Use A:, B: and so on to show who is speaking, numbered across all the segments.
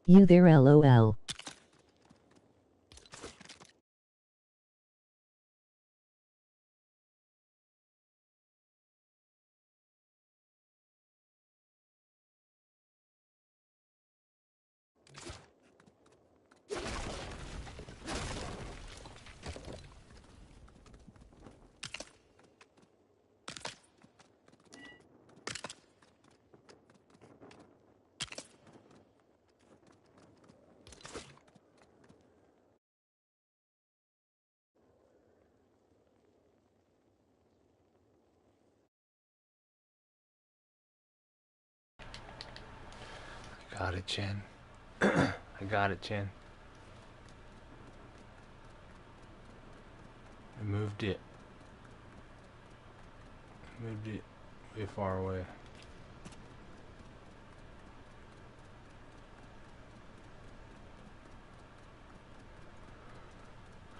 A: You there, LOL.
B: Got it, Chen. I got it, Chen. I moved it. Moved it way far away.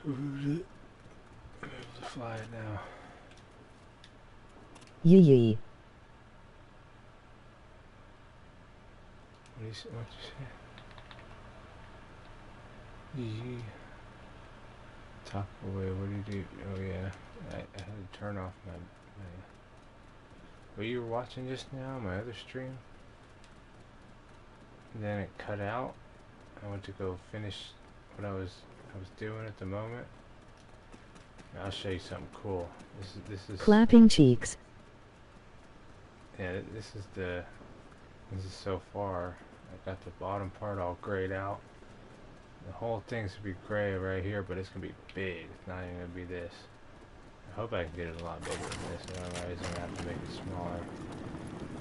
B: Moved it. I'm able to fly it now.
A: Yee.
B: What'd you say? Yee. Talk away. What do you do? Oh yeah, I had to turn off my. What you were watching just now? My other stream. And then it cut out. I went to go finish what I was doing at the moment. I'll show you something cool. This is
A: Clapping cheeks.
B: Yeah, this is so far. I got the bottom part all grayed out. The whole thing's gonna be gray right here, but it's gonna be big. It's not even gonna be this. I hope I can get it a lot bigger than this, otherwise I'm gonna have to make it smaller.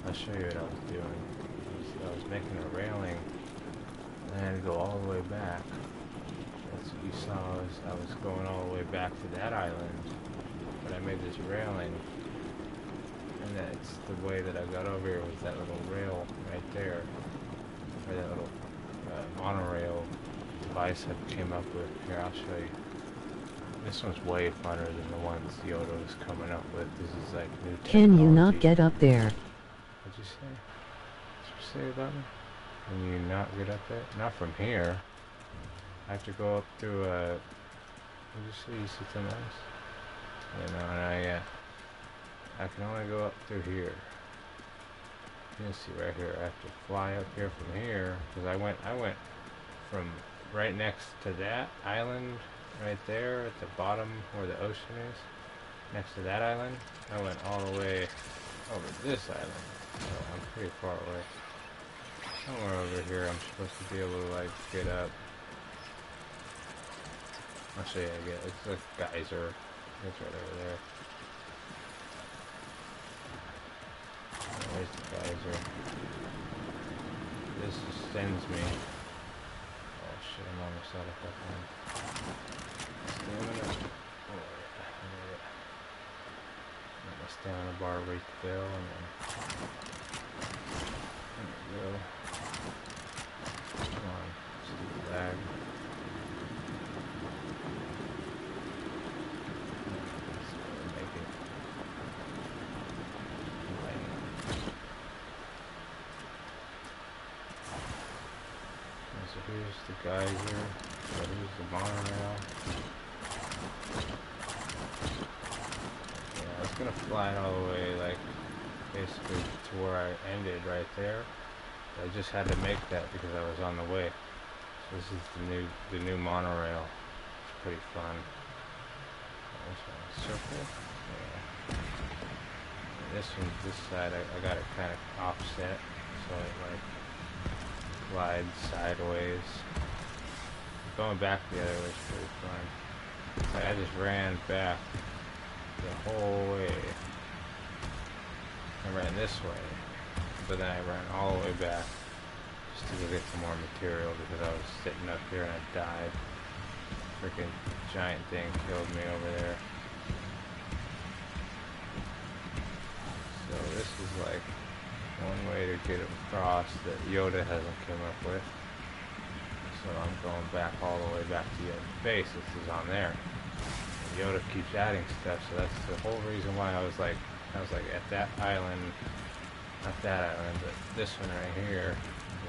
B: I'll show you what I was doing. I was making a railing, and I had to go all the way back. That's what you saw. I was going all the way back to that island, but I made this railing, and that's the way that I got over here was that little rail right there, or that little monorail device I came up with. Here, I'll show you. This one's way funner than the ones Yoda was coming up with. This is like new technology.
A: Can you not get up there?
B: What'd you say? What'd you say about me? Can you not get up there? Not from here. I have to go up through what'd you say? You see something else? Yeah, no, I can only go up through here. You can see right here. I have to fly up here from here because I went from right next to that island right there at the bottom where the ocean is. Next to that island, I went all the way over this island. So I'm pretty far away. Somewhere over here, I'm supposed to be able to like get up. I'll show you again. It's a geyser. It's right over there. There's the geyser. This just sends me. Oh shit, I'm almost out of fucking stamina. Oh yeah, let my stamina bar refill and then. There we go. Come on, stupid lag. So here's the geyser, so here's the monorail. Yeah, I was gonna fly it all the way, like, basically to where I ended right there. I just had to make that because I was on the way. So this is the new monorail. It's pretty fun. This one's circle. Yeah. And this side, I got it kind of offset, so it like glide sideways. Going back the other way is pretty fun. Like I just ran back the whole way. I ran this way, but then I ran all the way back just to go get some more material because I was sitting up here and I died. Freaking giant thing killed me over there. So this is like one way to get across that Yoda hasn't come up with. So I'm going back all the way back to Yoda's base. This is on there. And Yoda keeps adding stuff, so that's the whole reason why I was like at that island, not that island, but this one right here,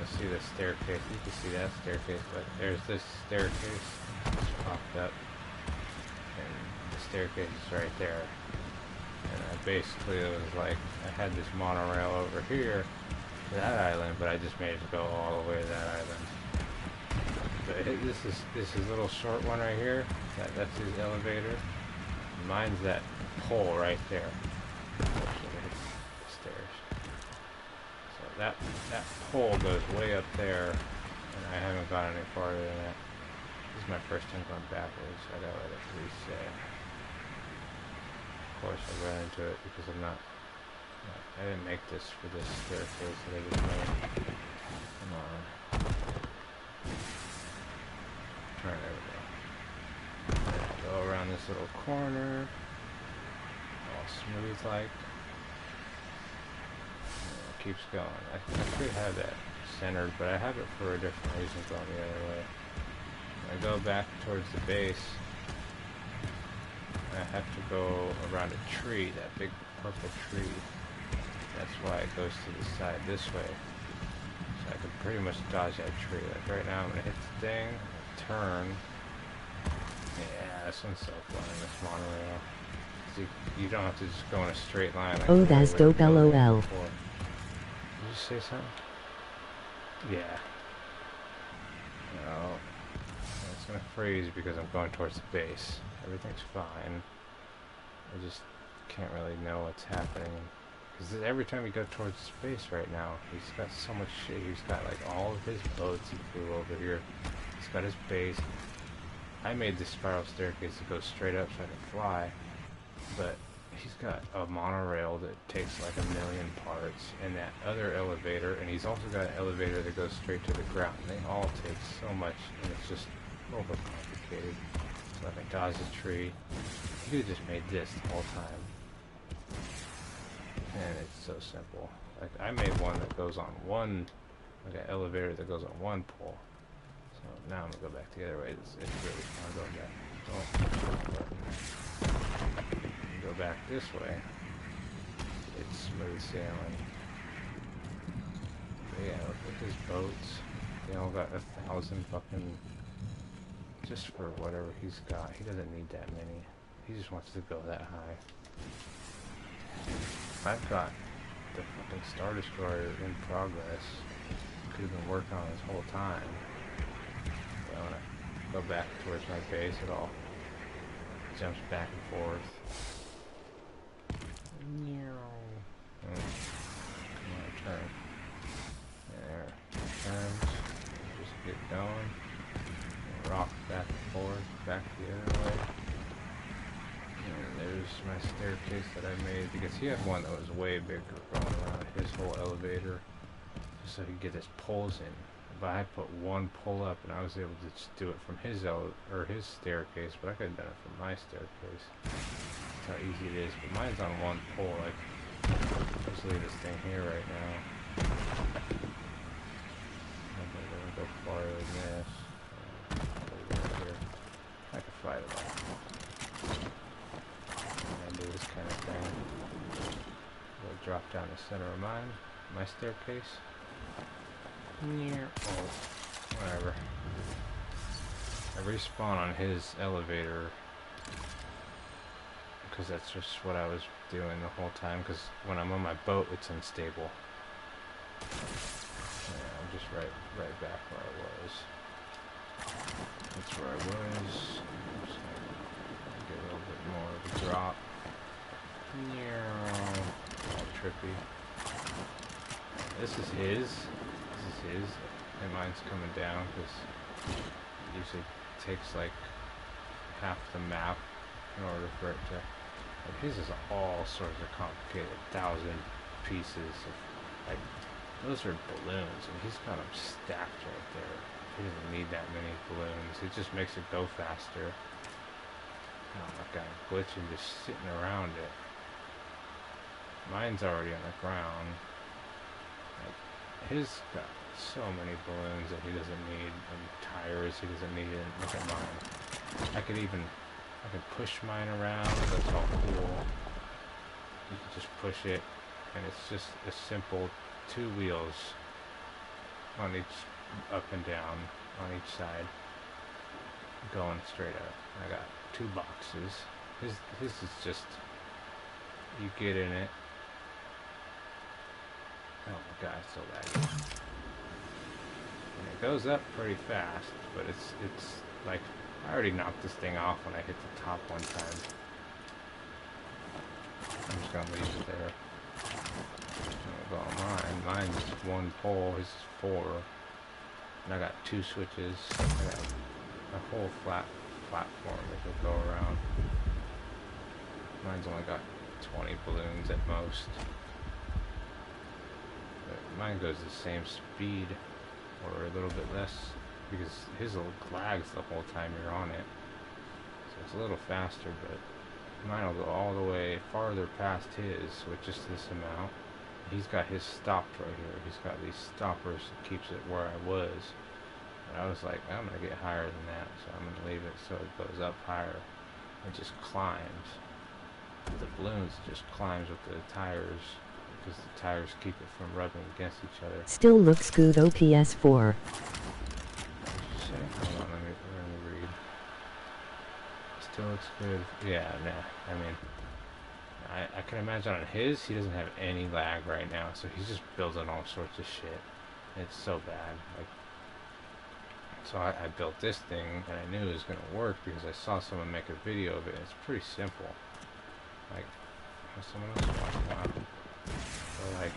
B: you'll see the staircase. You can see that staircase, but there's this staircase just popped up, and the staircase is right there. And I basically, it was like, I had this monorail over here to that island, but I just made it go all the way to that island. But this is a little short one right here. That's his elevator. Mine's that pole right there. Stairs. So that pole goes way up there, and I haven't gone any farther than that. This is my first time going backwards. I gotta let it reset. Of course, I ran into it because I didn't make this for this staircase that I just made. Come on. Turn everything. Go around this little corner. All smooth like. It keeps going. I could have that centered, but I have it for a different reason going the other way. When I go back towards the base, I have to go around a tree, that big purple tree. That's why it goes to the side this way. So I can pretty much dodge that tree. Like right now, I'm gonna hit the thing, turn. Yeah, this one's so fun, this monorail. See, you don't have to just go in a straight line. Like
A: Oh, that's dope, LOL.
B: Did you say something? Yeah. No. It's gonna freeze because I'm going towards the base. Everything's fine. I just can't really know what's happening. Because every time we go towards space right now, he's got so much shit. He's got like all of his boats he flew over here. He's got his base. I made this spiral staircase to go straight up so I can fly. But he's got a monorail that takes like 1,000,000 parts, and that other elevator, and he's also got an elevator that goes straight to the ground. They all take so much, and it's just overcomplicated. So I can dodge the tree. He could have just made this the whole time. And it's so simple. Like I made one that goes on one, like an elevator that goes on one pole. So now I'm gonna go back the other way. It's really fun going back. Don't go back this way. It's smooth sailing. But yeah, look at his boats. They all got 1,000 fucking. Just for whatever he's got. He doesn't need that many. He just wants to go that high. I've got the fucking Star Destroyer in progress. Could have been working on this whole time. But when I go back towards my base, it all jumps back and forth. Come on, turn. There. Turns. Just get going. Rock back and forth, back the other way. And there's my staircase that I made, because he had one that was way bigger going around his whole elevator, just so he could get his poles in. But I put one pole up, and I was able to just do it from his his staircase, but I could have done it from my staircase. That's how easy it is. But mine's on one pole. Like, just leave this thing here right now. I'm gonna go farther than this. I can fly it off. And do this kind of thing. We'll drop down the center of my staircase. Oh, whatever. I respawn on his elevator because that's just what I was doing the whole time. Because when I'm on my boat, it's unstable. Yeah, I'm just right back where I was. That's where I was. Just get a little bit more of a drop. All trippy. This is his, and mine's coming down because it usually takes like half the map in order for it to. Like his is all sorts of complicated, 1,000 pieces of, like, those are balloons, and he's got them stacked right there. He doesn't need that many balloons. It just makes it go faster. Oh, that guy glitching, just sitting around it. Mine's already on the ground. Like, his got so many balloons that he doesn't need, and tires he doesn't need. And look at mine. I can push mine around. That's all cool. You can just push it, and it's just a simple 2 wheels. on each, up and down on each side, going straight up. I got 2 boxes. His is just, you get in it. Oh my god, it's so laggy. And it goes up pretty fast, but it's like, I already knocked this thing off when I hit the top one time. I'm just gonna leave it there. I'm gonna go on mine. Mine's 1 pole, his is 4. And I got 2 switches. I got a whole flat platform that could go around. Mine's only got 20 balloons at most. But mine goes the same speed, or a little bit less, because his lags the whole time you're on it. So it's a little faster, but mine will go all the way farther past his with just this amount. He's got his stopped right here. He's got these stoppers that keeps it where I was. And I was like, I'm going to get higher than that, so I'm going to leave it so it goes up higher. It just climbs. The balloons just climbs with the tires, because the tires keep it from rubbing against each other.
A: Still looks good OPS4.
B: Hold on, let me read. Still looks good. Yeah, nah. I mean, I can imagine on his, he doesn't have any lag right now, so he's just building all sorts of shit. It's so bad. Like, so I built this thing, and I knew it was gonna work because I saw someone make a video of it. It's pretty simple. Like, someone else watching. Wow. So like,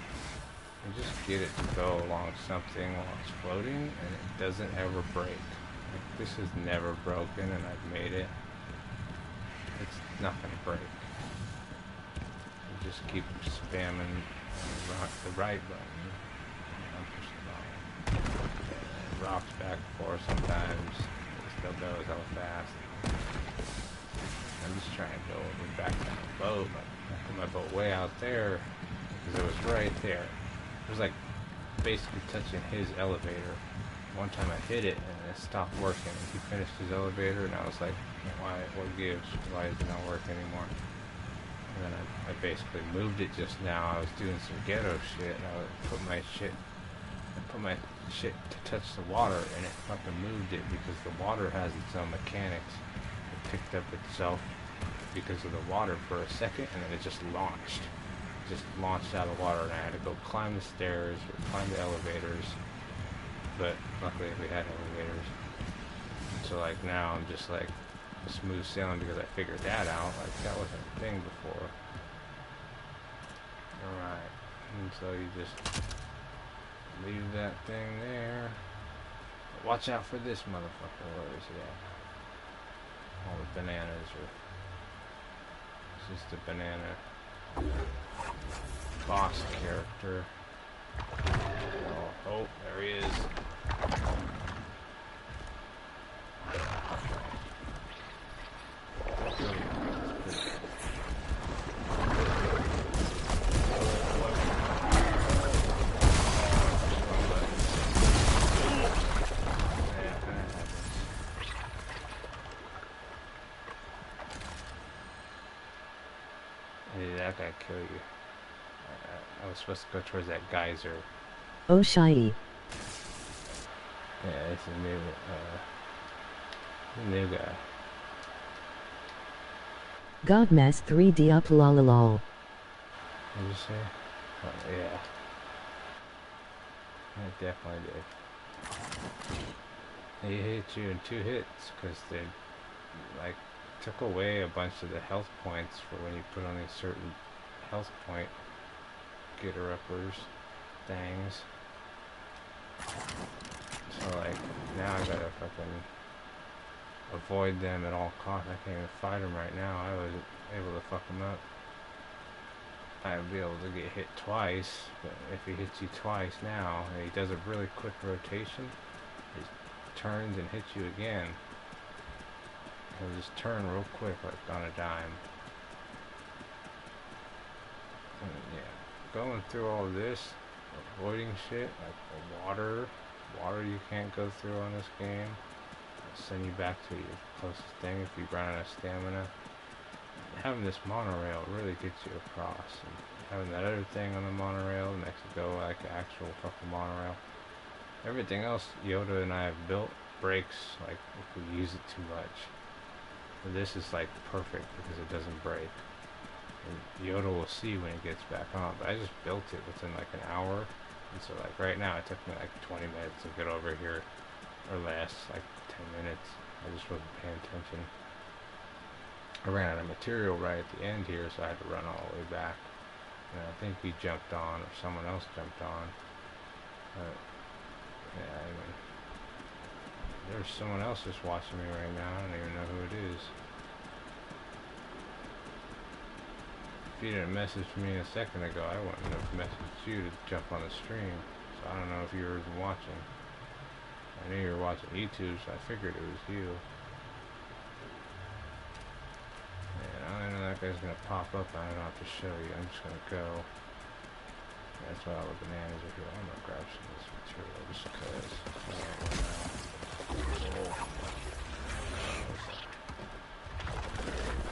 B: you just get it to go along something while it's floating, and it doesn't ever break. Like, this is never broken, and I've made it. It's not gonna break. You just keep spamming the right button. I'm pushing the bottom. It rocks back and forth sometimes. It still goes hella fast. I'm just trying to go over back down the boat. I put my boat way out there because it was right there. It was like basically touching his elevator. One time I hit it and it stopped working. He finished his elevator and I was like, why? What gives? Why is it not working anymore? And then I basically moved it just now. I was doing some ghetto shit. And I put my shit to touch the water, and it fucking moved it because the water has its own mechanics. It picked up itself because of the water for a second, and then it just launched. It just launched out of the water, and I had to go climb the stairs or climb the elevators. But luckily we had elevators. So like now I'm just like smooth sailing because I figured that out. Like that wasn't a thing before. Alright. And so you just leave that thing there. But watch out for this motherfucker. Where is he at? All the bananas are... This is the banana boss character. Oh, there he is. That guy kill you. I was supposed to go towards that geyser.
A: Oh shiny.
B: Yeah, it's a new guy.
A: God mess 3D up lol.
B: What did you say? Oh, yeah. I definitely did. He hit you in 2 hits because they like took away a bunch of the health points for when you put on these certain health point getter-uppers things. So like now I gotta fucking avoid them at all costs. I can't even fight them right now. I was able to fuck them up. I'd be able to get hit twice, but if he hits you twice now, and he does a really quick rotation, he turns and hits you again. He'll just turn real quick, like on a dime. And yeah, going through all this, avoiding shit, like the water you can't go through on this game. It'll send you back to your closest thing if you run out of stamina. Having this monorail really gets you across, and having that other thing on the monorail makes it go like an actual fucking monorail. Everything else Yoda and I have built breaks like if we use it too much. But this is like perfect because it doesn't break. And Yoda will see when he gets back on. But I just built it within like an hour. And so like right now it took me like 20 minutes to get over here. Or less, like 10 minutes. I just wasn't paying attention. I ran out of material right at the end here, so I had to run all the way back. And I think he jumped on, or someone else jumped on. Yeah, I mean, there's someone else just watching me right now. I don't even know who it is. If you didn't message me a second ago, I wouldn't have messaged you to jump on the stream. So I don't know if you were even watching. I knew you were watching YouTube, so I figured it was you. And I don't know that guy's gonna pop up. I don't have to show you. I'm just gonna go. That's why all the bananas are here. I'm gonna grab some of this material just because.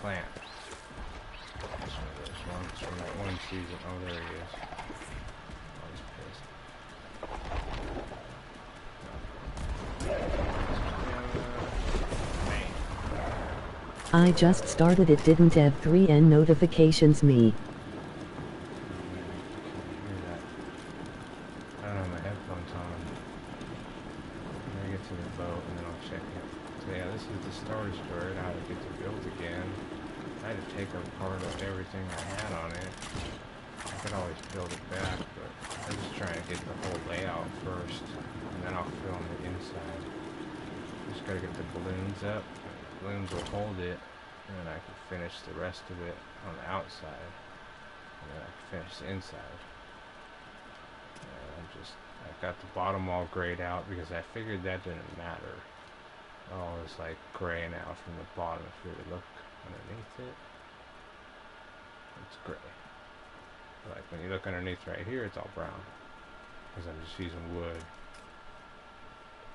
B: Plant. That's one of those ones from that one season. Oh, there he is. Oh, he's pissed.
A: I just started, it didn't have 3N notifications me.
B: I don't have my headphones on. I'm gonna get to the boat and then I'll check it. So yeah, this is the story story, how to get to build again. I had to take apart everything I had on it. I could always build it back, but I'm just trying to get the whole layout first, and then I'll fill in the inside. Just gotta get the balloons up. The balloons will hold it, and then I can finish the rest of it on the outside, and then I can finish the inside. I got the bottom all grayed out because I figured that didn't matter. Oh, it's like graying out from the bottom. If you really look underneath it, it's gray. Like when you look underneath right here, it's all brown because I'm just using wood.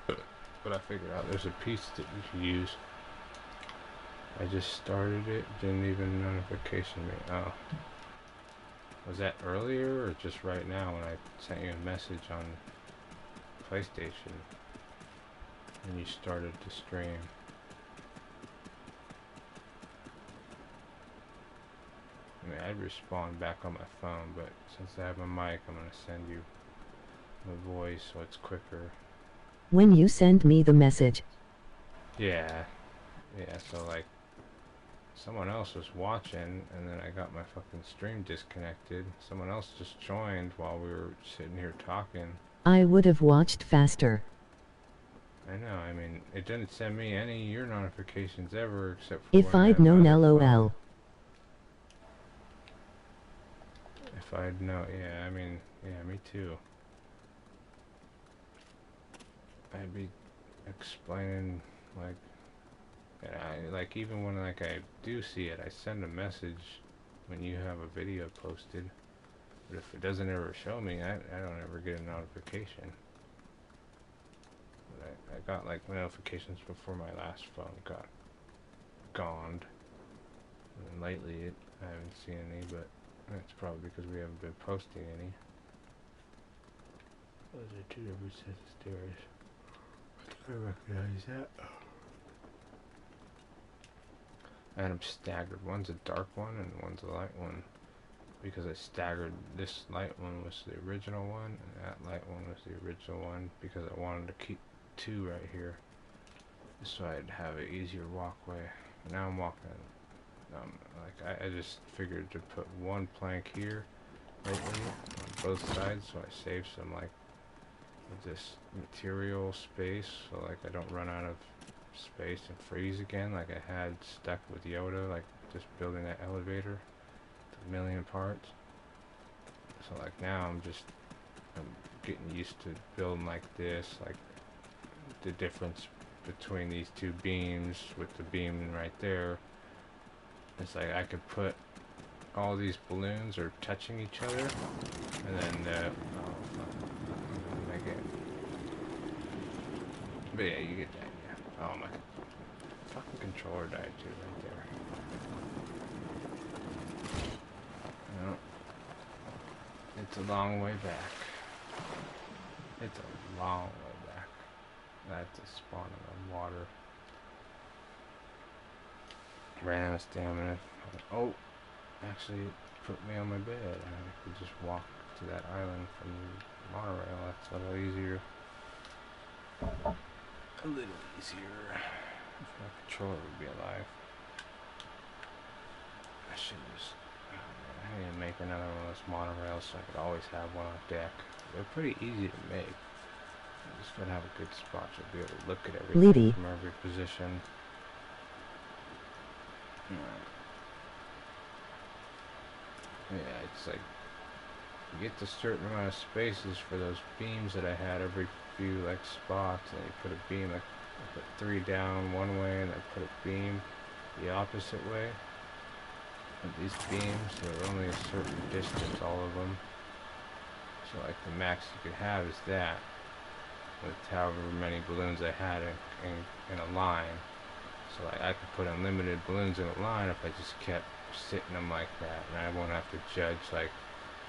B: But I figured out there's a piece that you can use. I just started it, didn't even notification me. Oh. Was that earlier or just right now when I sent you a message on PlayStation and you started to stream? I mean, I'd respond back on my phone, but since I have my mic, I'm going to send you my voice so it's quicker.
A: When you send me the message.
B: Yeah, so like someone else was watching and then I got my fucking stream disconnected. Someone else just joined while we were sitting here talking.
A: I would have watched faster.
B: I know, I mean, it didn't send me any of your notifications ever except for
A: If
B: when I
A: I'd
B: had my
A: known,
B: other
A: LOL.
B: phone. If I'd known, yeah, I mean, yeah, me too. I'd be explaining, like, and like, even when, like, I do see it, I send a message when you have a video posted. But if it doesn't ever show me, I don't ever get a notification. But I got, like, notifications before my last phone got gone. And lately, I haven't seen any, but that's probably because we haven't been posting any. Those are two different sets of stairs. I recognize that. I had them staggered. One's a dark one and one's a light one. Because I staggered, this light one was the original one and that light one was the original one because I wanted to keep two right here. So I'd have an easier walkway. Now I'm walking, like I just figured to put one plank here lately on both sides so I save some like this material space so like I don't run out of space and freeze again like I had stuck with Yoda, like just building that elevator to a million parts. So like now I'm getting used to building like this, like the difference between these two beams with the beam right there. It's like I could put all these balloons are touching each other and then make it. But yeah, you get that, yeah. Oh my fucking controller died too right there. No. It's a long way back. It's a long way I have to spawn in the water. Ran out of stamina. Oh, actually it put me on my bed. I could just walk to that island from the monorail. That's a little easier. A little easier. If my controller would be alive. I should just... I need to make another one of those monorails so I could always have one on deck. They're pretty easy to make. You just gotta have a good spot to be able to look at everything
A: Leedy.
B: from every position. Yeah, it's like you get a certain amount of spaces for those beams that I had every few like spots, and you put a beam like I put 3 down one way and I put a beam the opposite way. And these beams are only a certain distance, all of them. So like the max you could have is that with however many balloons I had in a line. So like I could put unlimited balloons in a line if I just kept sitting them like that, and I won't have to judge like,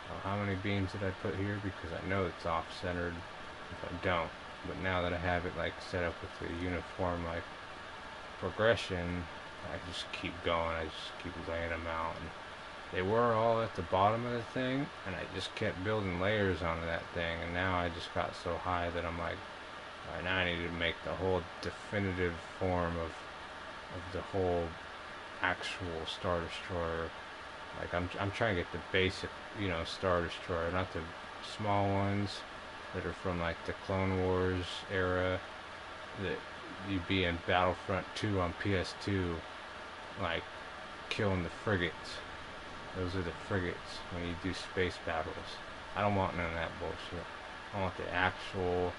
B: oh, how many beams did I put here, because I know it's off centered if I don't. But now that I have it like set up with the uniform like progression, I just keep going. I just keep laying them out, and they were all at the bottom of the thing, and I just kept building layers onto that thing, and now I just got so high that I'm like, alright, now I need to make the whole definitive form of the whole actual Star Destroyer. Like I'm trying to get the basic, you know, Star Destroyer, not the small ones that are from like the Clone Wars era that you'd be in Battlefront 2 on PS2, like killing the frigates. Those are the frigates when you do space battles. I don't want none of that bullshit. I want the actual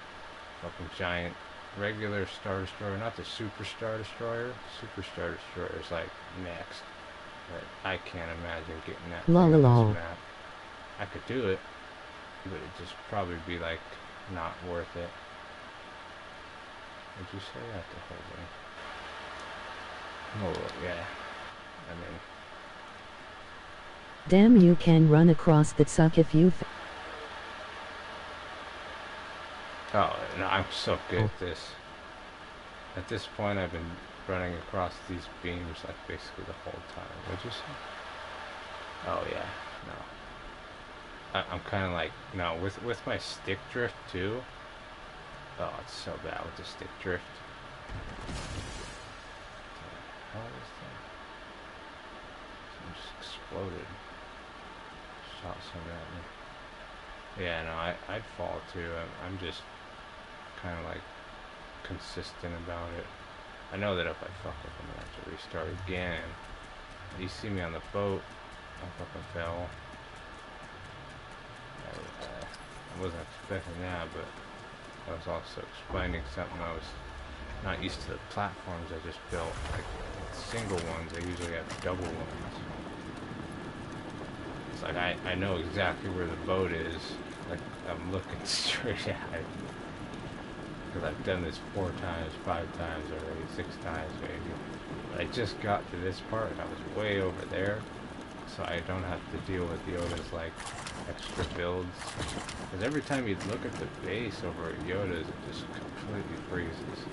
B: fucking giant regular Star Destroyer, not the Super Star Destroyer. Super Star Destroyer is like next. But I can't imagine getting that thing on this map. I could do it, but it'd just probably be like not worth it. Would you say that the whole thing? Oh yeah. I mean,
A: Damn, you can run across that suck if you
B: oh no, I'm so good at this. At this point I've been running across these beams like basically the whole time. What'd you say? Oh yeah, no. I'm kind of like, no, with my stick drift too. Oh, it's so bad with the stick drift. What is that? Something just exploded. Shot something at me. Yeah, no, I'd fall too. I'm just kind of like consistent about it. I know that if I fuck up, I'm gonna have to restart again. You see me on the boat, I fucking fell. I wasn't expecting that, but I was also explaining something. I was not used to the platforms I just built. Like single ones, I usually have double ones. It's like I know exactly where the boat is. Like I'm looking straight at it. Because I've done this 4 times, 5 times already, 6 times maybe. But I just got to this part and I was way over there. So I don't have to deal with Yoda's like extra builds. Because every time you look at the base over at Yoda's, it just completely freezes.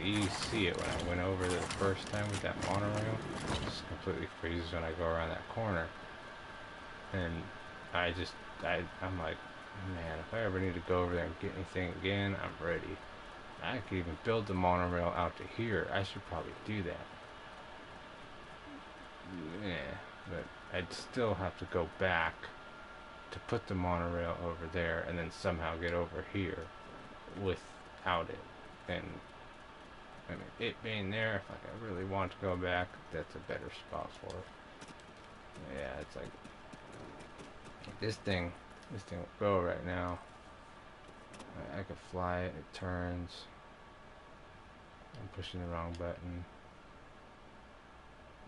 B: You see it when I went over there the first time with that monorail. It just completely freezes when I go around that corner. And I'm like, man, if I ever need to go over there and get anything again, I'm ready. I could even build the monorail out to here. I should probably do that. Yeah, but I'd still have to go back to put the monorail over there and then somehow get over here without it. And I mean, it being there, if like I really want to go back, that's a better spot for it. Yeah, it's like this thing will go right now. I could fly it, it turns. I'm pushing the wrong button.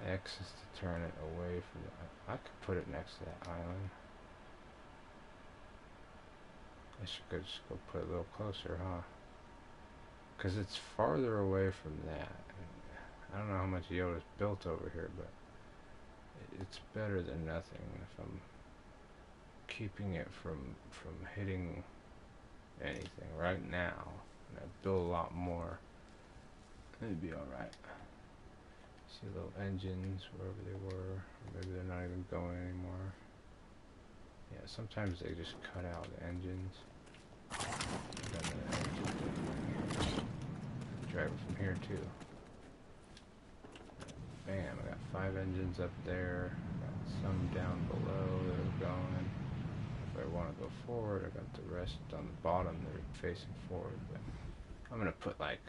B: X is to turn it away from the... I could put it next to that island. I should just go put it a little closer, huh? Because it's farther away from that. I don't know how much Yoda's built over here, but it's better than nothing if I'm keeping it from hitting anything right now. and I build a lot more, it'd be alright. See little engines wherever they were. Or maybe they're not even going anymore. Yeah, sometimes they just cut out the engines. Drive it from here too. Bam, I got 5 engines up there. I got some down below that are going. If I want to go forward, I got the rest on the bottom that are facing forward. But I'm gonna put like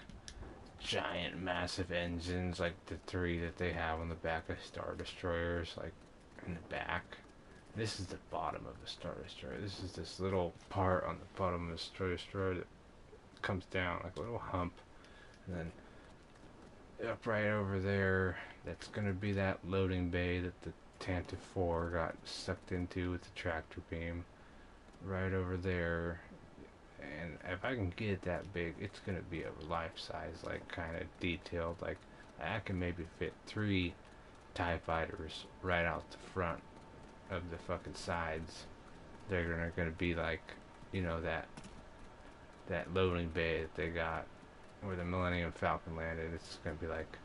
B: giant, massive engines, like the 3 that they have on the back of Star Destroyers, like in the back. This is the bottom of the Star Destroyer. This is this little part on the bottom of the Star Destroyer that comes down like a little hump, and then up right over there, that's gonna be that loading bay that the Tantive 4 got sucked into with the tractor beam. Right over there, and if I can get it that big, it's gonna be a life size, like kind of detailed. Like I can maybe fit 3 TIE fighters right out the front of the fucking sides. They're gonna be like, you know, that loading bay that they got where the Millennium Falcon landed. It's gonna be like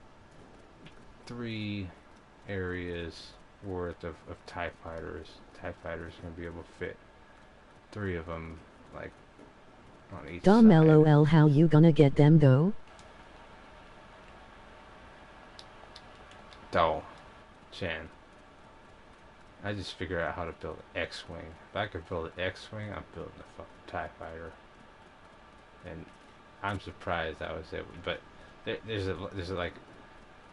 B: 3 areas worth of TIE fighters. TIE fighters gonna be able to fit 3 of them, like on each
A: Dumb
B: side.
A: LOL, how you gonna get them though?
B: Oh, Chan. I just figured out how to build an X-Wing. If I could build an X-Wing, I'm building a fucking TIE fighter. And I'm surprised I was able, but there's a like,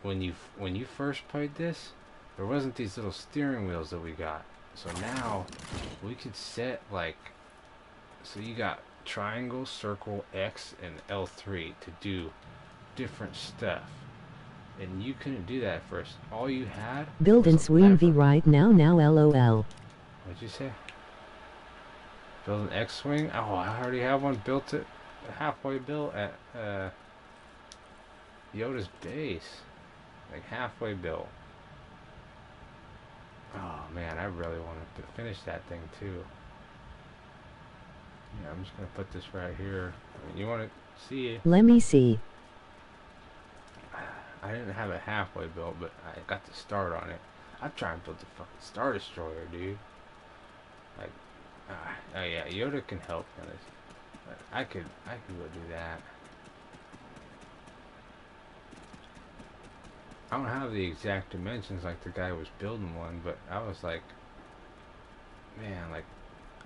B: when you first played this, there wasn't these little steering wheels that we got. So now we could set like, so you got triangle, circle, X, and L3 to do different stuff. And you couldn't do that at first. All you had
A: Build and
B: was a
A: swing V
B: lever.
A: right now LOL.
B: What'd you say? Build an X-Wing? Oh, I already have one built it, halfway built at Yoda's base. Like halfway built. Oh man, I really want to finish that thing too. Yeah, I'm just gonna put this right here. I mean, you want to see it?
A: Let me see.
B: I didn't have it halfway built, but I got the start on it. I'm trying to build the fucking Star Destroyer, dude. Like, oh yeah, Yoda can help on this. But I could go do that. I don't have the exact dimensions like the guy was building one, but I was like, man, like,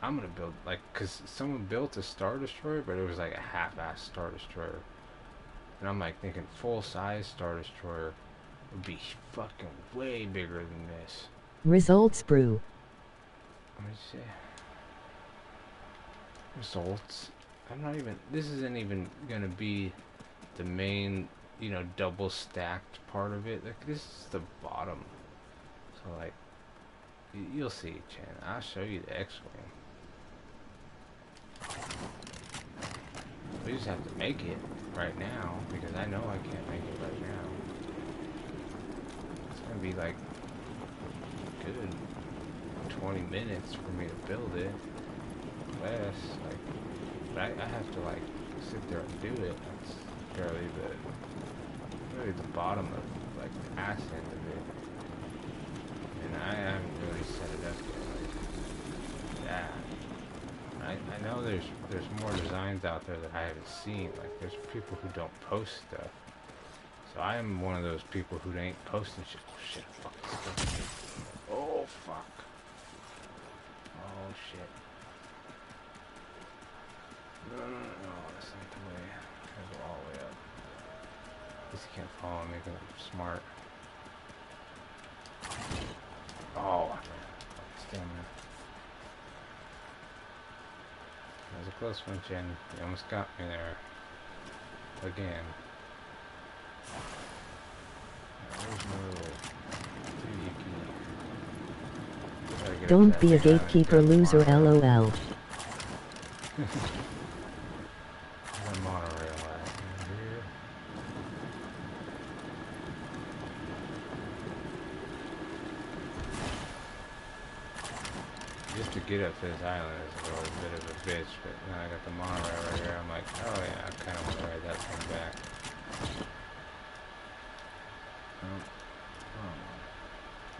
B: I'm gonna build, like, cause someone built a Star Destroyer, but it was like a half-ass Star Destroyer. And I'm like thinking full-size Star Destroyer would be fucking way bigger than this.
A: Results brew.
B: Let me see. Results. I'm not even, this isn't even gonna be the main, you know, double stacked part of it. Like, this is the bottom. So like, you'll see, Chan. I'll show you the X-Wing. We just have to make it right now, because I know I can't make it right now. It's gonna be like a good 20 minutes for me to build it. Less, like, but I have to like sit there and do it. That's really the bottom of like the ass end of it. And I haven't really set it up yet like that. I know there's more designs out there that I haven't seen. Like, there's people who don't post stuff. So I am one of those people who ain't posting shit. Oh shit, fucking stuff. Oh fuck. Oh shit. No, that's not the way. I gotta go all the way up. At least you can't follow me because I'm smart. Oh, man. Stamina. That was a close one, Jen. You almost got me there. Again. There's no little...
A: Don't be a gatekeeper loser LOL.
B: The monorail at here. just to get up to this island is a little bit of a bitch, but now I got the monorail right here. I'm like, oh yeah, I kind of want to ride that thing back. Oh,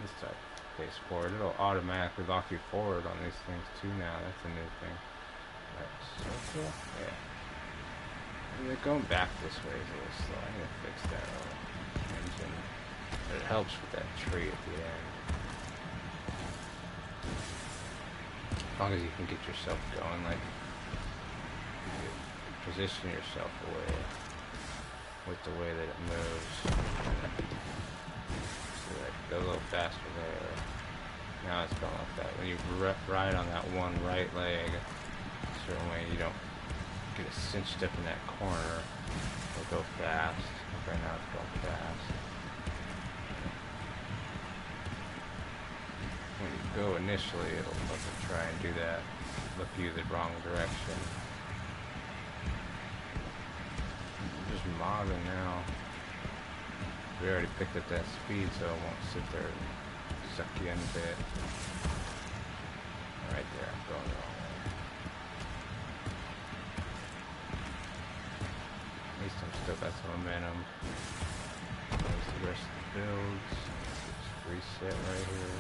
B: let's start face forward. It'll automatically lock you forward on these things too now. That's a new thing. Alright, circle? Yeah. And going back this way is a little slow. I need to fix that engine. But it helps with that tree at the end. As long as you can get yourself going, like, you position yourself away with the way that it moves. So that go a little faster there. Now it's going like that. When you ride on that one right leg, a certain way you don't get it cinched up in that corner. It'll go fast. Like right now it's going fast. When you go initially, it'll fucking try and do that. Look you the wrong direction. Just mobbing now. We already picked up that speed, so it won't sit there and suck you in a bit. Right there, I'm going the wrong way. At least I'm still got some momentum. There's the rest of the builds. Just reset right here.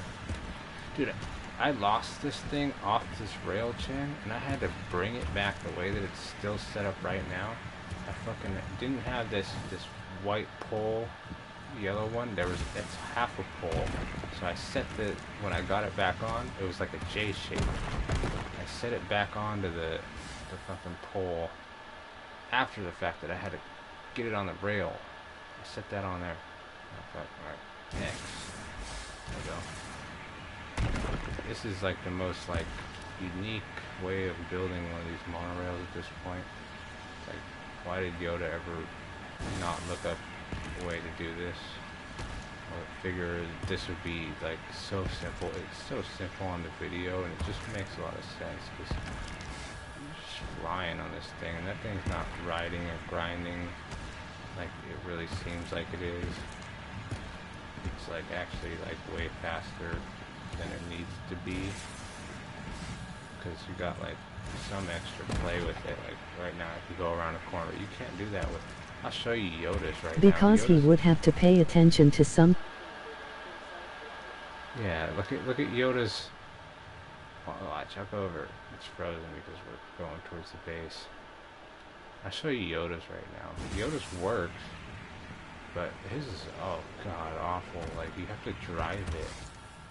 B: Dude, I lost this thing off this rail chain, and I had to bring it back the way that it's still set up right now. I fucking didn't have this white pole, yellow one. It's half a pole. So I set when I got it back on, it was like a J shape. I set it back onto the fucking pole after the fact that I had to get it on the rail. I set that on there. I thought, alright, X. There we go. This is like the most like unique way of building one of these monorails at this point. It's like, why did Yoda ever not look up a way to do this? I figure this would be like so simple. It's so simple on the video, and it just makes a lot of sense because you're just flying on this thing, and that thing's not riding or grinding like it really seems like it is. It's like actually like way faster than it needs to be because you got like some extra play with it. Like right now, if you go around a corner, you can't do that with. I'll show you Yoda's right now.
A: Because he would have to pay attention to some.
B: Yeah, look at Yoda's. Watch, I'll go over. It's frozen because we're going towards the base. I'll show you Yoda's right now. Yoda's works, but his is god awful. Like you have to drive it.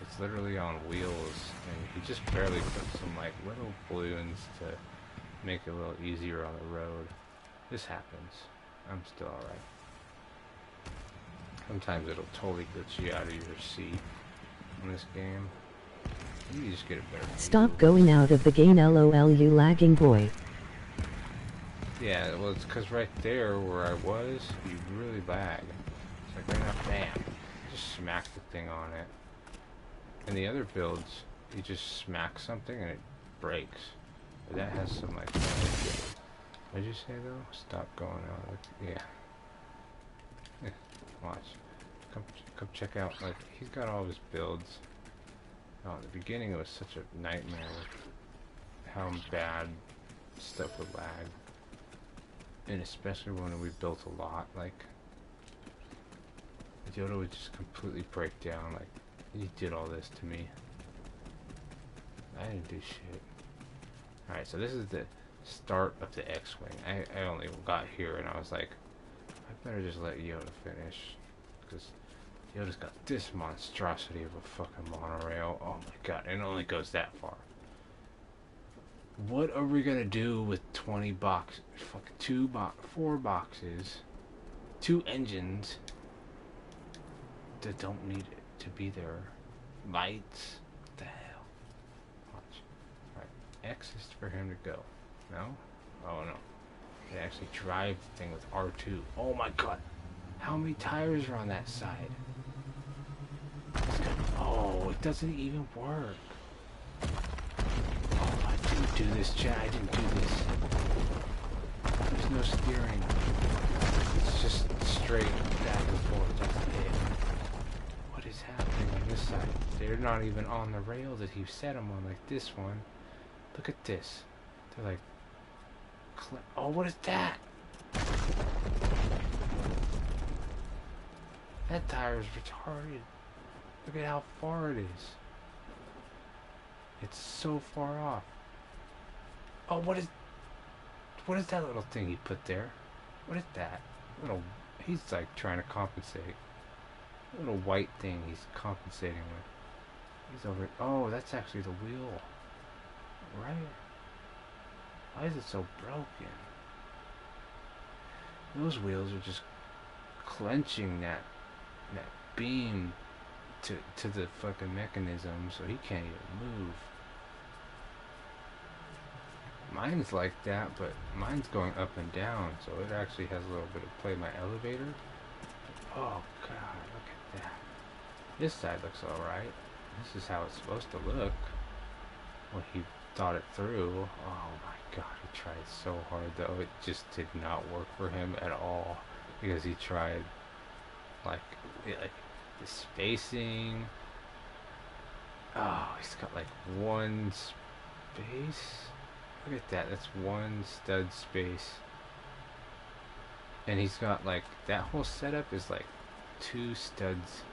B: It's literally on wheels, and he just barely put some like little balloons to make it a little easier on the road. This happens. I'm still alright. Sometimes it'll totally glitch you out of your seat in this game. You just get a better.
A: Stop going out of the game, LOL, you lagging boy.
B: Yeah, well, it's because right there where I was, you really lag. It's like right now, bam, just smack the thing on it. In the other builds, you just smack something and it breaks. But that has some like. What did you say though? Stop going out. Yeah. Watch. Come check out. Like he's got all his builds. Oh, in the beginning it was such a nightmare with how bad stuff would lag, and especially when we built a lot. Like Yoda would just completely break down. Like he did all this to me. I didn't do shit. All right, so this is the start of the X-Wing. I only got here and I was like, I better just let Yoda finish because Yoda's got this monstrosity of a fucking monorail. Oh my god, and it only goes that far. What are we gonna do with 20 boxes? Fucking 4 boxes, 2 engines that don't need it to be there. Lights. What the hell? Watch. Alright, X is for him to go. No? Oh no. They actually drive the thing with R2. Oh my god. How many tires are on that side? Oh, it doesn't even work. Oh, I didn't do this, chat. I didn't do this. There's no steering. It's just straight back and forth. That's it. What is happening on this side? They're not even on the rail that he set them on, like this one. Look at this. They're like... Oh, what is that? That tire is retarded. Look at how far it is. It's so far off. Oh, what is that little thing he put there? What is that? He's like trying to compensate. Little white thing he's compensating with. He's over. Oh, that's actually the wheel. Right? Why is it so broken? Those wheels are just clenching that beam to the fucking mechanism, so he can't even move. Mine's like that, but mine's going up and down, so it actually has a little bit of play. My elevator. Oh god, look at that. This side looks alright. This is how it's supposed to look when he thought it through. Oh my god, he tried so hard though. It just did not work for him at all, because he tried like the spacing. Oh, he's got like one space. Look at that. That's one stud space. And he's got like, that whole setup is like 2 studs.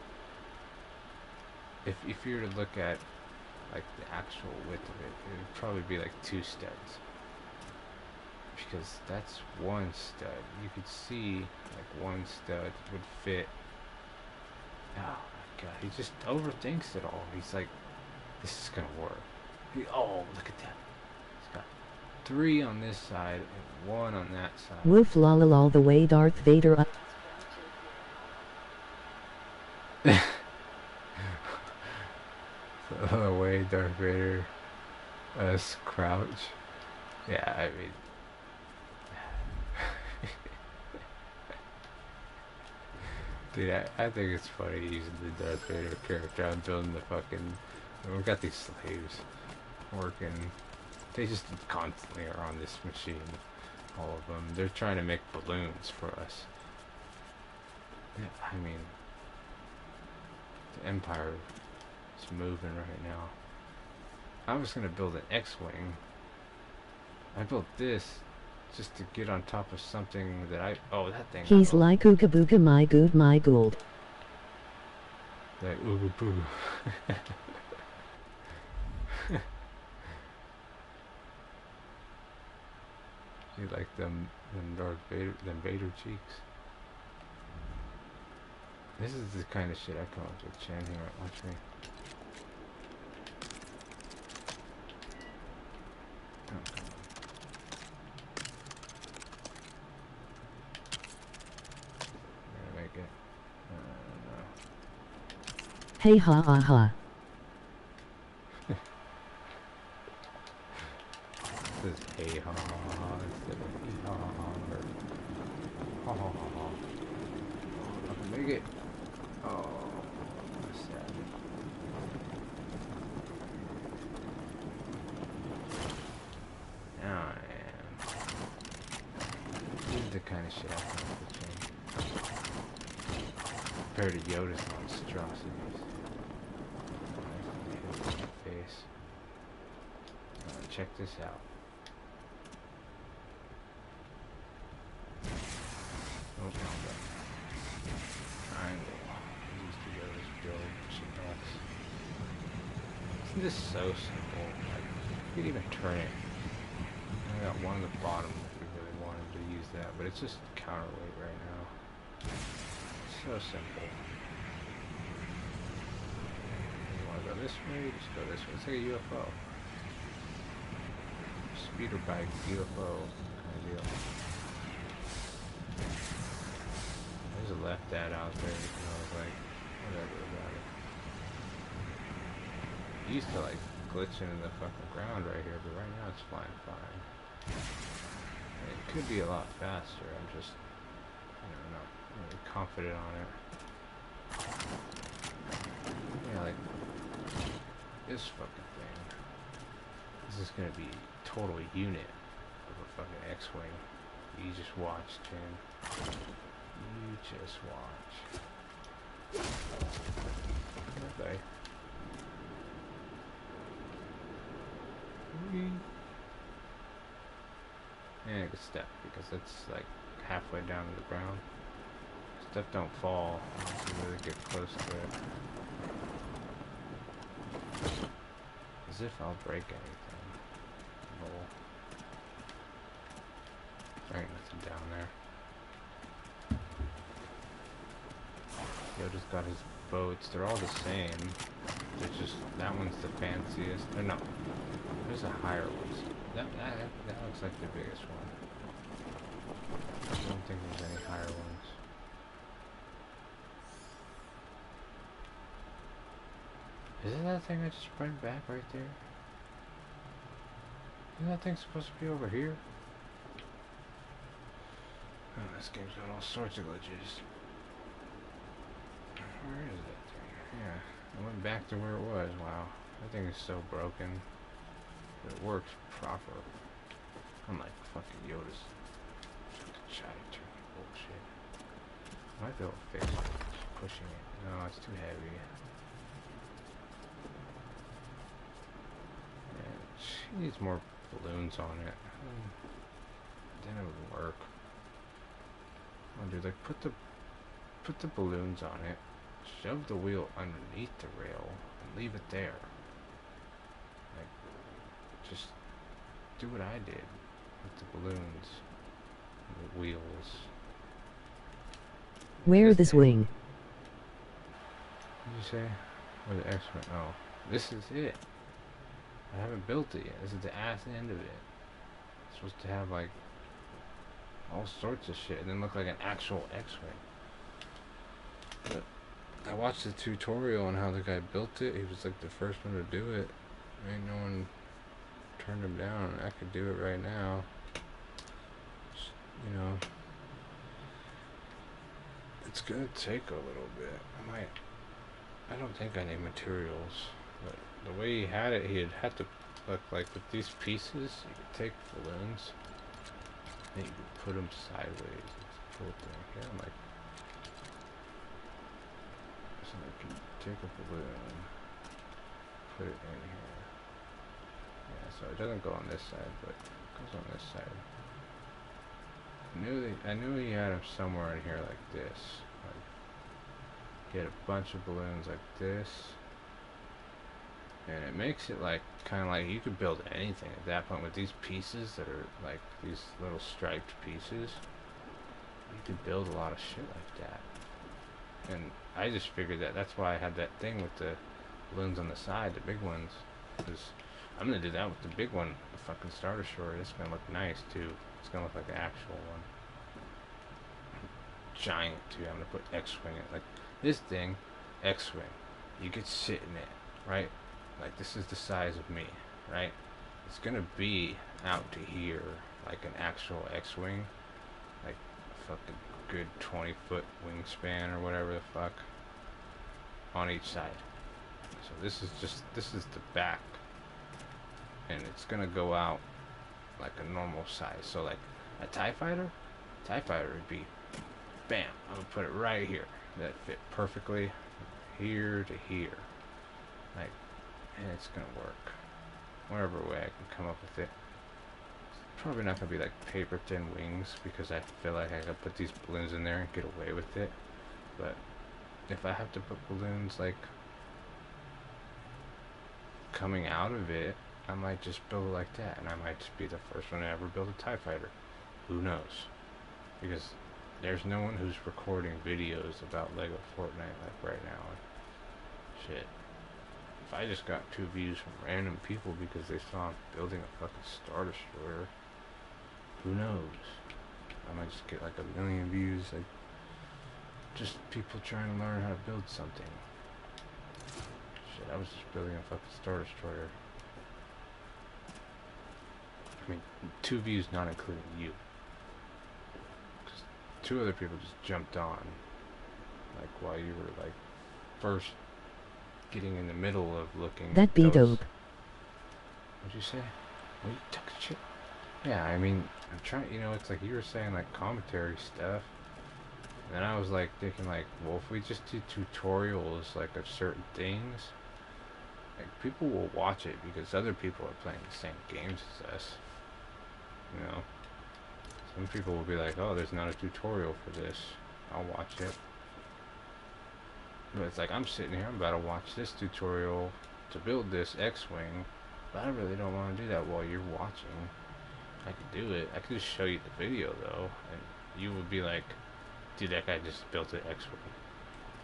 B: If you were to look at like the actual width of it, it would probably be like 2 studs. Because that's one stud. You could see like one stud would fit. Oh my god, he just overthinks it all. He's like, this is gonna work. Oh, look at that. 3 on this side and 1 on that side.
A: Woof lol all the way Darth Vader up.
B: The way Darth Vader crouch. Yeah, I mean... Dude, I think it's funny using the Darth Vader character. I'm building the fucking... We've got these slaves working... They just constantly are on this machine. All of them. They're trying to make balloons for us. Yeah, I mean, the Empire is moving right now. I was going to build an X-Wing. I built this just to get on top of something that I... Oh, that thing.
A: He's like ooga booga my good my gold.
B: Like ooga booga. You like them Darth Vader, them Vader cheeks. This is the kind of shit I come up with, Chan. Here, watch me. Oh, come on. I'm gonna make it. No.
A: Hey ha ha ha.
B: This is hey ha ha ha instead of hee ha ha ha or ha ha ha ha. I can make it. Oh, that's sad. Now I am. This is the kind of shit I come up with, compared to Yoda's monstrosities. Face. Check this out. Oh, triangle. These two goes build shit. Isn't this so simple? Like, you could even turn it. I got one at the bottom if we really wanted to use that, but it's just counterweight right now. So simple. You want to go this way? Just go this way. It's like a UFO. Speeder bike, UFO kind of deal. I just left that out there because I was like, whatever about it. It used to like glitching in the fucking ground right here, but right now it's flying fine. And it could be a lot faster. I'm just, not really confident on it. Yeah, like this fucking thing. This is gonna be total unit of a fucking X-Wing. You just watch, Chan. You just watch. Okay. And a good step, because it's like halfway down to the ground. Stuff don't fall unless you really get close to it. As if I'll break anything. Lol. There ain't nothing down there. Yoda's got his boats. They're all the same. It's just that one's the fanciest. Or no, there's a higher one. That looks like the biggest one. I don't think there's any higher ones. Isn't that thing I just brought back right there? Isn't that thing supposed to be over here? Oh, this game's got all sorts of glitches. Where is that thing? Yeah, I went back to where it was. Wow, that thing is so broken. But it works proper. Unlike fucking Yoda's fucking shiny turn bullshit. I might be able to fix it. Just pushing it. No, it's too heavy. Yeah, she needs more balloons on it. Then it would work. I'll do like put the balloons on it. Shove the wheel underneath the rail and leave it there. Like, just do what I did with the balloons and the wheels.
A: Where this wing?
B: What did you say? Or the X-wing? Oh, this is it. I haven't built it yet. This is the ass end of it. It's supposed to have like all sorts of shit and then look like an actual X-wing. But I watched the tutorial on how the guy built it. He was like the first one to do it. Ain't no one turned him down. I could do it right now. Just, you know, it's gonna take a little bit. I don't think I need materials, but the way he had it, he'd have to look like with these pieces. You could take balloons and you could put them sideways. It's a cool thing. Here, I'm like. So I can take a balloon, put it in here. Yeah, so it doesn't go on this side, but it goes on this side. I knew he had them somewhere in here like this. Like, he had a bunch of balloons like this. And it makes it like, kind of like you could build anything at that point with these pieces that are like these little striped pieces. You could build a lot of shit like that. And I just figured that's why I had that thing with the balloons on the side, the big ones. Because I'm going to do that with the big one, the fucking Star Destroyer. It's going to look nice, too. It's going to look like an actual one. Giant, too. I'm going to put X-Wing in it. Like, this thing, X-Wing, you could sit in it, right? Like, this is the size of me, right? It's going to be out to here, like an actual X-Wing. Like, fucking good 20-foot wingspan or whatever the fuck on each side. So this is the back, and it's gonna go out like a normal size. So like a TIE fighter would be bam, I'm gonna put it right here. That fit perfectly here to here, like, and it's gonna work whatever way I can come up with it. Probably not going to be like paper thin wings, because I feel like I could put these balloons in there and get away with it. But if I have to put balloons like coming out of it, I might just build it like that, and I might just be the first one to ever build a TIE fighter. Who knows? Because there's no one who's recording videos about Lego Fortnite like right now. Shit. If I just got 2 views from random people because they saw I'm building a fucking Star Destroyer, who knows? I might just get like 1 million views, like just people trying to learn how to build something. Shit, I was just building a fucking Star Destroyer. I mean, 2 views not including you. Because 2 other people just jumped on, like while you were like first getting in the middle of looking.
A: That be dope.
B: What'd you say? Well, you took a shit. Yeah, I mean, I'm trying, you know, it's like you were saying, like, commentary stuff. And I was like thinking like, well, if we just do tutorials like of certain things, like people will watch it because other people are playing the same games as us. You know, some people will be like, oh, there's not a tutorial for this. I'll watch it. But it's like, I'm sitting here, I'm about to watch this tutorial to build this X-Wing, but I really don't want to do that while you're watching. I could do it. I could just show you the video though, and you would be like, dude, that guy just built an X-Wing.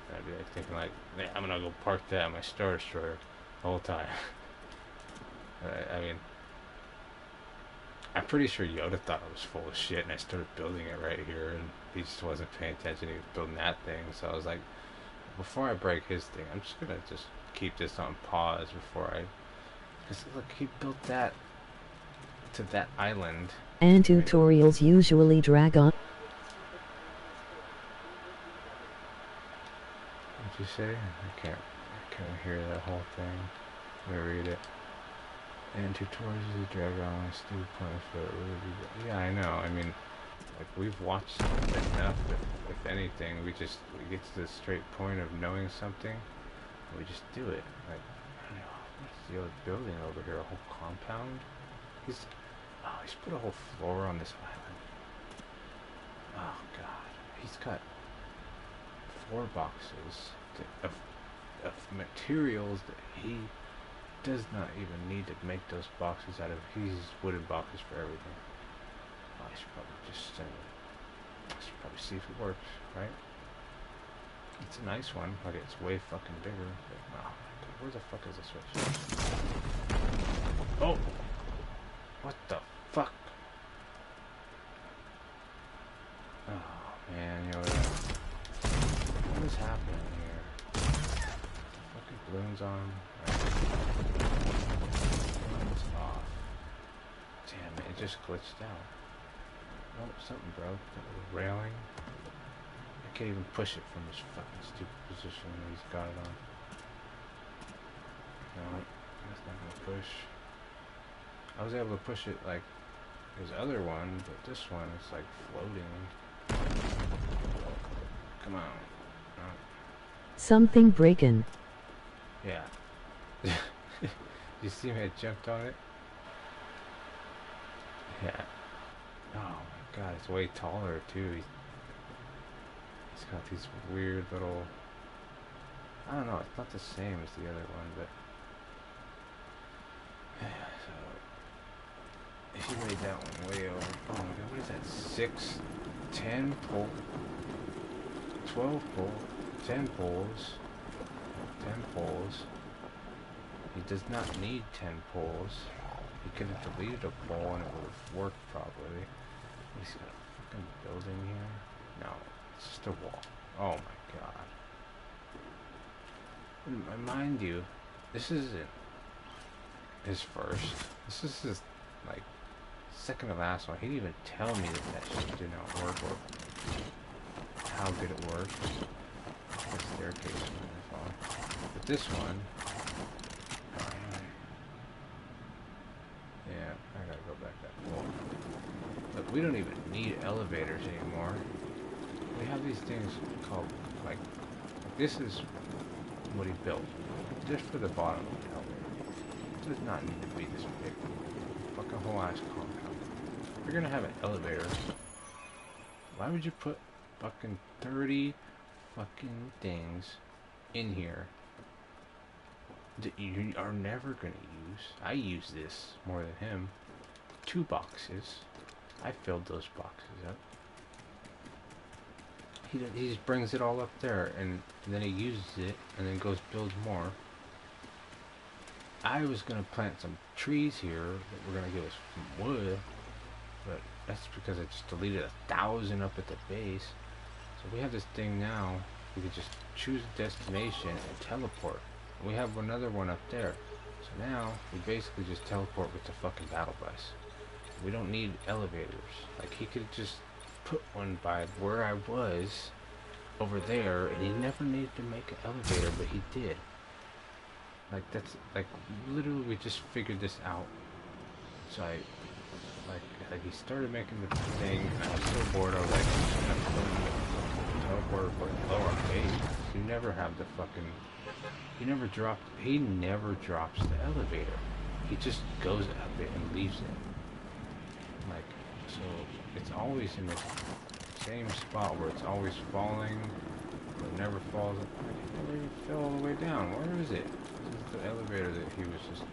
B: And I'd be like thinking like, man, I'm gonna go park that in my Star Destroyer the whole time. I mean, I'm pretty sure Yoda thought I was full of shit, and I started building it right here, and he just wasn't paying attention. He was building that thing, so I was like, before I break his thing, I'm just gonna just keep this on pause before I. Cause look, he built that to that island.
A: And tutorials usually drag on.
B: What'd you say? I can't hear that whole thing. Let me read it. And tutorials usually drag on. Stupid points for it. Yeah, I know. I mean, like we've watched enough. If anything, we get to the straight point of knowing something. We just do it. Like, I don't know, what's the other building over here? A whole compound? He's put a whole floor on this island. Oh god, he's got 4 boxes of materials that he does not even need to make those boxes out of. He uses wooden boxes for everything. Oh, I should probably just I should probably see if it works, right? It's a nice one. Okay, it's way fucking bigger. But, oh, where the fuck is the switch? Oh! What the fuck? Oh, man, you know what is happening here? Fucking balloons on. Balloons off. Damn it, it just glitched out. Oh, something broke. That little railing. I can't even push it from this fucking stupid position he's got it on. No, that's not gonna push. I was able to push it like his other one, but this one is like floating. Come on. Oh.
A: Something breaking.
B: Yeah. You see me? I jumped on it? Yeah. Oh my god, it's way taller too. He's got these weird little... I don't know, it's not the same as the other one, but... So... If you made that one way over... Oh my god, what is that? 6, 10 pole... 12 pole... 10 poles... 10 poles... He does not need 10 poles. He could have deleted a pole and it would have worked properly. He's got a fucking building here. No, it's just a wall. Oh my god. And mind you, this isn't his first. This is his, like, second to last one. He didn't even tell me that shit did not work or how good it worked. The staircase one. But this one... Yeah, I gotta go back that wall. Look, we don't even need elevators anymore. We have these things called, like this is what he built. Just for the bottom of the elevator. It does not need to be this big. Fucking whole ass compound. If you're gonna have an elevator, why would you put fucking 30 fucking things in here that you are never gonna use? I use this more than him. 2 boxes. I filled those boxes up. He just brings it all up there and then he uses it and then goes builds more. I was gonna plant some trees here that were gonna give us some wood, but that's because I just deleted 1,000 up at the base. So we have this thing now. We could just choose a destination and teleport. We have another one up there. So now we basically just teleport with the fucking battle bus. We don't need elevators. Like he could just put one by where I was over there and he never needed to make an elevator, but he did. Like that's like literally we just figured this out. So I like he started making the thing and I was so bored I was like, I'm building a fucking we're like low on base. You never have the fucking. He never dropped. He never drops the elevator. He just goes up it and leaves it. Like, so it's always in the same spot where it's always falling. It never falls. It never even fell all the way down. Where is it? This is the elevator that he was just.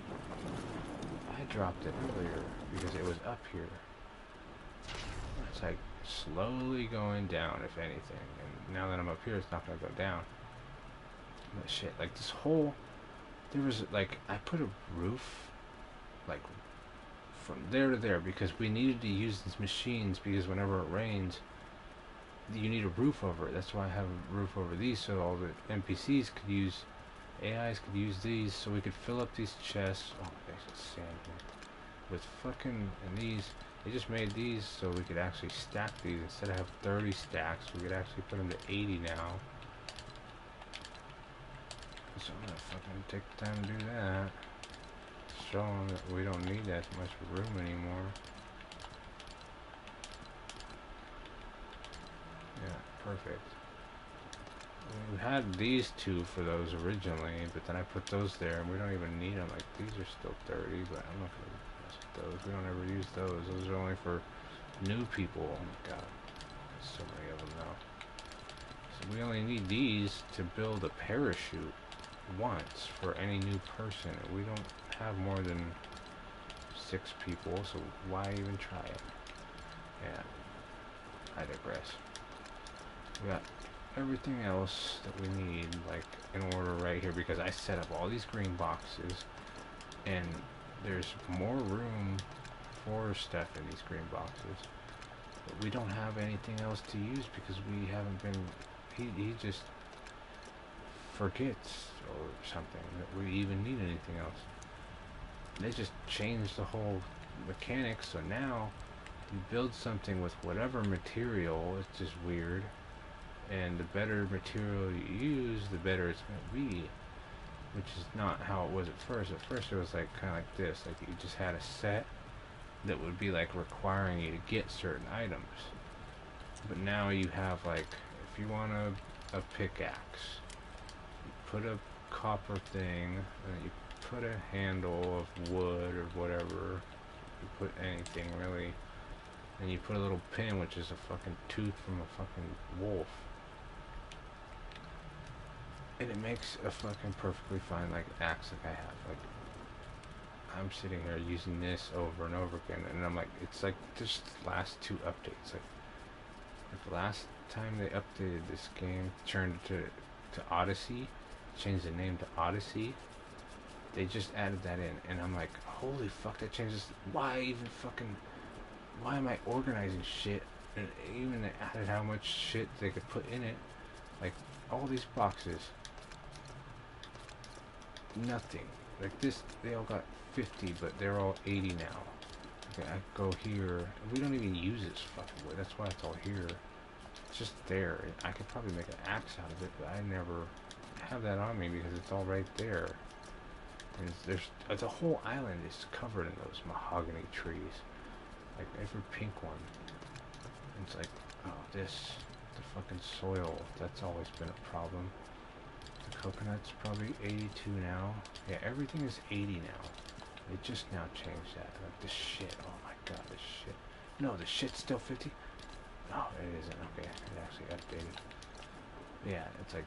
B: I dropped it earlier because it was up here. It's like slowly going down, if anything. And now that I'm up here, it's not gonna go down. But shit, like this whole. There was like I put a roof, like from there to there because we needed to use these machines because whenever it rains, you need a roof over it. That's why I have a roof over these so all the NPCs could use, AIs could use these so we could fill up these chests. Oh, there's sand here. With fucking, and these, they just made these so we could actually stack these. Instead of have 30 stacks, we could actually put them to 80 now. So I'm gonna fucking take the time to do that. Show them that we don't need that much room anymore. Yeah, perfect. We had these two for those originally, but then I put those there and we don't even need them. Like, these are still 30, but I'm not gonna mess with those. We don't ever use those. Those are only for new people. Oh my god. There's so many of them now. So we only need these to build a parachute once for any new person. We don't have more than 6 people, so why even try it? Yeah, I digress. We got everything else that we need, like, in order right here, because I set up all these green boxes, and there's more room for stuff in these green boxes, but we don't have anything else to use because we haven't been, he just forgets or something that we even need anything else. They just changed the whole mechanics, so now you build something with whatever material. It's just weird, and the better material you use, the better it's going to be, which is not how it was at first. At first it was like kind of like this, like you just had a set that would be like requiring you to get certain items, but now you have, like, if you want a pickaxe, you put a copper thing, and you put a handle of wood or whatever, you put anything really, and you put a little pin, which is a fucking tooth from a fucking wolf, and it makes a fucking perfectly fine, like, axe like I have. Like, I'm sitting here using this over and over again, and I'm like, it's like just the last 2 updates, like the last time they updated this game, turned it to Odyssey, changed the name to Odyssey, they just added that in, and I'm like, holy fuck, that changes. Why even fucking, why am I organizing shit? And even they added how much shit they could put in it, like all these boxes, nothing. Like this, they all got 50, but they're all 80 now. Okay, I go here, we don't even use this fucking wood, that's why it's all here. It's just there. I could probably make an axe out of it, but I never have that on me because it's all right there. And there's the whole island is covered in those mahogany trees, like every pink one. And it's like, oh, the fucking soil, that's always been a problem. The coconut's probably 82 now. Yeah, everything is 80 now. They just now changed that. Like the shit, oh my god, this shit. No, the shit's still 50? Oh, it isn't. Okay, it actually updated. Yeah, it's like,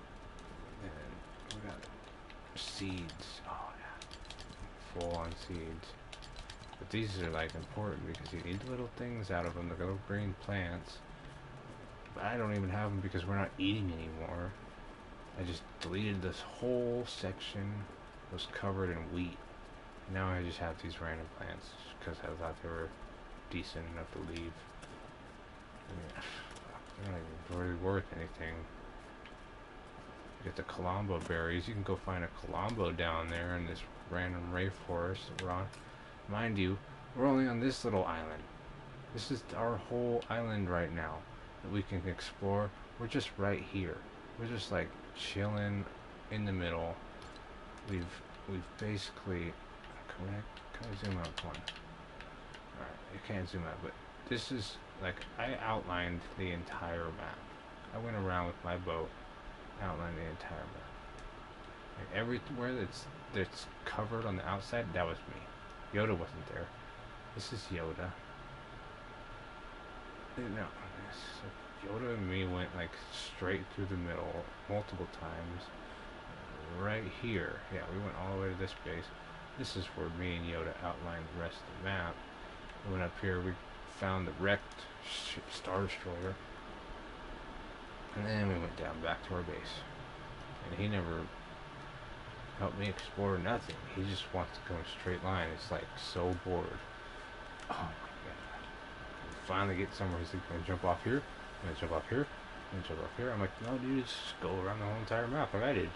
B: and we got seeds. Oh yeah, full on seeds. But these are like important because you need little things out of them, the little green plants. But I don't even have them because we're not eating anymore. I just deleted this whole section. It was covered in wheat. Now I just have these random plants because I thought they were decent enough to leave. I mean, they're not even really worth anything. You get the Colombo berries. You can go find a Colombo down there in this random rainforest that we're on. Mind you, we're only on this little island. This is our whole island right now that we can explore. We're just right here. We're just like chilling in the middle. We've basically, can I zoom out one? Alright, you can't zoom out, but this is like, I outlined the entire map. I went around with my boat, outlined the entire map. Like everywhere that's covered on the outside, that was me. Yoda wasn't there. This is Yoda. No, Yoda and me went like straight through the middle multiple times. Right here, yeah, we went all the way to this base. This is where me and Yoda outlined the rest of the map. We went up here, we found the wrecked Star Destroyer, and then we went down back to our base. And he never helped me explore nothing. He just wants to go in a straight line. It's like so bored. Oh my god. We finally get somewhere. He's like, gonna jump off here, I'm gonna jump off here, I'm gonna jump off here. I'm like, no dude, just go around the whole entire map like I did. It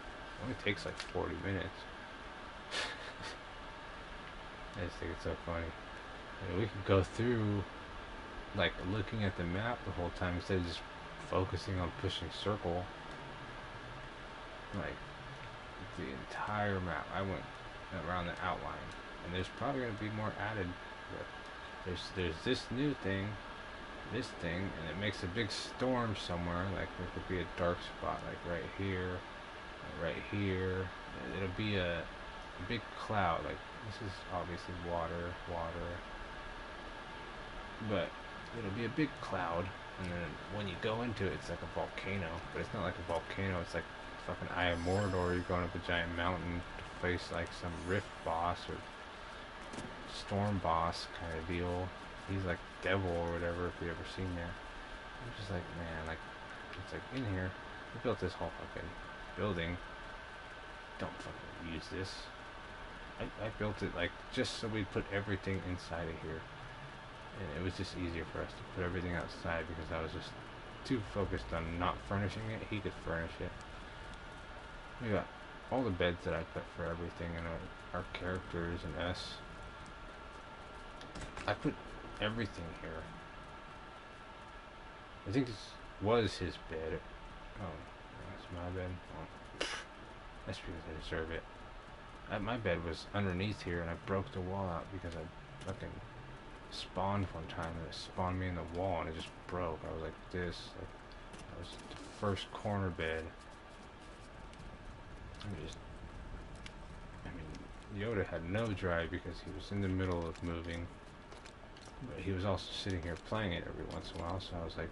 B: only takes like 40 minutes. I just think it's so funny. We could go through like looking at the map the whole time instead of just focusing on pushing circle. Like the entire map. I went around the outline, and there's probably going to be more added. But there's this new thing, this thing, and it makes a big storm somewhere. Like there could be a dark spot, like right here, right here. It'll be a big cloud. Like this is obviously water, but it'll be a big cloud. And then when you go into it, it's like a volcano, but it's not like a volcano. It's like fucking Eye of Mordor. You're going up a giant mountain to face like some rift boss or storm boss kind of deal. He's like devil or whatever, if you ever seen that. I'm just like, man, like it's like in here. We built this whole fucking building. Don't fucking use this. I built it like just so we put everything inside of here. And it was just easier for us to put everything outside because I was just too focused on not furnishing it. He could furnish it. We got all the beds that I put for everything and our characters and us. I put everything here. I think this was his bed. Oh, that's my bed. Oh, that's because I deserve it. My bed was underneath here and I broke the wall out because I fucking spawned one time and it spawned me in the wall and it just broke. I was like this, like that was the first corner bed. I mean, Yoda had no drive because he was in the middle of moving, but he was also sitting here playing it every once in a while. So I was like,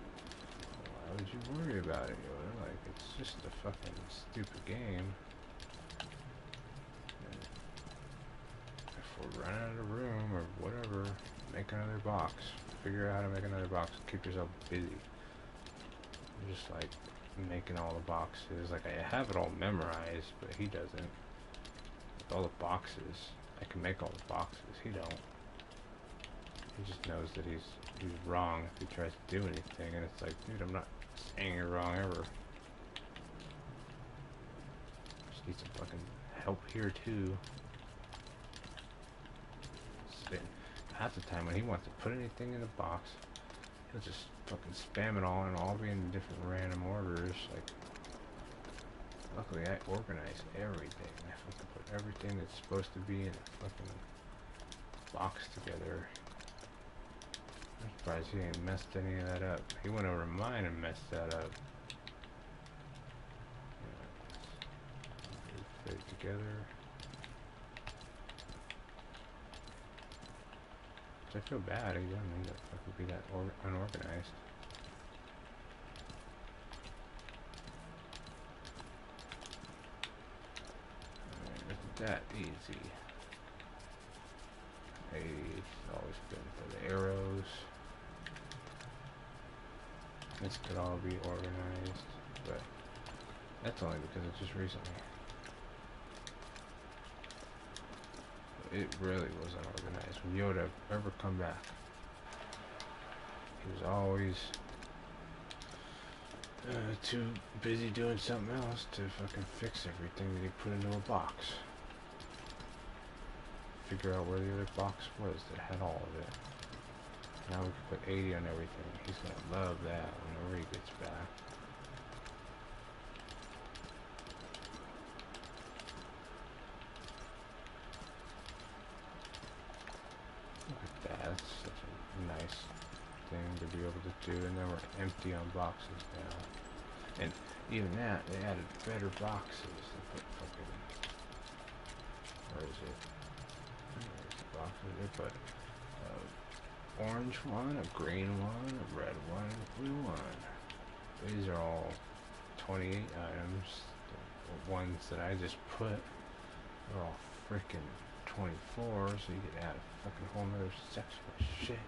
B: why would you worry about it, Yoda? Like it's just a fucking stupid game. If we're running out of room or whatever, make another box. Figure out how to make another box. Keep yourself busy. You're just like making all the boxes. Like I have it all memorized, but he doesn't. With all the boxes, I can make all the boxes. He don't. He just knows that he's wrong if he tries to do anything, and it's like, dude, I'm not saying you're wrong ever. Just need some fucking help here too. Half the time when he wants to put anything in the box, he'll just fucking spam it all and all be in different random orders. Like, luckily I organize everything. I fucking put everything that's supposed to be in a fucking box together. I'm surprised he ain't messed any of that up. He went over mine and messed that up. Put it together. I feel bad. He doesn't need to fucking be that unorganized. Alright, isn't that easy? Hey, always good for the arrows. This could all be organized, but that's only because it's just recently. It really was unorganized. When Yoda ever come back, he was always too busy doing something else to fucking fix everything that he put into a box. Figure out where the other box was that had all of it. Now we can put 80 on everything. He's gonna love that whenever he gets back. That's such a nice thing to be able to do, and then we're empty on boxes now. And even that, they added better boxes. They put fucking, where is it? There's the boxes. They put orange one, a green one, a red one, and a blue one. These are all 28 items. The ones that I just put are all freaking 24, so you can add a fucking whole nother section of shit.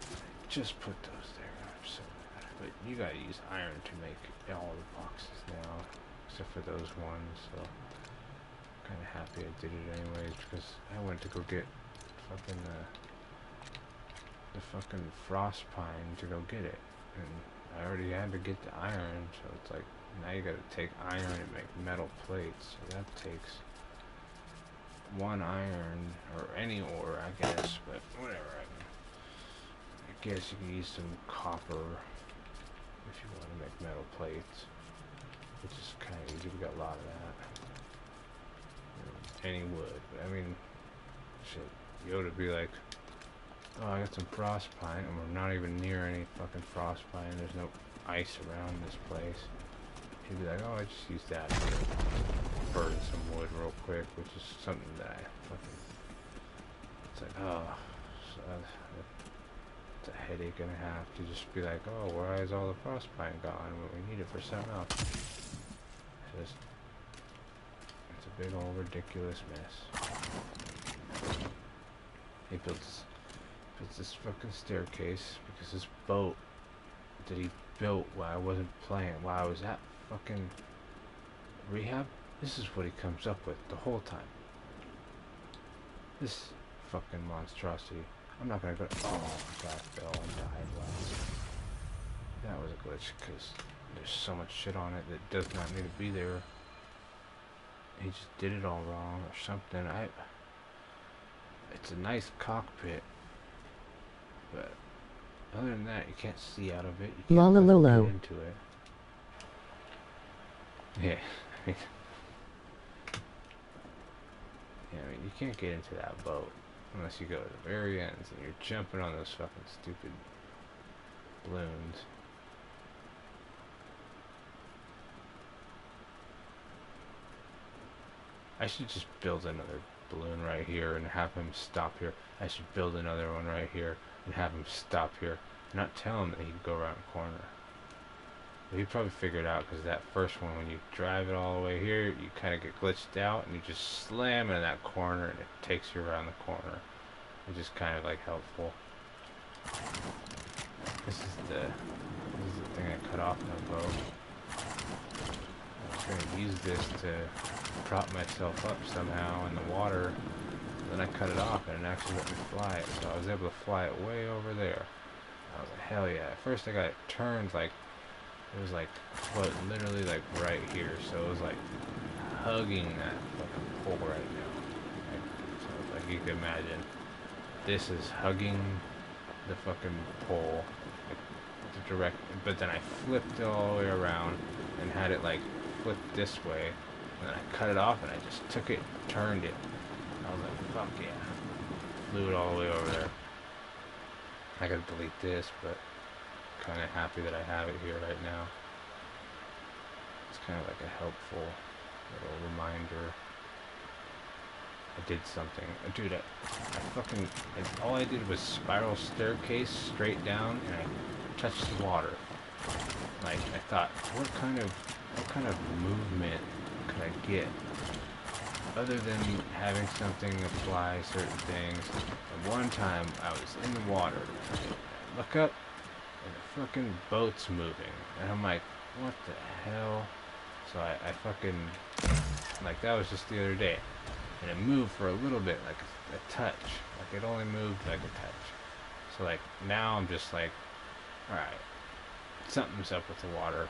B: I just put those there. I'm so mad. But you gotta use iron to make all the boxes now, except for those ones. So I'm kind of happy I did it anyways, because I went to go get fucking the fucking frost pine to go get it, and I already had to get the iron, so it's like now you gotta take iron and make metal plates, so that takes one iron, or any ore I guess, but whatever. I guess you can use some copper if you want to make metal plates, which is kind of easy. We got a lot of that. Any wood, but I mean, shit, Yoda be like, oh, I got some frost pine, and we're not even near any fucking frost pine. There's no ice around this place. He'd be like, oh, I just used that to burn some wood real quick, which is something that I fucking, it's like, oh, so it's a headache and a half to just be like, oh, why is all the frost pine gone when we need it for something else? It's a big old ridiculous mess. He builds this fucking staircase because this boat that he built while I wasn't playing, while I was at fucking rehab, this is what he comes up with the whole time. This fucking monstrosity. I'm not gonna go. Oh, God, I fell and died. Wow. That was a glitch because there's so much shit on it that does not need to be there. He just did it all wrong or something. It's a nice cockpit, but other than that, you can't see out of it. You can't get into it. Yeah, I mean, you can't get into that boat unless you go to the very ends and you're jumping on those fucking stupid balloons. I should just build another balloon right here and have him stop here. I should build another one right here and have him stop here. Not tell him that he'd go around the corner. But he'd probably figure it out, because that first one, when you drive it all the way here, you kind of get glitched out and you just slam in that corner and it takes you around the corner. Which is kind of like helpful. This is the thing I cut off my bow. I was going to use this to prop myself up somehow in the water. Then I cut it off and it actually let me fly it. So I was able to fly it way over there. I was like, hell yeah. At first I got it turned like, it was like, what, literally like right here. So it was like hugging that fucking pole right now. So it's like you can imagine, this is hugging the fucking pole. The direct, but then I flipped it all the way around and had it like flipped this way. And then I cut it off and I just took it, turned it. I was like, fuck yeah. Flew it all the way over there. I gotta delete this, but kind of happy that I have it here right now. It's kind of like a helpful little reminder. I did something. Dude, all I did was spiral staircase straight down and I touched the water. Like, I thought, what kind of movement could I get other than having something apply certain things? And one time I was in the water, I look up and the fucking boat's moving, and I'm like, what the hell? So I fucking, like, that was just the other day, and it moved for a little bit, like a touch, like it only moved like a touch. So like now I'm just like, alright, something's up with the water.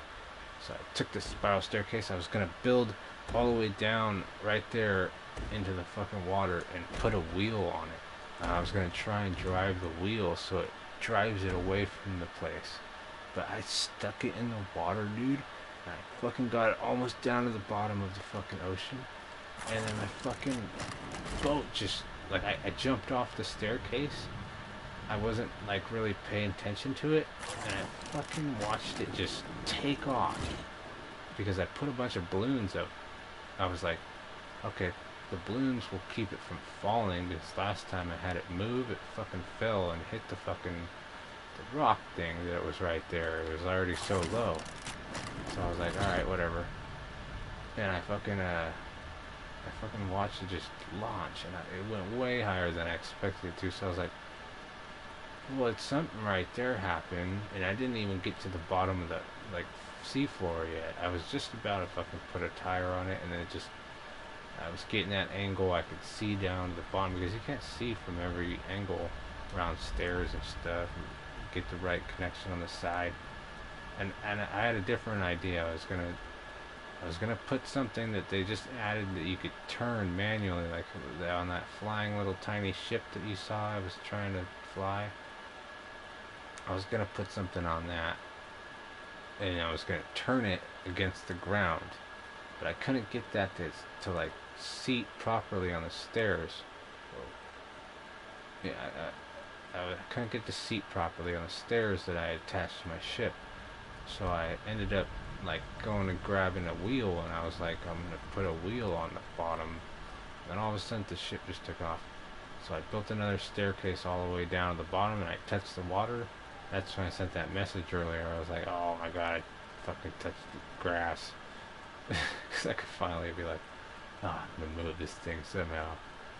B: So I took this spiral staircase. I was gonna build all the way down right there into the fucking water and put a wheel on it. I was gonna try and drive the wheel so it drives it away from the place. But I stuck it in the water, dude. And I fucking got it almost down to the bottom of the fucking ocean. And then my fucking boat just, like, I jumped off the staircase. I wasn't like really paying attention to it, and I fucking watched it just take off because I put a bunch of balloons up. I was like, okay, the balloons will keep it from falling, because last time I had it move, it fucking fell and hit the fucking the rock thing that was right there. It was already so low. So I was like, alright, whatever. And I fucking watched it just launch, and it went way higher than I expected it to. So I was like, well, it's something right there happened, and I didn't even get to the bottom of the like seafloor yet. I was just about to fucking put a tire on it, and then it just, I was getting that angle I could see down to the bottom, because you can't see from every angle around stairs and stuff, and get the right connection on the side. And I had a different idea. I was gonna put something that they just added that you could turn manually, like on that flying little tiny ship that you saw I was trying to fly. I was gonna put something on that, and I was gonna turn it against the ground, but I couldn't get that to like seat properly on the stairs. Yeah, I couldn't get the seat properly on the stairs that I attached to my ship. So I ended up like going and grabbing a wheel, and I was like, I'm gonna put a wheel on the bottom. Then all of a sudden the ship just took off. So I built another staircase all the way down to the bottom, and I touched the water. That's when I sent that message earlier. I was like, oh my god, I fucking touched the grass. Because I could finally be like, oh, I'm gonna move this thing somehow.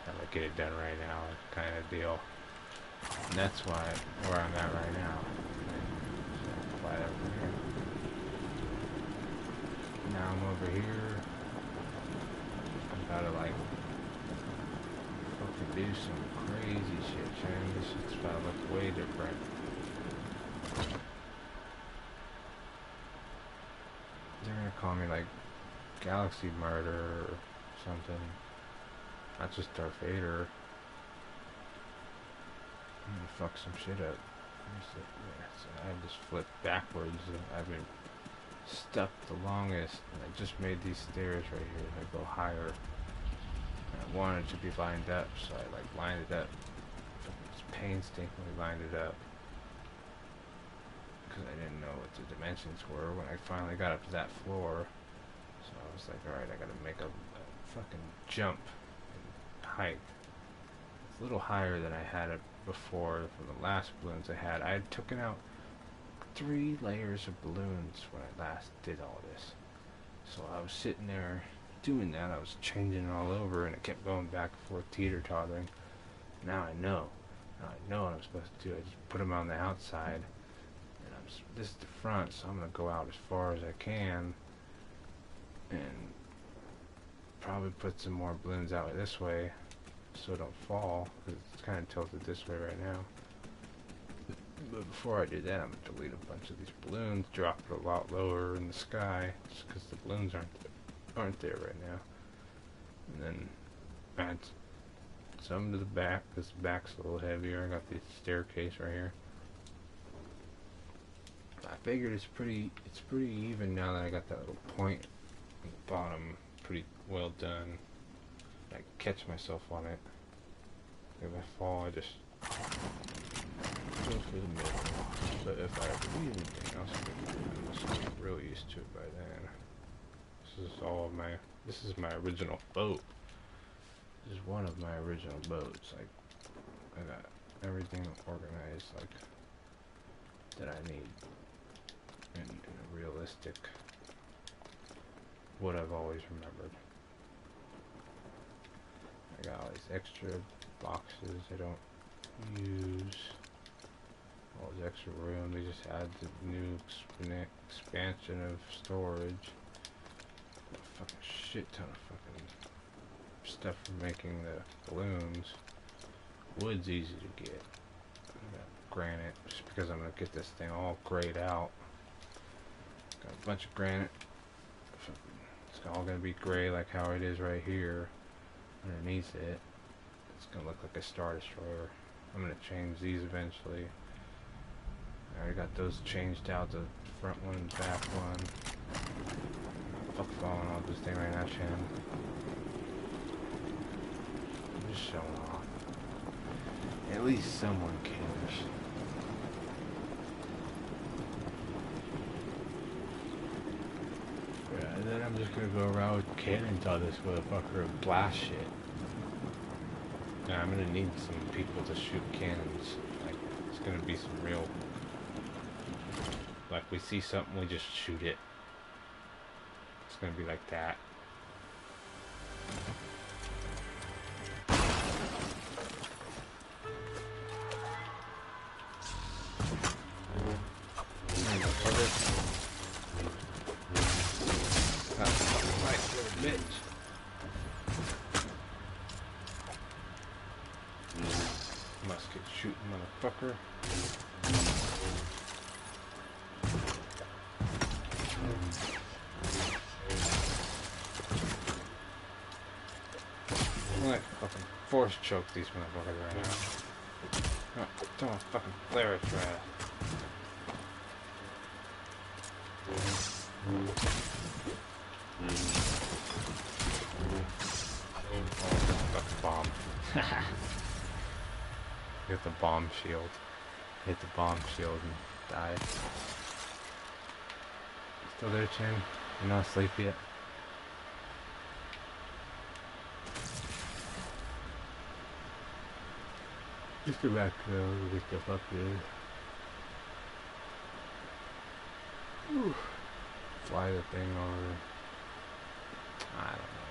B: I'm gonna get it done right now, kind of deal. And that's where I'm at right now. Fly over here. Now I'm over here. I'm about to like fucking do some crazy shit, man. This shit's about to look way different. They're gonna call me like Galaxy Murder or something. Not just Darth Vader. I'm gonna fuck some shit up. So I just flipped backwards. I've been stuck the longest, and I just made these stairs right here that go higher. And I wanted it to be lined up, so I like lined it up. Just painstakingly lined it up, because I didn't know what the dimensions were when I finally got up to that floor. So I was like, alright, I gotta make a fucking jump in height. It's a little higher than I had it before from the last balloons I had. I had taken out 3 layers of balloons when I last did all this. So I was sitting there doing that. I was changing it all over, and it kept going back and forth, teeter-tottering. Now I know. Now I know what I'm supposed to do. I just put them on the outside, and this is the front, so I'm going to go out as far as I can, and probably put some more balloons out this way so it don't fall, because it's kind of tilted this way right now. But before I do that, I'm going to delete a bunch of these balloons, drop it a lot lower in the sky, just because the balloons aren't there right now. And then add some to the back, because the back's a little heavier. I got the staircase right here. I figured it's pretty even now that I got that little point on the bottom, pretty well done. I can catch myself on it. If I fall, I just go for the middle. But if I ever need anything else, I must get real used to it by then. This is my original boat. This is one of my original boats. Like, I got everything organized like that I need in a realistic, what I've always remembered. I got all these extra boxes I don't use. All this extra room. They just add the new expansion of storage. A fucking shit ton of fucking stuff for making the balloons. Wood's easy to get. I got granite, just because I'm gonna get this thing all grayed out. Got a bunch of granite. It's all gonna be gray like how it is right here. Underneath it, it's gonna look like a Star Destroyer. I'm gonna change these eventually. I already got those changed out, the front one and back one. Fuck falling off this thing right now, Shannon. I'm just showing off. At least someone cares. Yeah, and then I'm just gonna go around with cannons on this motherfucker and blast shit. Now I'm gonna need some people to shoot cannons. Like, it's gonna be some real... Like, we see something, we just shoot it. It's gonna be like that. Bitch. Musket shooting motherfucker. I'm like fucking force choke these motherfuckers right now. Oh, don't fucking flare it, your ass. Fucking bomb. Hit the bomb shield. Hit the bomb shield and die. Still there, Chin? You're not asleep yet? Just go back to get the fuck in. Fly the thing over. I don't know.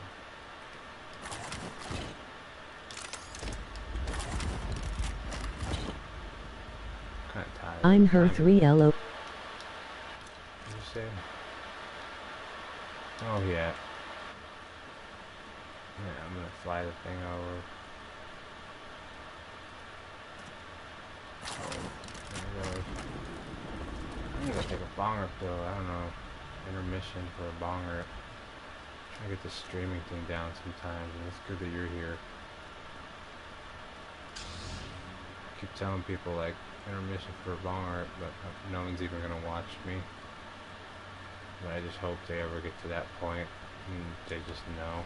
B: Kinda tired.
A: I'm her 3LO.
B: What did you say? Oh yeah. Yeah, I'm gonna fly the thing over. Oh, there it goes. I'm gonna take a bonger pill. I don't know. Intermission for a bonger. Try to get the streaming thing down sometimes, and it's good that you're here. I keep telling people like intermission for a bonger, but no one's even gonna watch me. But I just hope they ever get to that point and they just know.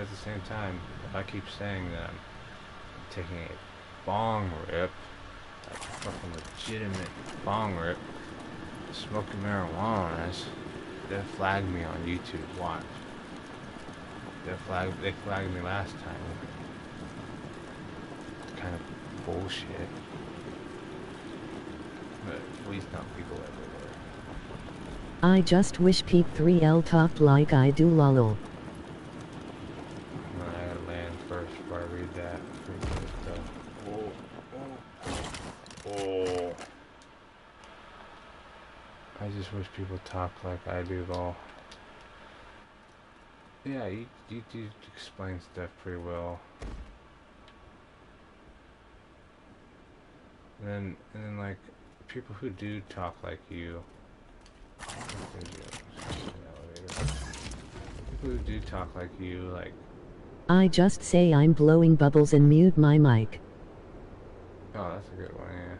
B: At the same time, if I keep saying that I'm taking a bong rip, a fucking legitimate bong rip, smoking marijuana, they'll flag me on YouTube. Watch. They flagged me last time. It's kind of bullshit. But please not people everywhere.
A: I just wish Pete 3L talked like I do lol.
B: I gotta land first before I read that. Oh. I just wish people talk like I do, lol. Yeah, you do explain stuff pretty well. And then like people who do talk like you. People who do talk like you, like.
A: I just say I'm blowing bubbles and mute my mic.
B: Oh, that's a good one, yeah.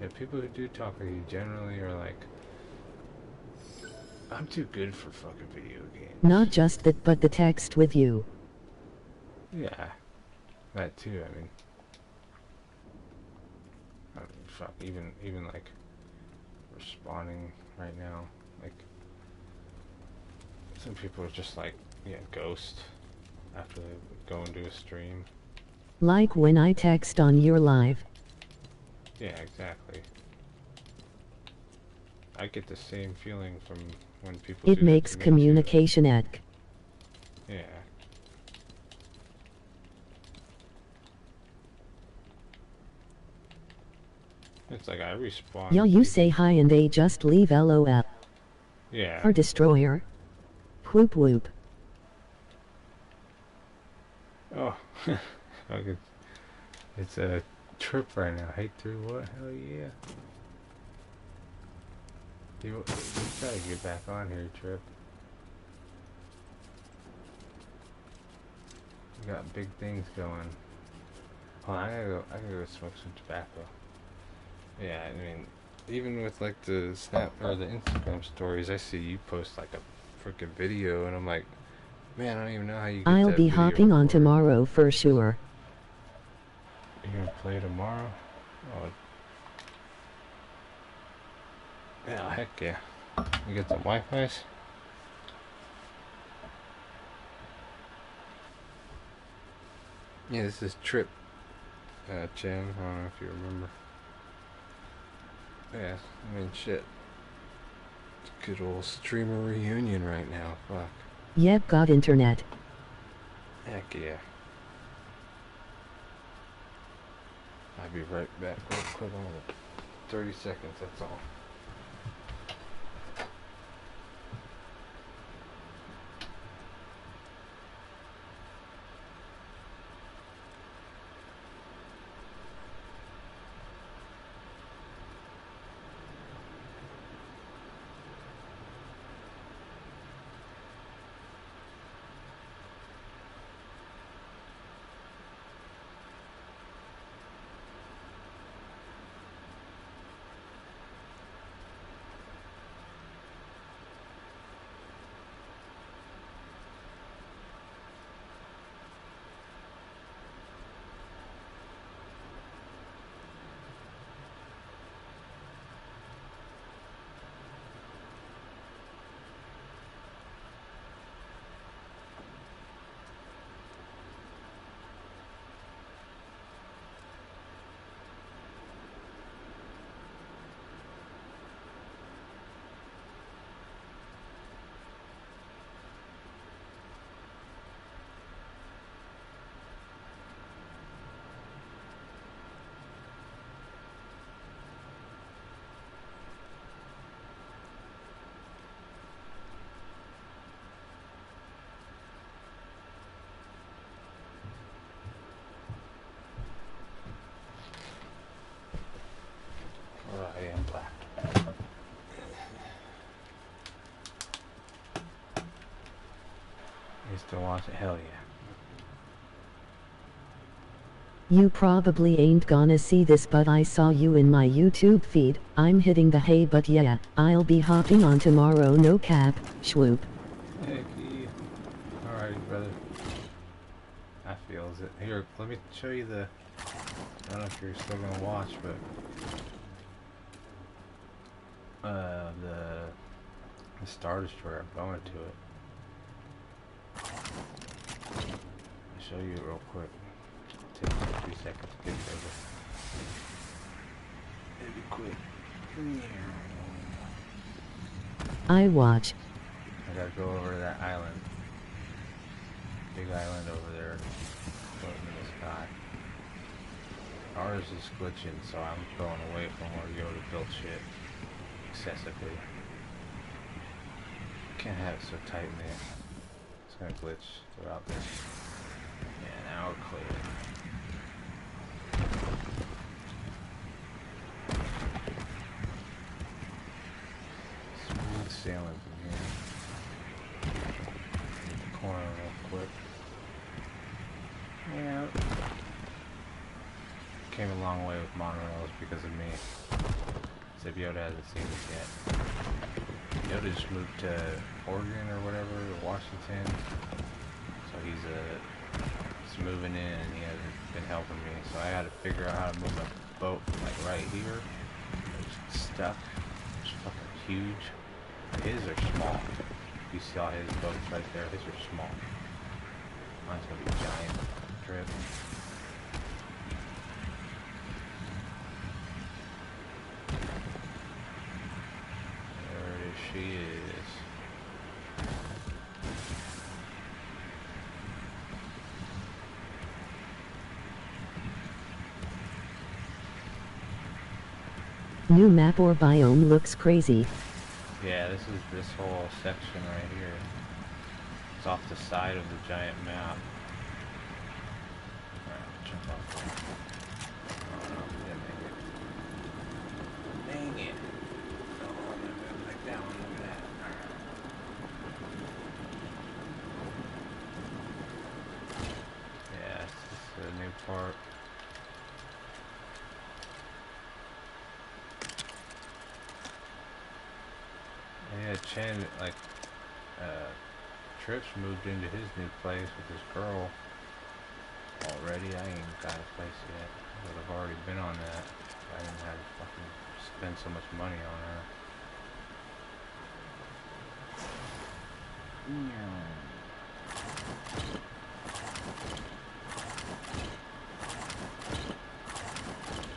B: Yeah, people who do talk like you generally are like, I'm too good for fucking video games.
A: Not just that, but the text with you.
B: Yeah, that too. I mean, fuck, even like responding right now, like some people are just like, yeah, ghost after they go into a stream.
A: Like when I text on your live.
B: Yeah, exactly. I get the same feeling from when people.
A: It makes communication eck.
B: Yeah. It's like I respond.
A: Yeah, you say hi and they just leave LOL.
B: Yeah.
A: Our destroyer. Whoop whoop.
B: Oh, okay. It's a trip right now. Hate through what? Hell yeah. You gotta get back on here, Trip. You got big things going. Hold on, I gotta go smoke some tobacco. Yeah, I mean, even with like the Snap or the Instagram stories, I see you post like a freaking video, and I'm like, man, I don't even know how you get
A: I'll
B: that
A: be
B: video
A: hopping on
B: recorded.
A: tomorrow for sure.
B: You gonna play tomorrow? Oh, yeah, heck yeah. You get the Wi-Fi's? Yeah, this is Trip, Chen. I don't know if you remember. Yeah, I mean, shit. It's a good old streamer reunion right now. Fuck.
A: Yep, got internet.
B: Heck yeah. I'll be right back real quick. Only 30 seconds, that's all. I am black. You still watch it? Hell yeah.
A: You probably ain't gonna see this, but I saw you in my YouTube feed. I'm hitting the hay, but yeah, I'll be hopping on tomorrow, no cap, swoop.
B: Heck yeah. Alright, brother. I feels it. Here, let me show you the... I don't know if you're still gonna watch, but... the Star Destroyer, I'm going to it. I'll show you it real quick. Take 3 seconds to get over. It'll be quick.
A: I watch.
B: I gotta go over to that island. Big island over there. Floating in the sky. Ours is glitching, so I'm going away from where you go to build shit excessively. Can't have it so tight in there. It's gonna glitch throughout this. Yeah, now we're clear. Smooth sailing from here. Hit the corner real quick. Yeah. Came a long way with monorails because of me. Except Yoda hasn't seen this yet. Yoda just moved to Oregon or whatever, or Washington. So he's moving in and he hasn't been helping me. So I had to figure out how to move my boat from like right here. It's stuck. It's fucking huge. His are small. You see all his boats right there. His are small. Mine's gonna be giant. Drip. She is.
A: New map or biome looks crazy.
B: Yeah, this is this whole section right here. It's off the side of the giant map. Alright, jump off. Oh no, we didn't make it. Dang it. Oh, I'm gonna move like that one. Look at that. Yeah, this is the new part. Yeah, Chen, like, Trips moved into his new place with his girl. already. I ain't got a place yet. But I've already been on that. I didn't have to fucking spend so much money on her.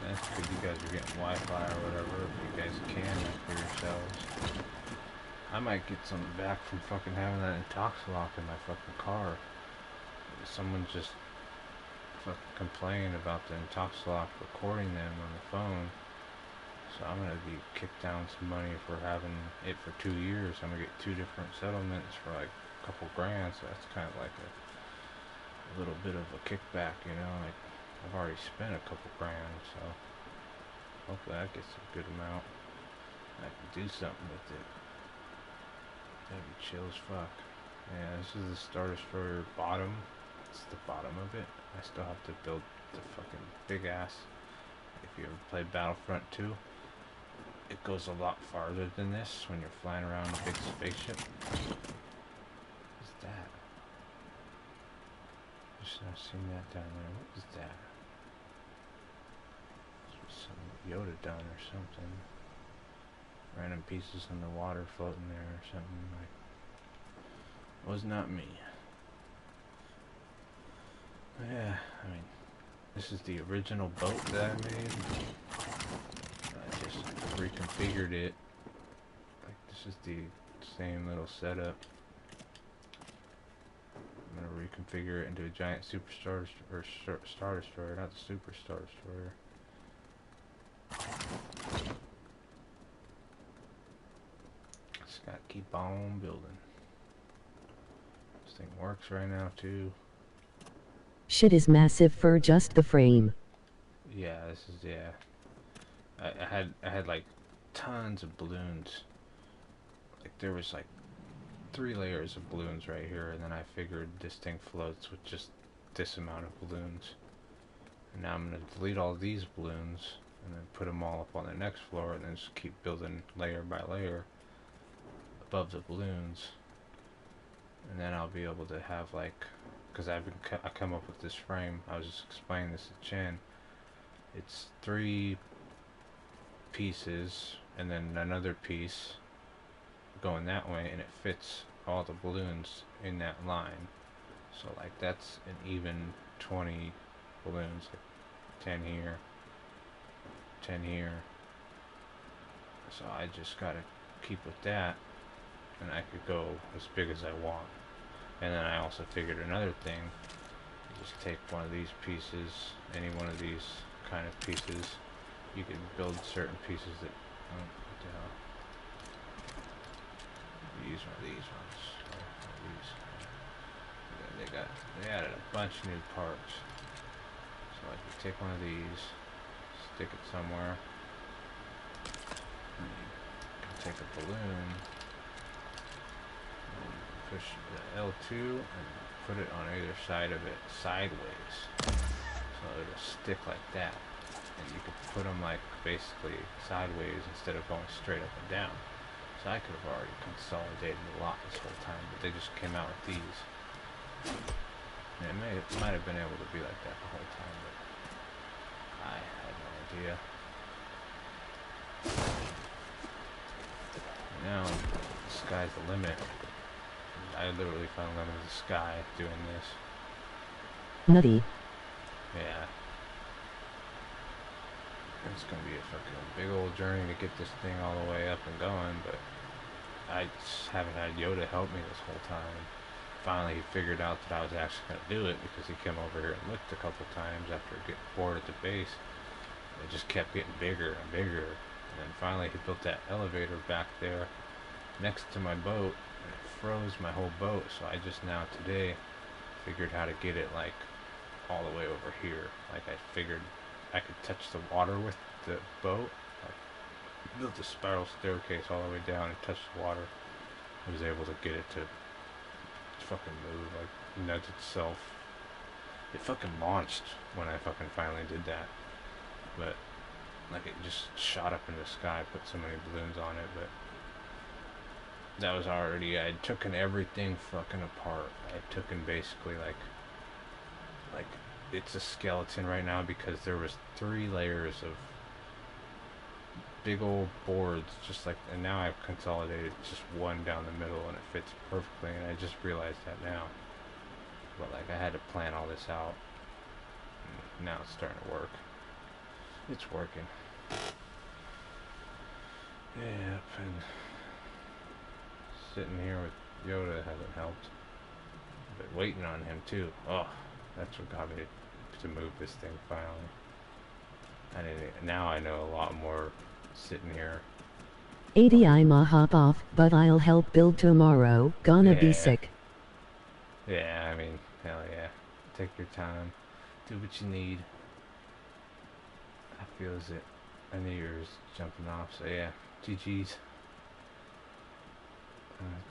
B: That's good you guys are getting Wi-Fi or whatever, if you guys can, like, for yourselves. I might get something back from fucking having that intox lock in my fucking car. Someone just fucking complained about the intox lock recording them on the phone. So I'm gonna be kicked down some money for having it for 2 years. I'm gonna get 2 different settlements for like a couple grand, so that's kind of like a little bit of a kickback, you know, like I've already spent a couple grand, so hopefully that gets a good amount. I can do something with it. That'd be chill as fuck. Yeah, this is the Star Destroyer bottom. It's the bottom of it. I still have to build the fucking big ass. If you ever played Battlefront 2, it goes a lot farther than this when you're flying around a big spaceship. What's that? Just not seen that down there. What is that? Some Yoda done or something. Random pieces in the water floating there or something. Like, was not me. Yeah, I mean, this is the original boat that I made. I just reconfigured it. Like, this is the same little setup. I'm gonna reconfigure it into a giant Star Destroyer, not the Super Star Destroyer. Just gotta keep on building. This thing works right now too.
A: Shit is massive for just the frame.
B: Yeah, this is, yeah. I had like tons of balloons. Like there was like 3 layers of balloons right here, and then I figured this thing floats with just this amount of balloons. And now I'm gonna delete all these balloons and then put them all up on the next floor, and then just keep building layer by layer above the balloons. And then I'll be able to have like, because I come up with this frame. I was just explaining this to Chen. It's 3 pieces and then another piece going that way, and it fits all the balloons in that line. So like that's an even 20 balloons, like 10 here, 10 here. So I just gotta keep with that, and I could go as big as I want. And then I also figured another thing. You just take one of these pieces, any one of these kind of pieces. You can build certain pieces that, oh, what the hell? Use one of these ones. They added a bunch of new parts. So I can take one of these, stick it somewhere. And you can take a balloon, and push the L2 and put it on either side of it sideways. So it'll stick like that. And you could put them like basically sideways instead of going straight up and down. So I could have already consolidated a lot this whole time, but they just came out with these. And it might have been able to be like that the whole time, but I had no idea. Now, the sky's the limit. I literally found the limit of the sky doing this.
A: Nutty.
B: Yeah. It's gonna be a fucking big old journey to get this thing all the way up and going, but I just haven't had Yoda help me this whole time. Finally, he figured out that I was actually gonna do it because he came over here and looked a couple times after getting bored at the base. It just kept getting bigger and bigger, and then finally he built that elevator back there next to my boat, and it froze my whole boat. So I just now today figured how to get it like all the way over here. Like I figured I could touch the water with the boat. I built a spiral staircase all the way down and touch the water. I was able to get it to fucking move, like nudge itself. It fucking launched when I fucking finally did that. But like it just shot up in the sky, put so many balloons on it, but that was already, I'd taken everything fucking apart. I had taken basically like it's a skeleton right now because there was 3 layers of big old boards, just like, and now I've consolidated just one down the middle and it fits perfectly, and I just realized that now. But like I had to plan all this out, and now it's starting to work. It's working. Yep, and sitting here with Yoda hasn't helped. But waiting on him too. Oh, that's what got me to move this thing finally. I didn't. Now I know a lot more sitting here.
A: 80 I'ma hop off, but I'll help build tomorrow. Gonna be sick.
B: Yeah, I mean, hell yeah. Take your time. Do what you need. I feels it. I knew you were jumping off, so yeah. GG's.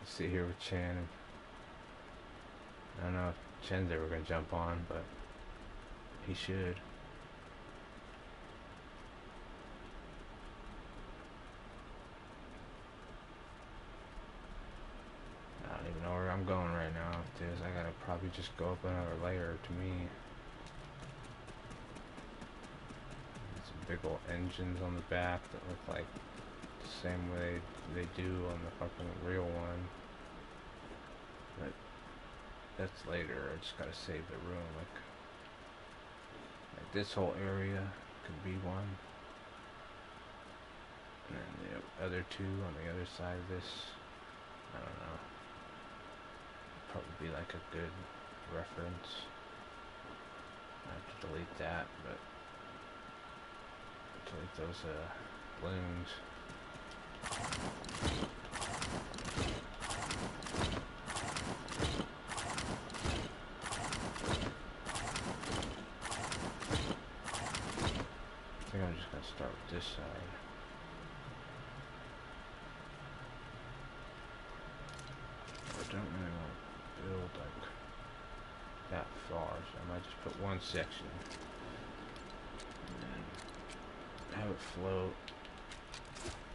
B: Sit here with Chan. And I don't know if Chen's ever gonna jump on, but he should. I don't even know where I'm going right now. I gotta probably just go up another layer to me. Some big old engines on the back that look like the same way they do on the fucking real one. But that's later. I just gotta save the room. Like this whole area could be one. And then the other two on the other side of this. I don't know. Probably be like a good reference. I have to delete that, but delete those balloons. I think I'm just gonna start with this side. I don't really want to build like that far, so I might just put one section and then have it float,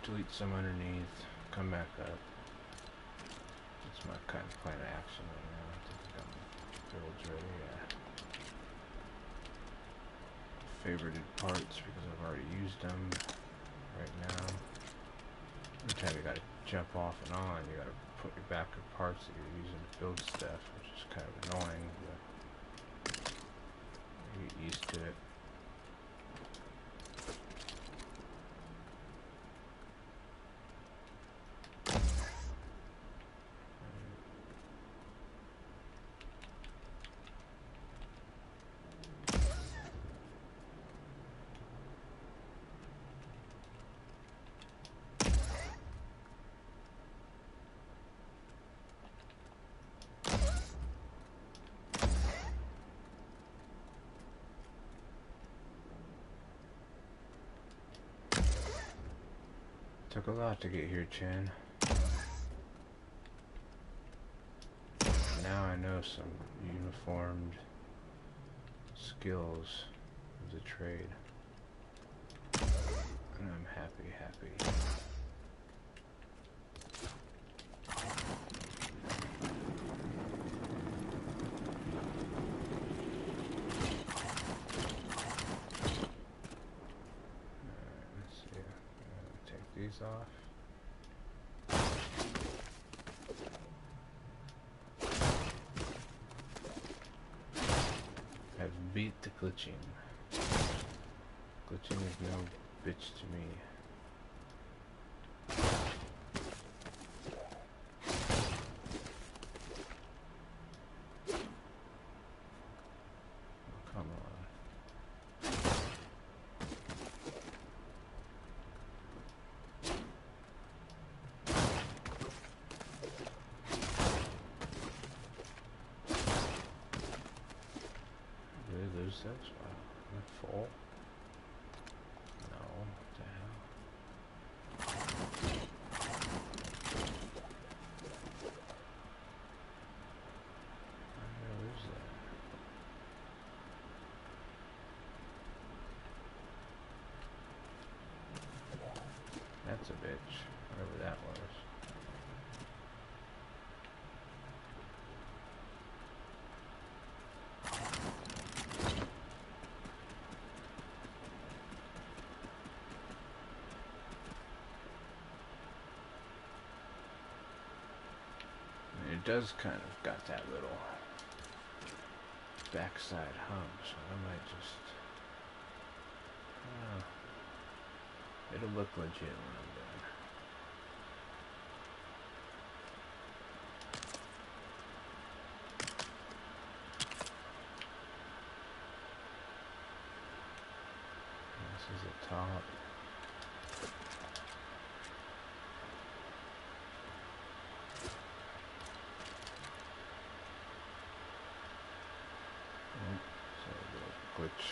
B: delete some underneath, come back up. That's my kind of plan of action right now. I think I'm build's ready. Yeah. Favorited parts because I've already used them right now. Every time you gotta jump off and on, you gotta put your backup parts that you're using to build stuff, which is kind of annoying, but you get used to it. Took a lot to get here, Chan. Now I know some uniformed skills of the trade. And I'm happy. These off. I've beat the glitching. Glitching is no bitch to me. Oh, come on. Lose this? Wow. Am I full? No. What the hell? How did I lose that? That's a bitch. Whatever that was. does kind of got that little backside hump, so I might just, it'll look legit when I'm done. This is the top. Glitch.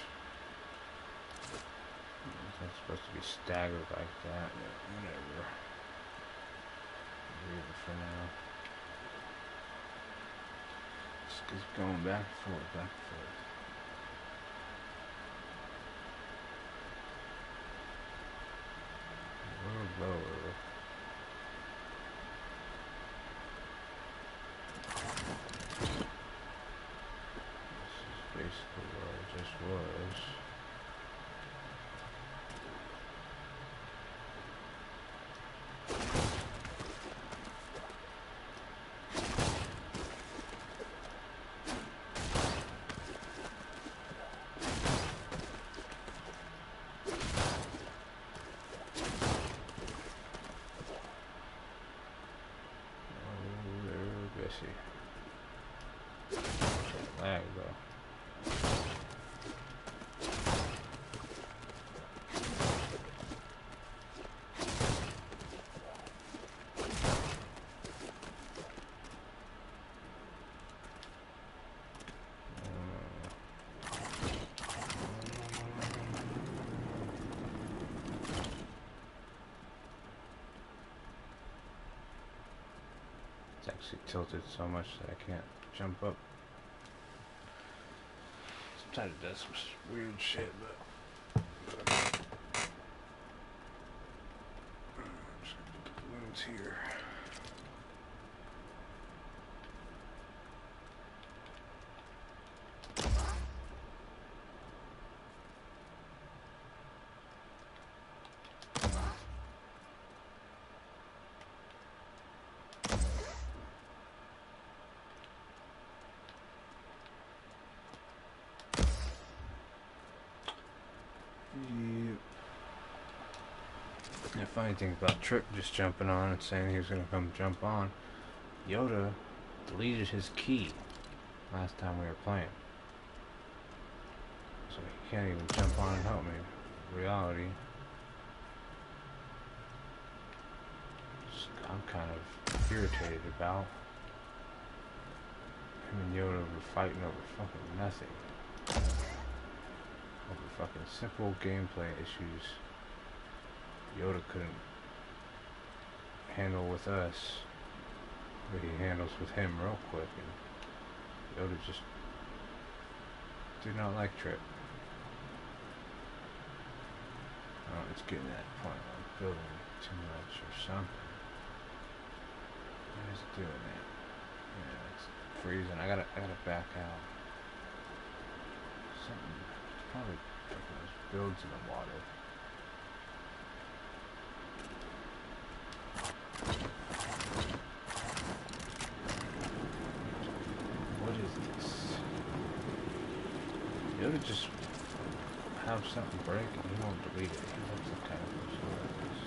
B: It's not supposed to be staggered like that, but whatever. Leave it for now. Just keep going back and forth, back and forth. A little lower. Basically where it just was. Oh, there, Bessie. Lag though. It's actually tilted so much that I can't jump up. Sometimes it does some weird shit, but I'm just gonna put the balloons here. The funny thing about Trip just jumping on and saying he was going to come jump on, Yoda deleted his key last time we were playing. So he can't even jump on and help me. Reality. I'm kind of irritated about. Him and Yoda were fighting over fucking nothing. Over fucking simple gameplay issues Yoda couldn't handle with us, but he handles with him real quick, and Yoda just did not like Trip. Oh, it's getting to that point where I'm building too much or something. What is it doing that? Yeah, it's freezing. I gotta back out. Something, it's probably taking those builds in the water. What is this? You ought to just have something break and he won't delete it. That's the kind of person that is.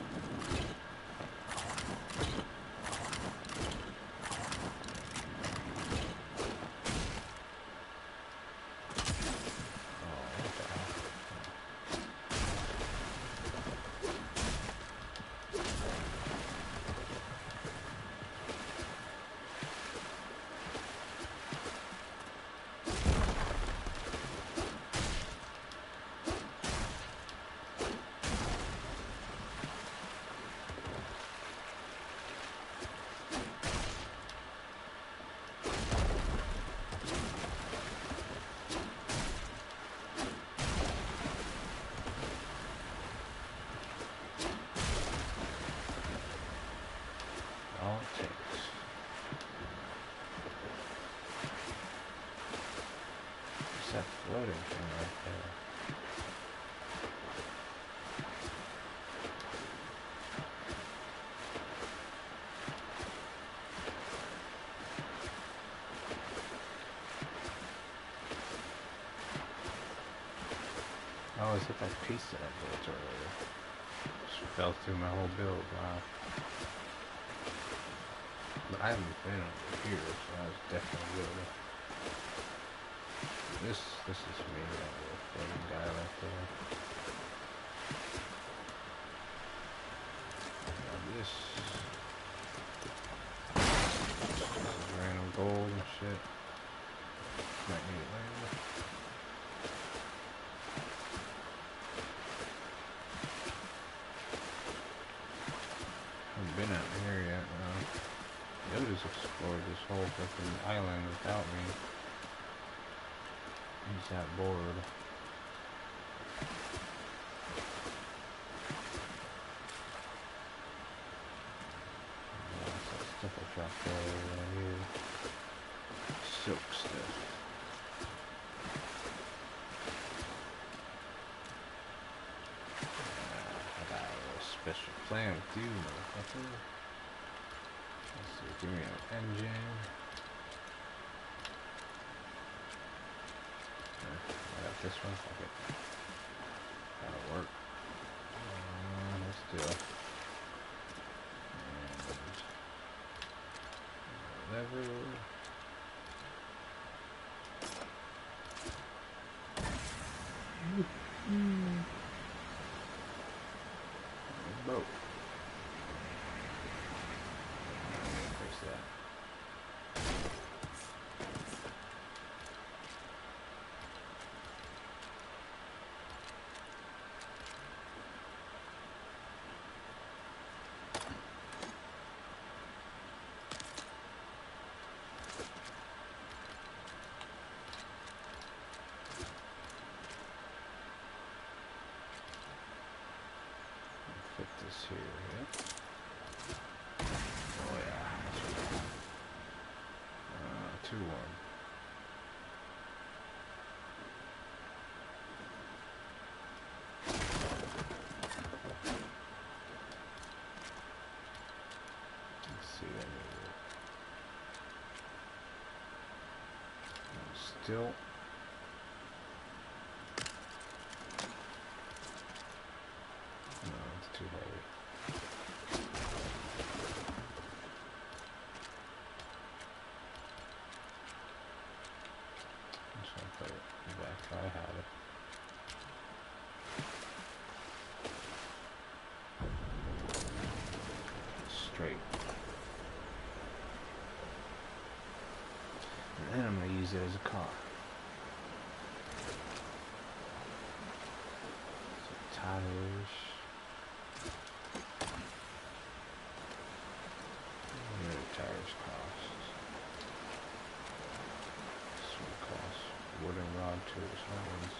B: Oh, it's hit that piece that I built earlier. Just fell through my whole build. Wow. But I haven't been over here, so I was definitely good. This is me, that little floating guy right there. Now this is random gold and shit. Might need it later. Haven't been out here yet. They'll just explore this whole fucking island without me. He's that bored. That's that stuff I dropped earlier right here. Silk stuff. I got a special plan with you, motherfucker. Let's see, give me an engine. I got this one. Okay. That'll work. Let's do it. Lever. Boat. Fix that. Fit this here, yeah. Oh yeah, that's right. 2-1. Let's see that still. No, it's too heavy. I'm just gonna put it back how I had it. Straight. And then I'm gonna use it as a car. So tires. What do tires cost? This one costs wooden rod too, so that means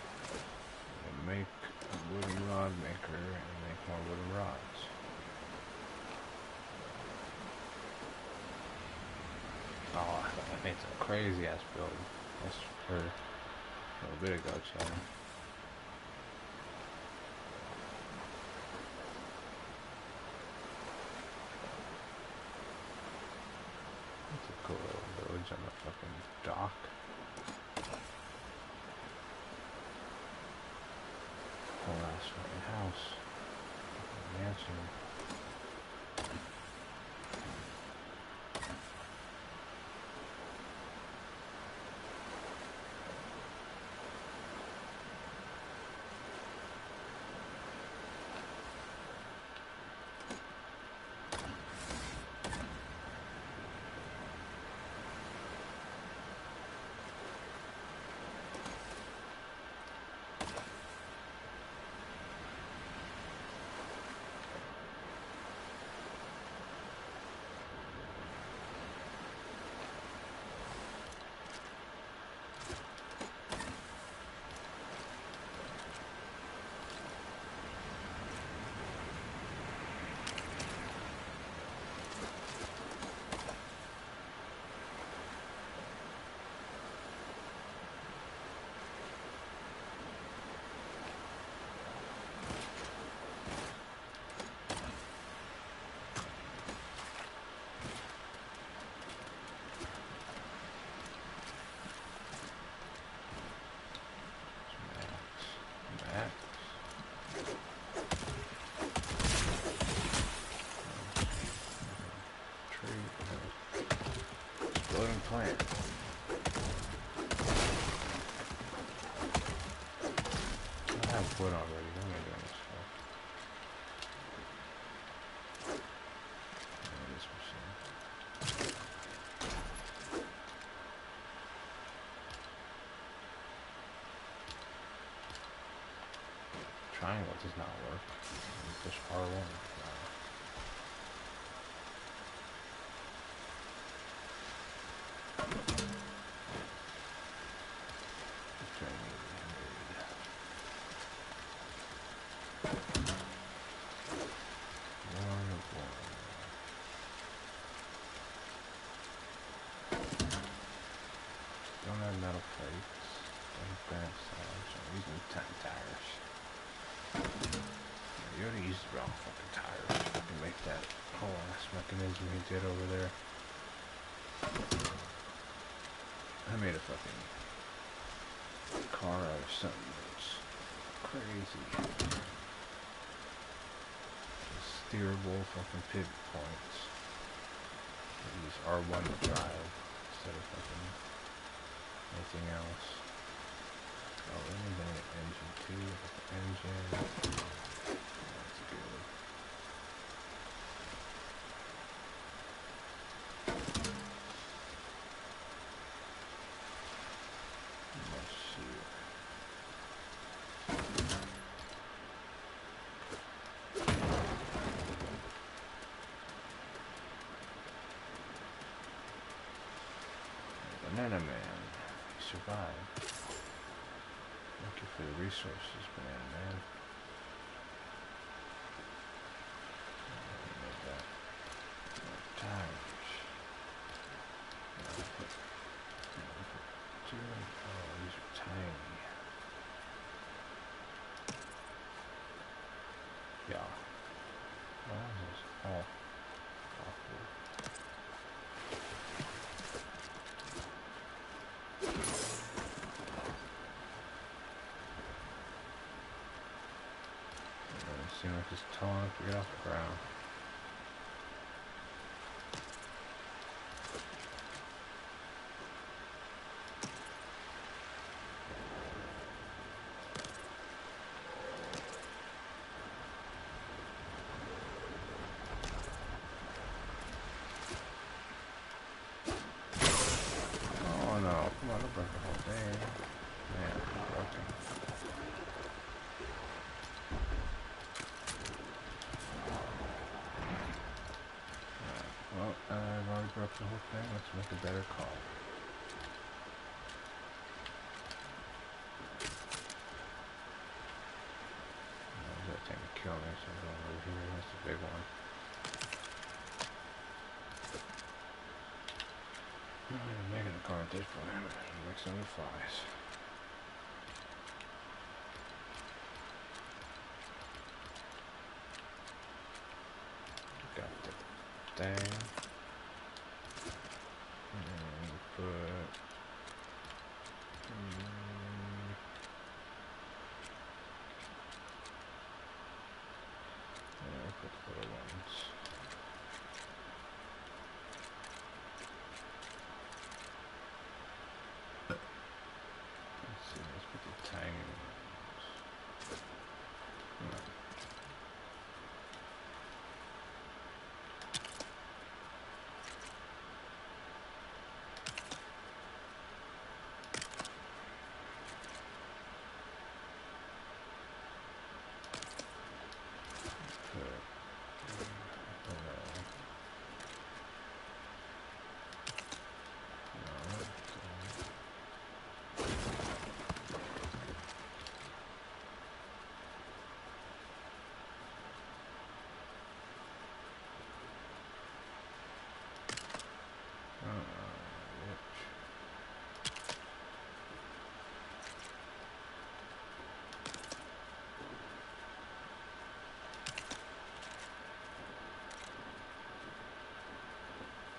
B: make a wooden rod maker and make more wooden rods. Oh, I made some crazy ass build. That's for a little bit ago, Chad. That's a cool little village on the fucking dock. Whole ass fucking house. Mansion. foot already. What am I doing this for? This machine. Triangle does not work. Push R1. Don't have metal plates. Don't grab sides. I'm using 10 tires. You already used the wrong fucking tires. You can make that whole ass mechanism he did over there. I made a fucking car out of something that's crazy. Steerable fucking pivot points. I use R1 to drive instead of fucking anything else. Oh, let me get an engine too. Engine. That's good. Let's see. Banana Man. He survived. Thank you for the resources, Banana Man. Made that. Tires. Put two. Oh, these are tiny. Yeah. Well, this is all awkward. Seems like it's tall enough to get off the ground. Oh no, come on, don't break the whole thing. Man, it's broken. Well, I've already broke the whole thing. Let's make a better call. That thing to kill me, so I'm going over here. That's a big one. I'm making a car at this point. I'm mixing the flies. Got the thing. And put put the little ones. Let's see, let's put the tiny ones.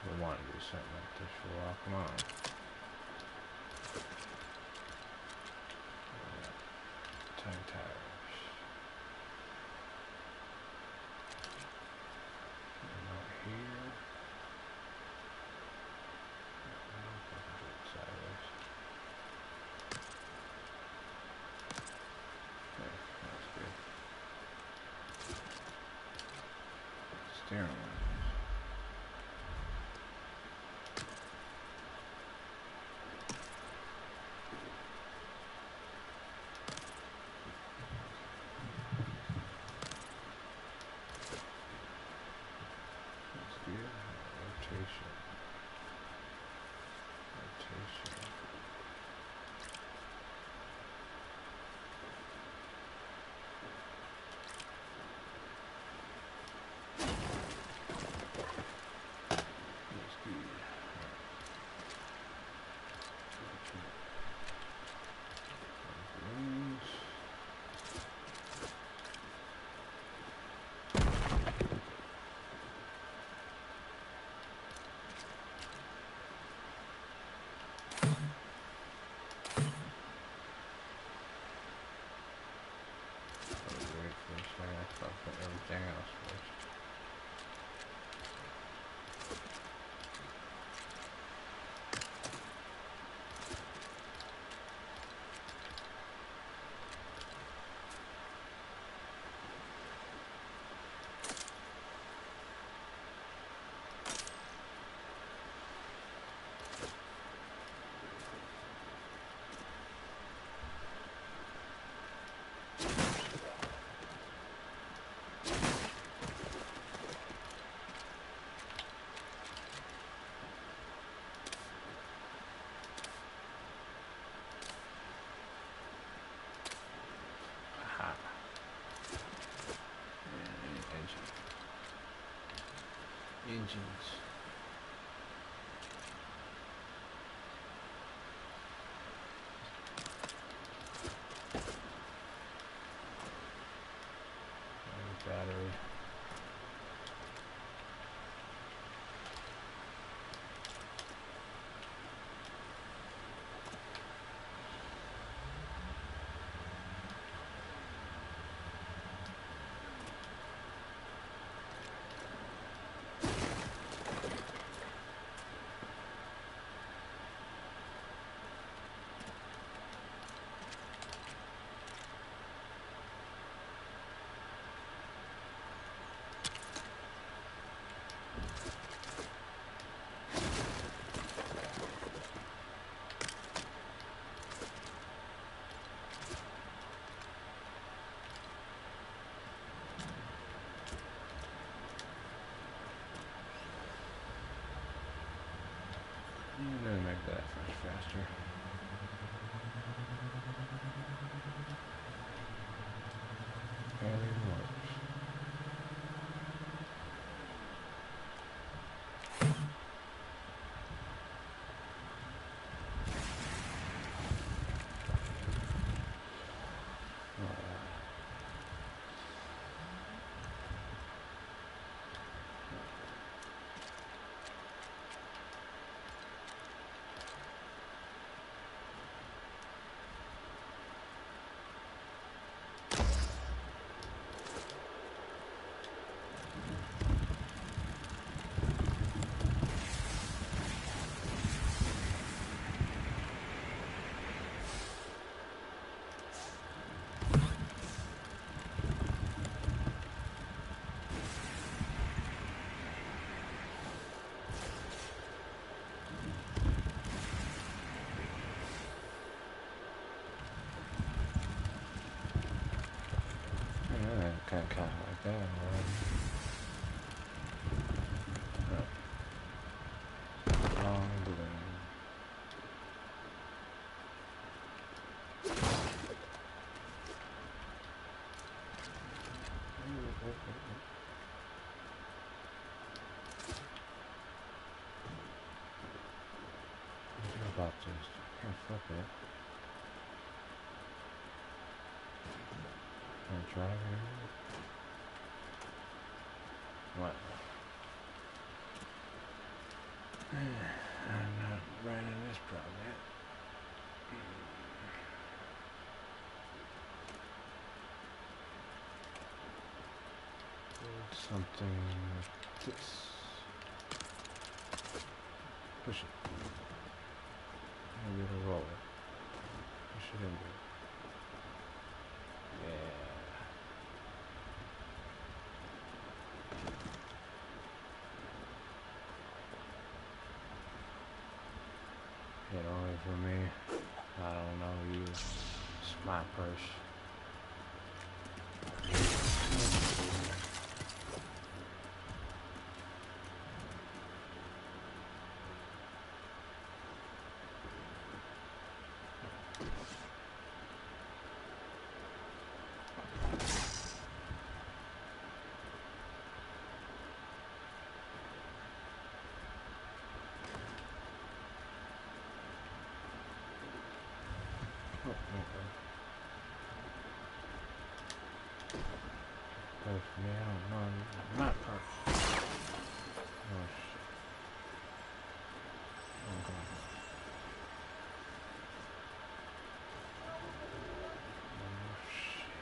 B: I want to do something like this for a while. Come on. Time tires. And out here. Sideways. Okay, steering wheel. Rotation. Everything else first. Engines. Battery. I'm gonna make that much faster. Barely works. Kind of like that already. Long balloon. What about this? Can't flip it. Can I drive it? What? I'm not running this problem yet. Something like this. Push it. Maybe it'll roll it. Push it in there. Yeah. Smart purse. Not purse. Oh shit. Oh god. Oh shit.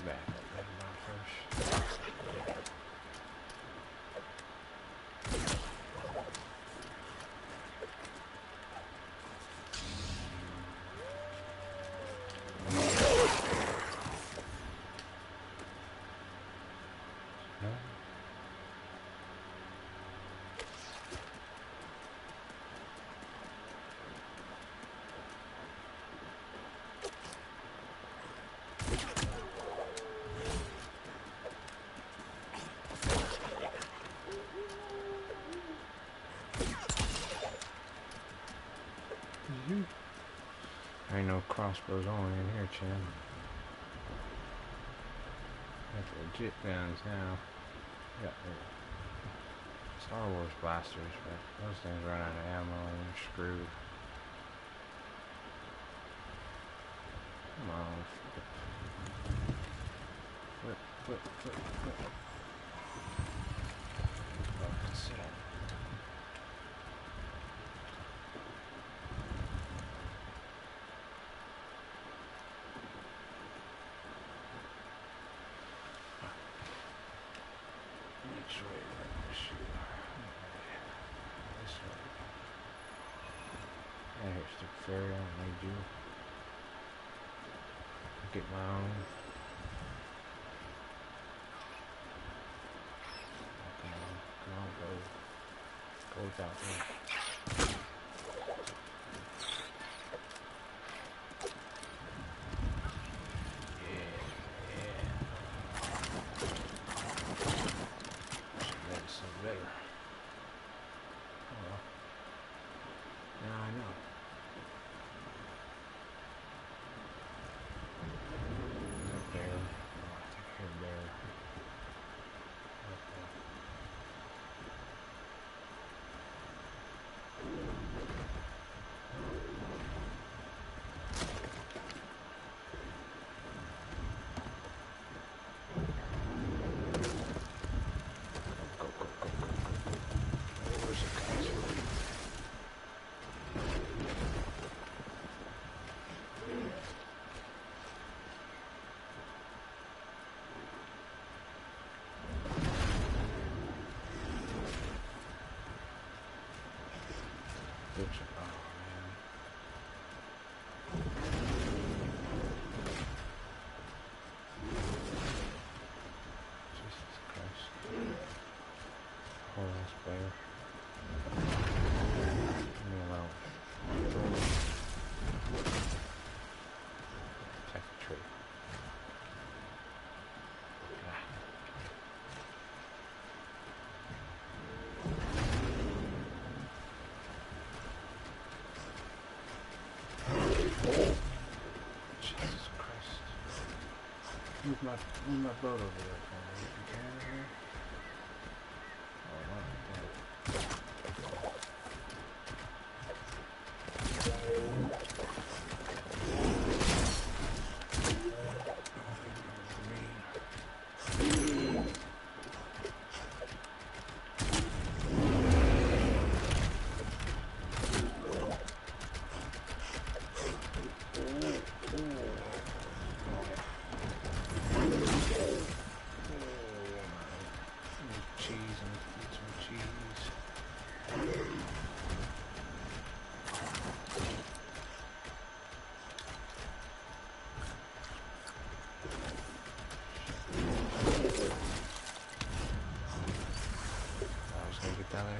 B: Back my purse. Ain't no crossbows only in here, Chin. That's legit guns now. Yeah, Star Wars blasters, but those things run out of ammo and you're screwed. Come on, flip. Oh, I can sit on it. Which way to shoot? This way. Yeah, here's the ferry. I don't need you. Get my own. Come on, go. Go without me. Better. Oh well. Now I know. Up there. Oh, I think I hear a bear. Oh man. Jesus Christ. Poor ass bear. Leave me alone. Protect the tree. Jesus Christ. Move my boat over there for me if you can here. Oh,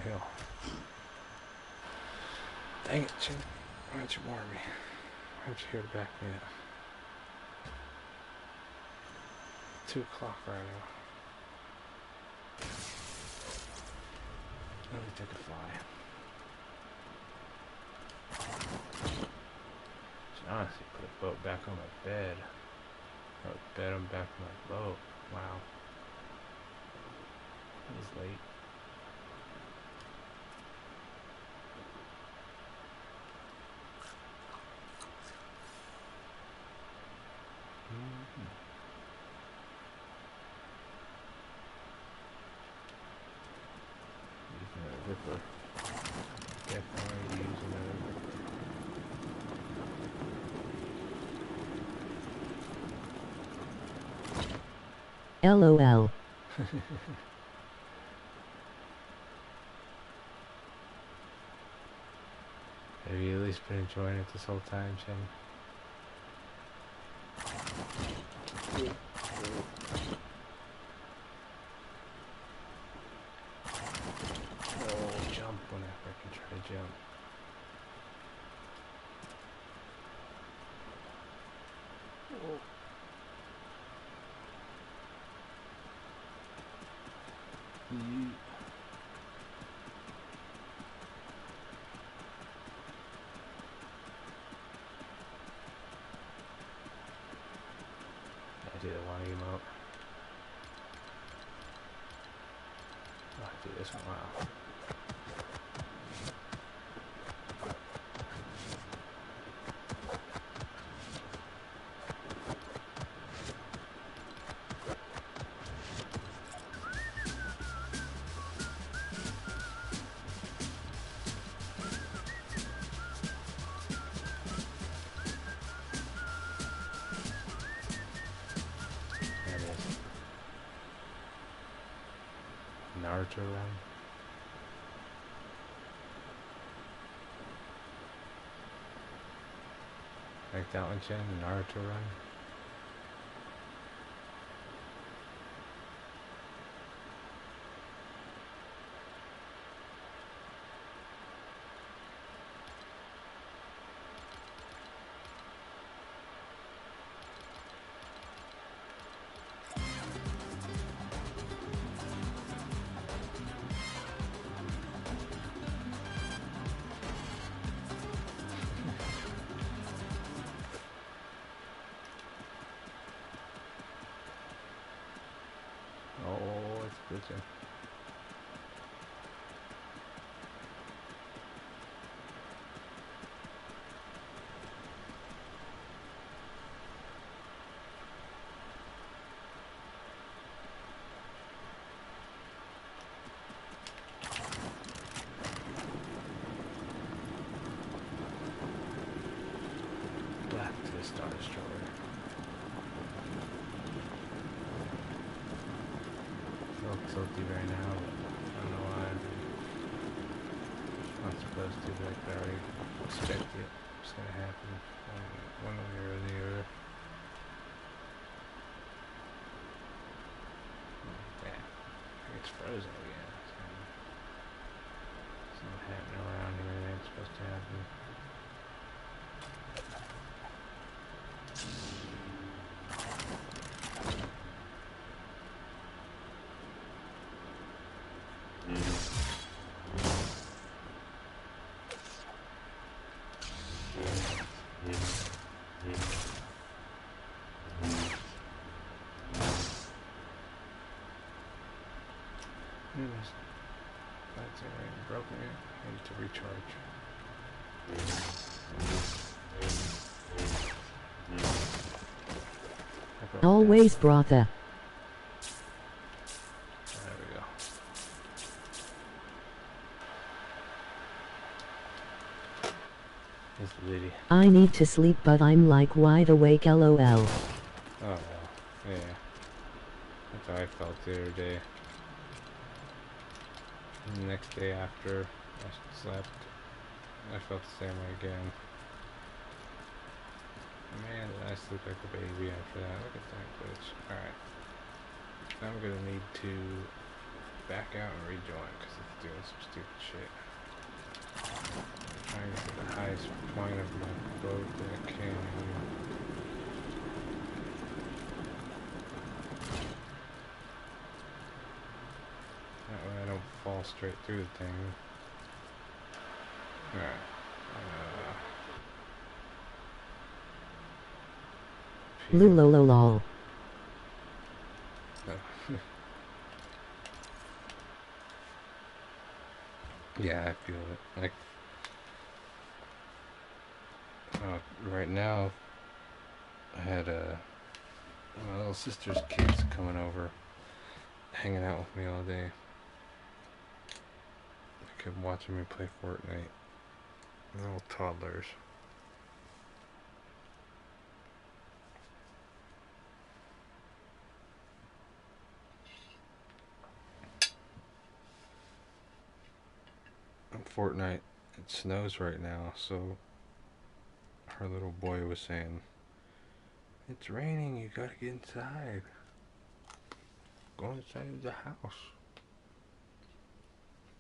B: downhill. Dang it, Chin. Why don't you warn me? Why don't you here to back me up? 2 o'clock right now. Let me take a fly. Should honestly put a boat back on my bed. Or a bed on back on my boat. Wow. It was late. Using a ripper. Definitely using a ripper.
A: LOL.
B: Have you at least been enjoying it this whole time, Chen? Oh, jump whenever I can try to jump. Oh. I did one emote. Oh, I did this one. Wow. There it is. Naruto run. Like that one, Chen? The Naruto run? Oh, it's glitching. Back to the Star Destroyer. I feel guilty right now, but I don't know why. I'm not supposed to, but I already expect it. It's gonna happen one way or the other. Yeah, it's frozen again. It's not happening around here that it's supposed to happen. That's everything broken here. I need to recharge.
A: Always brother.
B: There we go. It's Liddy.
A: I need to sleep but I'm like wide awake LOL.
B: Oh well, yeah. That's how I felt the other day. And the next day after I slept, I felt the same way again. Man, did I sleep like a baby after that. Look at that glitch. Alright. I'm gonna need to back out and rejoin because it's doing some stupid shit. I'm trying to get to the highest point of my boat that I can. That way I don't fall straight through the thing. Alright.
A: Lulololol.
B: Yeah, I feel it. Like, right now, I had my little sister's kids coming over, hanging out with me all day. They kept watching me play Fortnite. Little toddlers. Fortnite, it snows right now, so her little boy was saying, "It's raining, you gotta get inside. Go inside the house."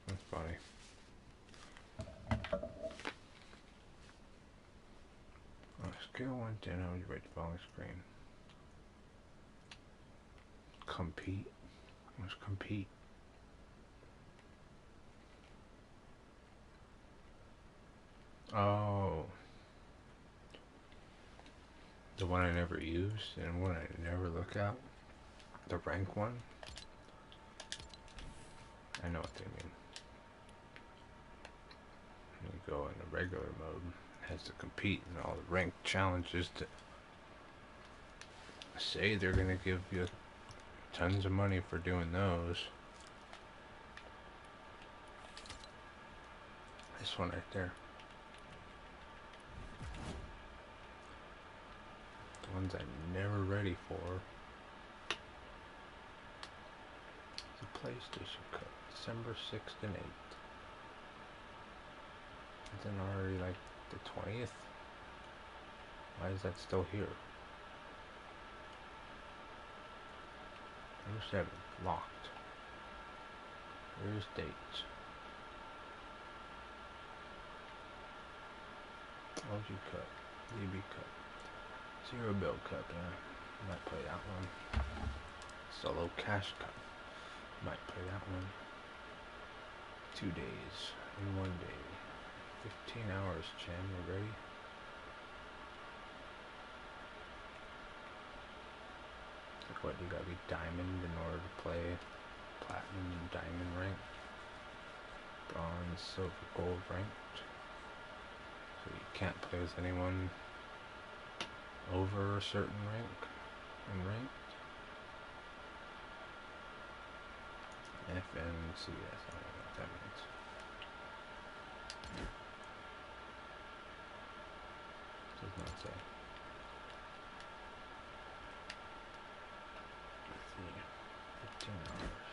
B: That's funny. On a scale of 1 to 10, how would you rate the following screen? Compete? What's compete? Oh. The one I never use and one I never look at? The rank one? I know what they mean. You go in the regular mode, it has to compete in all the ranked challenges to say they're gonna give you tons of money for doing those. This one right there. The ones I'm never ready for. The PlayStation Cup, December 6th and 8th. Isn't already like the 20th? Why is that still here? Number 7, locked. Here's dates. OG Cup, DB Cup, Zero Bill Cup, yeah. Might play that one. Solo Cash Cup. Might play that one. 2 days in 1 day. 15 hours, Chan, you ready? Like what, you gotta be diamond in order to play platinum and diamond ranked. Bronze, silver, gold ranked. So you can't play with anyone over a certain rank and ranked. FNCS, I don't know what that means. Does not say. Let's see. 15 hours.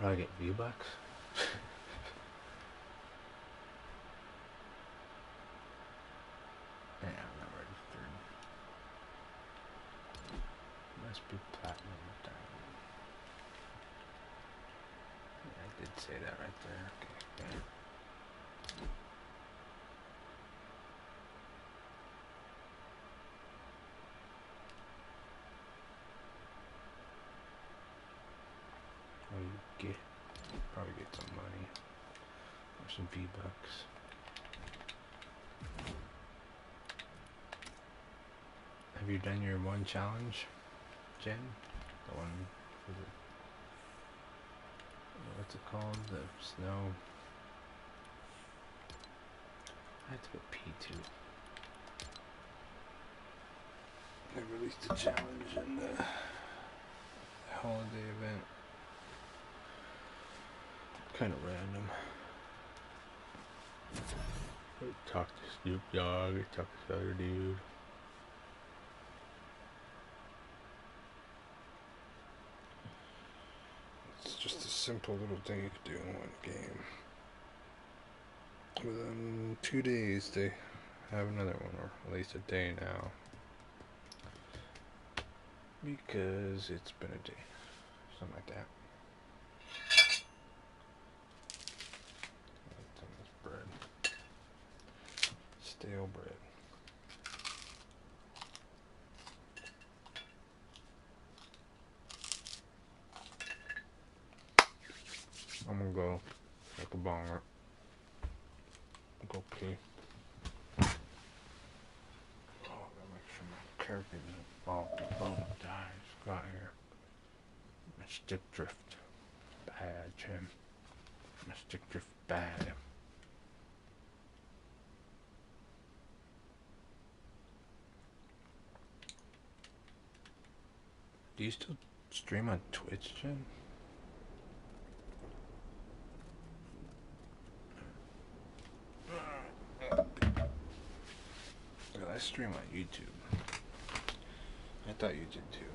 B: Do I get V-Bucks? Yeah, I'm not registered. Must be platinum or diamond. Yeah, I did say that right there. Okay, yeah. What do you get? Probably get some money. Or some V-Bucks. Have you done your one challenge, Jen? The one for the... What's it called? The snow... I have to go pee too. They released a challenge in the holiday event. Kind of random. I talked to Snoop Dogg, I talked to the other dude. It's just a simple little thing you could do in one game. Within 2 days, they have another one, or at least a day now, because it's been a day, something like that. Some of this bread, stale bread. I'm gonna go make a bonger. Go pee. Oh, I gotta make sure my carrot doesn't fall. Oh, die. Just got here. My stick drift bad, Jim. My stick drift bad. Do you still stream on Twitch, Jim? I stream on YouTube. I thought you did too.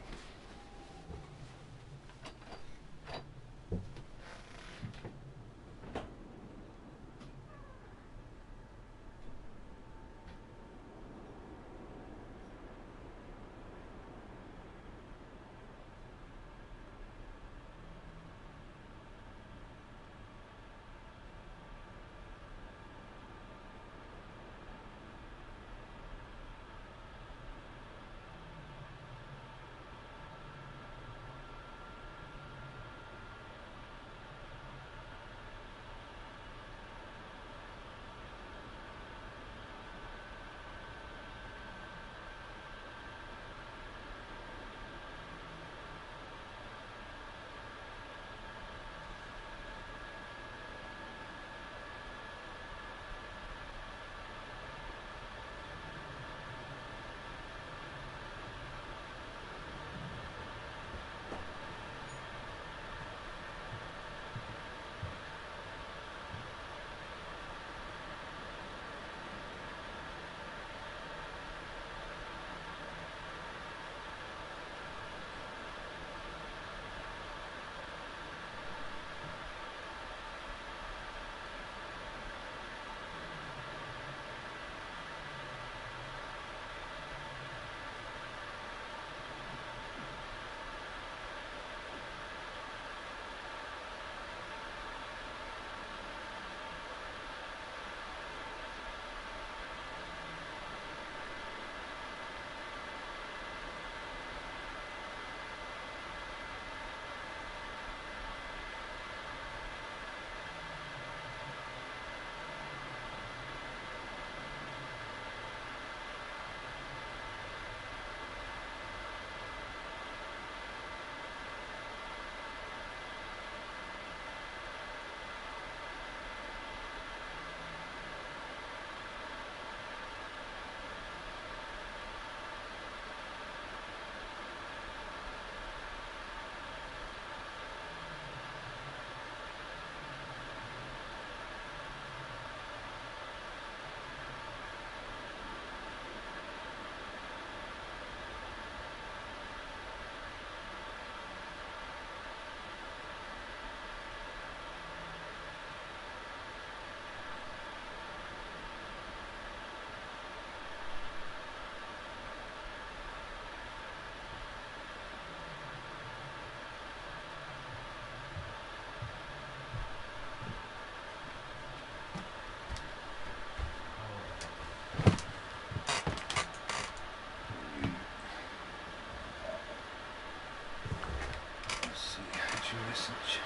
B: Message.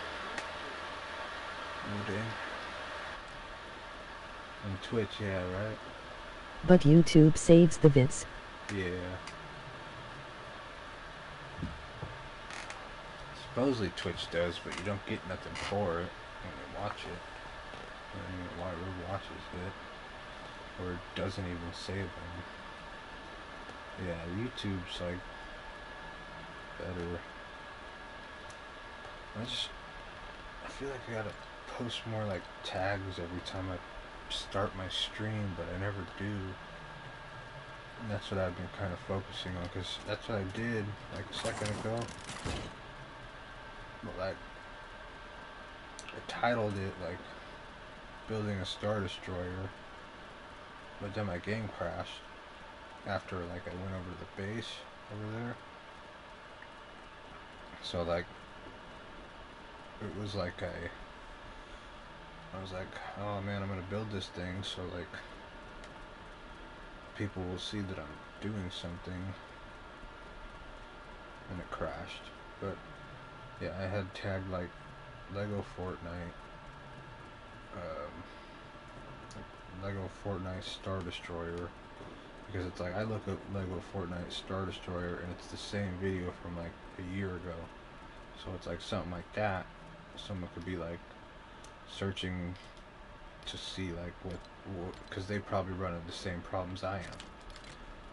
B: Moved in. On Twitch, yeah, right?
A: But YouTube saves the vids.
B: Yeah. Supposedly Twitch does, but you don't get nothing for it when you watch it. I don't even know why it watches it. Or it doesn't even save them. Yeah, YouTube's like better. I feel like I gotta post more like tags every time I start my stream, but I never do. And that's what I've been kind of focusing on, because that's what I did like a second ago. But like, I titled it like Building a Star Destroyer, but then my game crashed after like I went over to the base over there. So like it was like I was like, oh man, I'm gonna build this thing so like people will see that I'm doing something, and it crashed. But yeah, I had tagged like Lego Fortnite, Lego Fortnite Star Destroyer, because it's like I look up Lego Fortnite Star Destroyer and it's the same video from like a year ago. So it's like something like that. Someone could be like searching to see like what because they probably run into the same problems I am.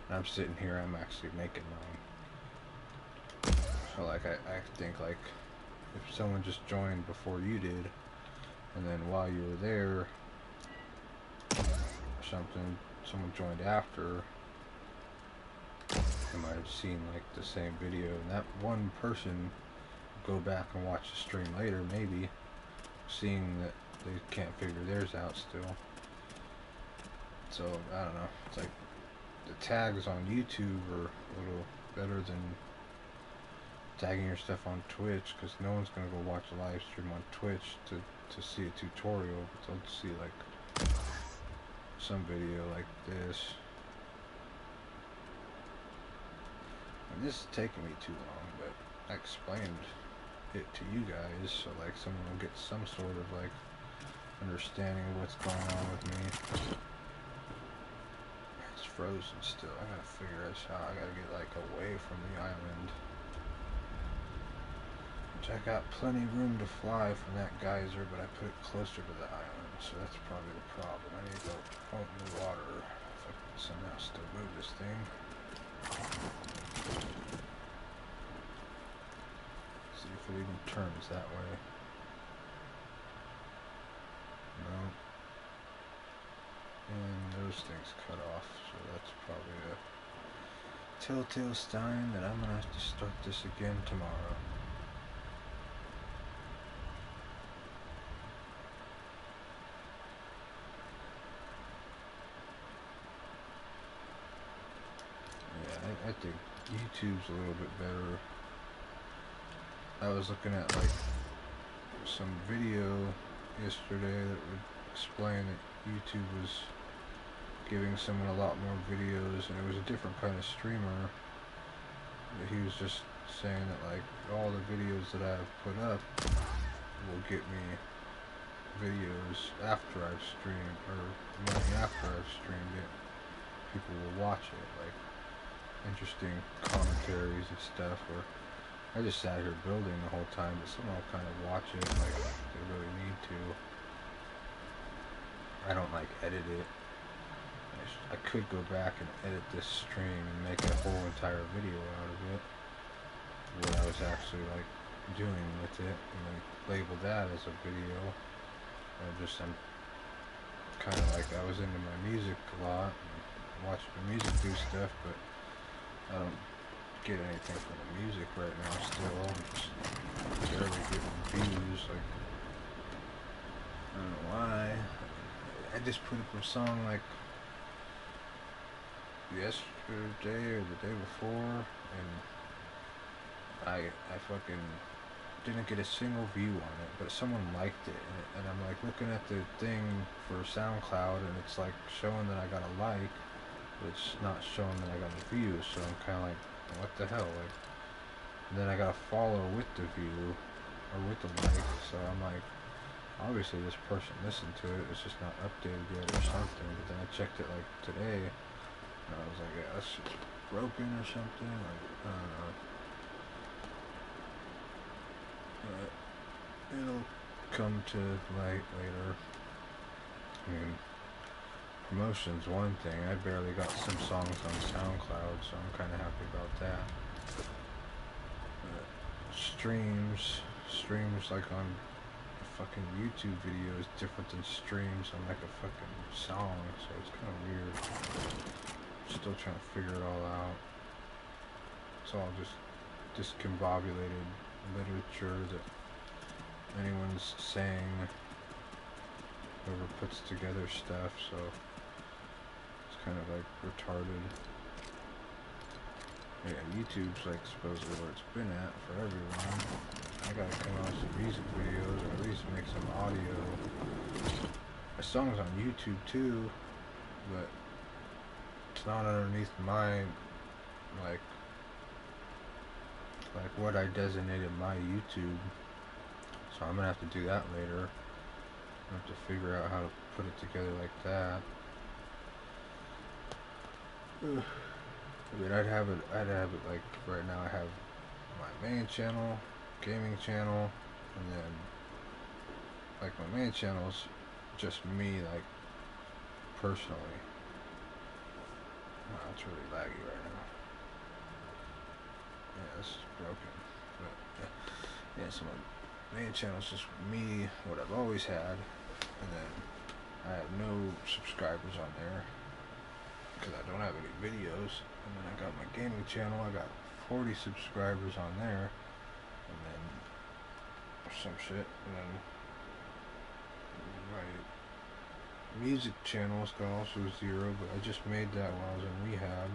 B: And I'm sitting here, I'm actually making mine. So like I think like if someone just joined before you did, and then while you were there or something, someone joined after, they might have seen like the same video, and that one person go back and watch the stream later, maybe seeing that they can't figure theirs out still. So I don't know, it's like the tags on YouTube are a little better than tagging your stuff on Twitch, because no one's gonna go watch a live stream on Twitch to see a tutorial, but they'll see like some video like this. And this is taking me too long, but I explained it to you guys, so like someone will get some sort of like understanding of what's going on with me. It's frozen still. I gotta figure this out. I gotta get like away from the island, which I got plenty of room to fly from that geyser, but I put it closer to the island, so that's probably the problem. I need to go out in the water if I can somehow still move this thing. See if it even turns that way. No. And those things cut off, so that's probably a telltale sign that I'm gonna have to start this again tomorrow. Yeah, I think YouTube's a little bit better. I was looking at like some video yesterday that would explain that YouTube was giving someone a lot more videos, and it was a different kind of streamer. But he was just saying that like all the videos that I've put up will get me videos after I've streamed, or money after I've streamed it. People will watch it, like interesting commentaries and stuff, where I just sat here building the whole time, but someone will kind of watch it like they really need to. I don't like edit it. I could go back and edit this stream and make a whole entire video out of it, what I was actually like doing with it, and then label that as a video. I'm kind of like, I was into my music a lot, and watching the music do stuff, but I don't get anything from the music right now still. I'm just barely getting views, like, I don't know why. I just put up a song like yesterday or the day before, and I fucking didn't get a single view on it, but someone liked it, and I'm like looking at the thing for SoundCloud, and it's like showing that I got a like, but it's not showing that I got a view, so I'm kind of like, what the hell, like, and then I got a follow with the view, or with the like, so I'm like, obviously this person listened to it, it's just not updated yet or something. But then I checked it like today, and I was like, yeah, that's just broken or something, like, I don't know. But it'll come to light later. I mean, promotion's one thing. I barely got some songs on SoundCloud, so I'm kind of happy about that. But streams like on a fucking YouTube video is different than streams on like a fucking song, so it's kind of weird. Still trying to figure it all out. It's all just discombobulated literature that anyone's saying, whoever puts together stuff, so kind of like retarded. Yeah, YouTube's like supposedly where it's been at for everyone. I gotta come out some music videos or at least make some audio. My song's on YouTube too, but it's not underneath my like what I designated my YouTube. So I'm gonna have to do that later. I have to figure out how to put it together like that. I mean, I'd have it like right now. I have my main channel, gaming channel, and then like my main channel's just me, like personally. Wow, it's really laggy right now. Yeah, this is broken. But yeah, so my main channel's just me, what I've always had, and then I have no subscribers on there because I don't have any videos. And then I got my gaming channel, I got 40 subscribers on there, and then some shit, and then my music channel's got also 0, but I just made that while I was in rehab,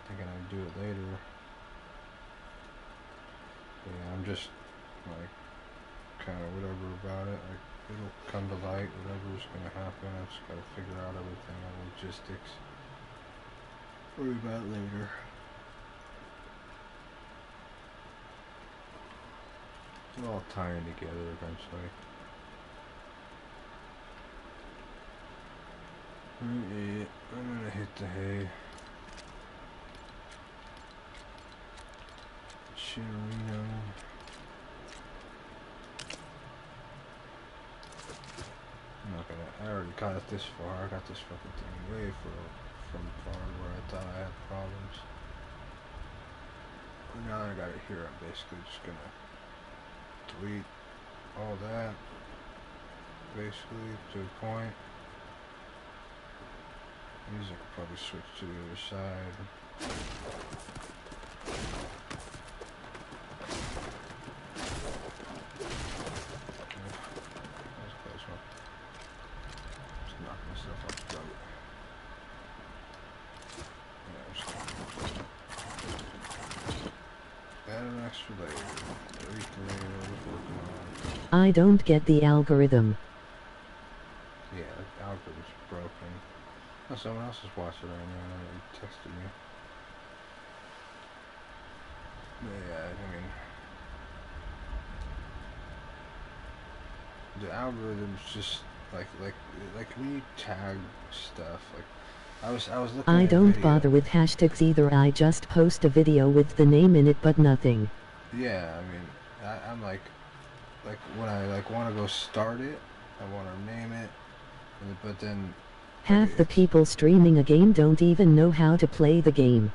B: thinking I'd do it later. But yeah, I'm just like kind of whatever about it, like it'll come to light, whatever's gonna happen. I just gotta figure out everything on logistics. Worry about it later. It's all tying together eventually. Yeah, I'm gonna hit the hay. Chirino. I'm not gonna. I already got it this far. I got this fucking thing way from far where I thought I had problems. But now I got it here. I'm basically just gonna delete all that. Basically to a point. Music will probably switch to the other side.
A: I don't get the algorithm.
B: Yeah, the algorithm's broken. Oh, someone else is watching right now. He texted me. But yeah, I mean, the algorithm's just like when you tag stuff. Like I was looking.
A: I
B: at
A: don't
B: video.
A: bother with hashtags either. I just post a video with the name in it, but nothing.
B: Yeah, I mean, I'm like when I want to go start it, I want to name it, but then
A: Half the people streaming a game don't even know how to play the game.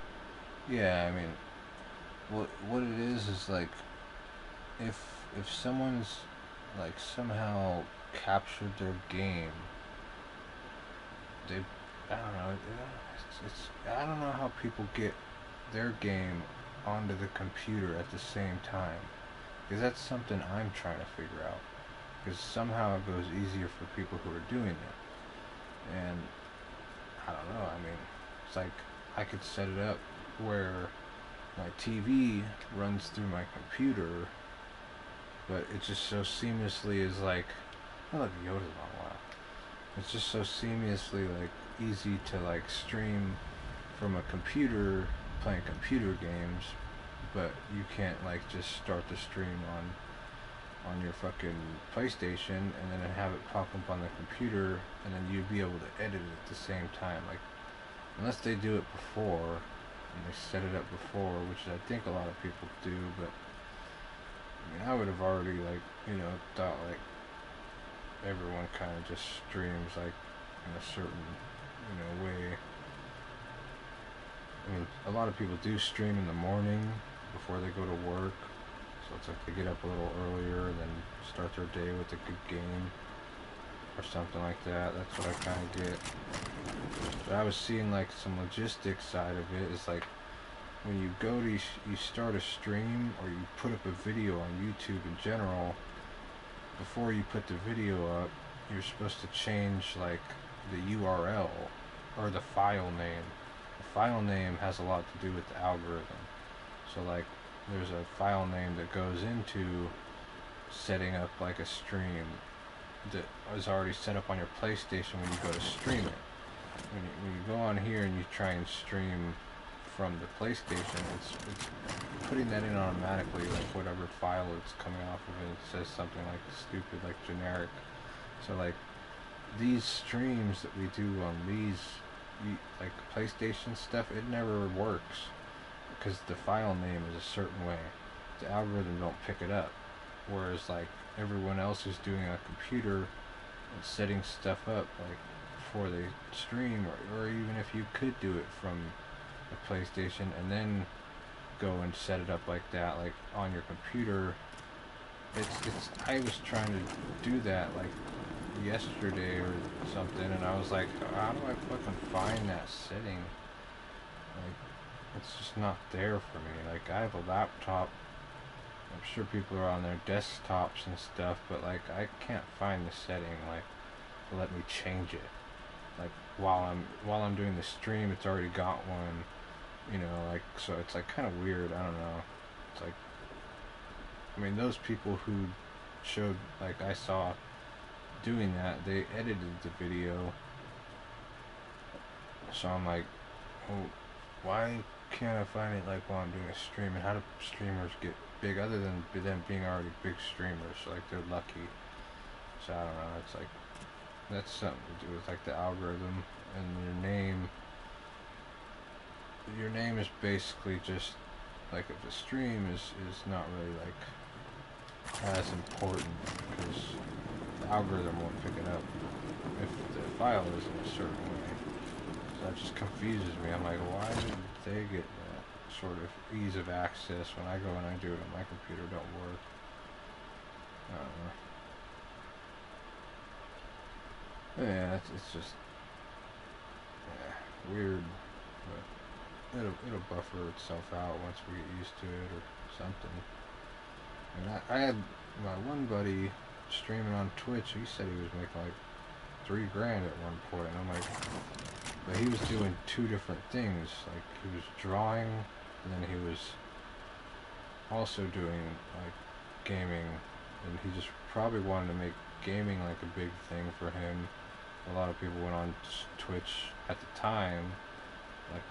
B: Yeah, I mean, what it is like if someone's like somehow captured their game, they I don't know, it's I don't know how people get their game onto the computer at the same time, because that's something I'm trying to figure out, because somehow it goes easier for people who are doing it. And I don't know, I mean, it's like I could set it up where my TV runs through my computer, but it just so seamlessly is like, I like Yoda's on a while. It's just so seamlessly like easy to like stream from a computer playing computer games, but you can't like just start the stream on your fucking PlayStation and then have it pop up on the computer and then you'd be able to edit it at the same time. Like, unless they do it before and they set it up before, which I think a lot of people do, but I mean, I would have already like, you know, thought like everyone kind of just streams like in a certain, you know, way. I mean, a lot of people do stream in the morning before they go to work. So it's like they get up a little earlier and then start their day with a good game or something like that. That's what I kind of get. But I was seeing like some logistics side of it. It's like when you go to you start a stream or you put up a video on YouTube in general, before you put the video up, you're supposed to change like the URL or the file name. The file name has a lot to do with the algorithm. So like, there's a file name that goes into setting up like a stream that is already set up on your PlayStation when you go to stream it. When you go on here and you try and stream from the PlayStation, it's putting that in automatically, like whatever file it's coming off of, and it says something like stupid, like generic. So like these streams that we do on these, like PlayStation stuff, it never works because the file name is a certain way. The algorithm don't pick it up. Whereas like everyone else is doing on a computer and setting stuff up like before they stream, or even if you could do it from a PlayStation and then go and set it up like that, like on your computer. It's I was trying to do that like yesterday or something, and I was like, how do I fucking find that setting? Like, it's just not there for me. Like, I have a laptop. I'm sure people are on their desktops and stuff, but like I can't find the setting like to let me change it. Like while I'm doing the stream, it's already got one, you know, like, so it's like kind of weird. I don't know. It's like, I mean, those people who showed, like I saw doing that, they edited the video. So I'm like, oh, why can't I find it like while I'm doing a stream? And how do streamers get big other than them being already big streamers? So, like, they're lucky. So I don't know. It's like, that's something to do with like the algorithm. And your name. Your name is basically just like, if the stream is not really like as important, because the algorithm won't pick it up if the file is in a certain way. So that just confuses me. I'm like, why did they get that sort of ease of access when I go and I do it on my computer? Don't work. I don't know. Yeah, it's just, yeah, weird, but it'll buffer itself out once we get used to it or something. And I had my one buddy streaming on Twitch. He said he was making like $3,000 at one point, and I'm like, but he was doing two different things. Like, he was drawing, and then he was also doing like gaming, and he just probably wanted to make gaming like a big thing for him. A lot of people went on Twitch at the time, like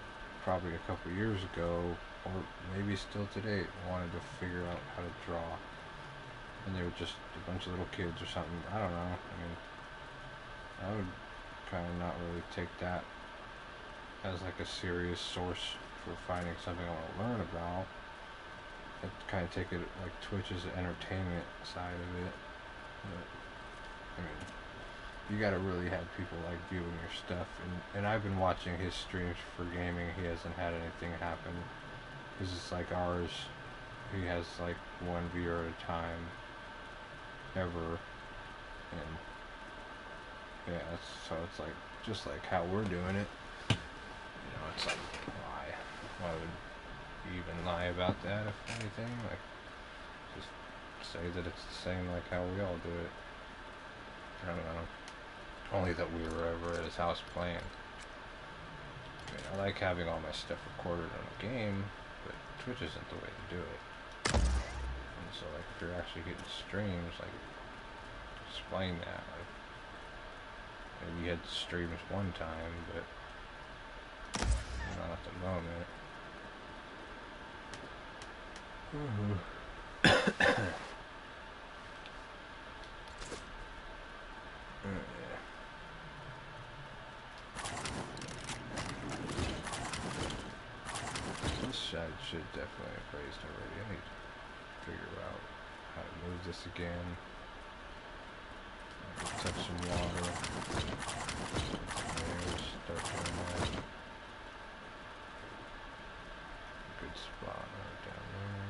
B: probably a couple years ago, or maybe still today, wanted to figure out how to draw. And they were just a bunch of little kids or something. I don't know. I mean, I would kind of not really take that as like a serious source for finding something I want to learn about. I'd kind of take it like Twitch as the entertainment side of it. But, I mean, you gotta really have people like viewing your stuff. And I've been watching his streams for gaming. He hasn't had anything happen. Because it's like ours. He has like one viewer at a time. Ever. And yeah, so it's like just like how we're doing it. You know, it's like, why would you even lie about that, if anything? Like, just say that it's the same like how we all do it. I don't know. Only that we were over at his house playing. I mean, I like having all my stuff recorded on a game, but Twitch isn't the way to do it. And so, like, if you're actually getting streams, like, explain that. Like, maybe you had streams one time, but not at the moment. Yeah. This side should definitely have raised already. I need to figure out how to move this again. I can touch some water. There, start doing that. Good spot right down there.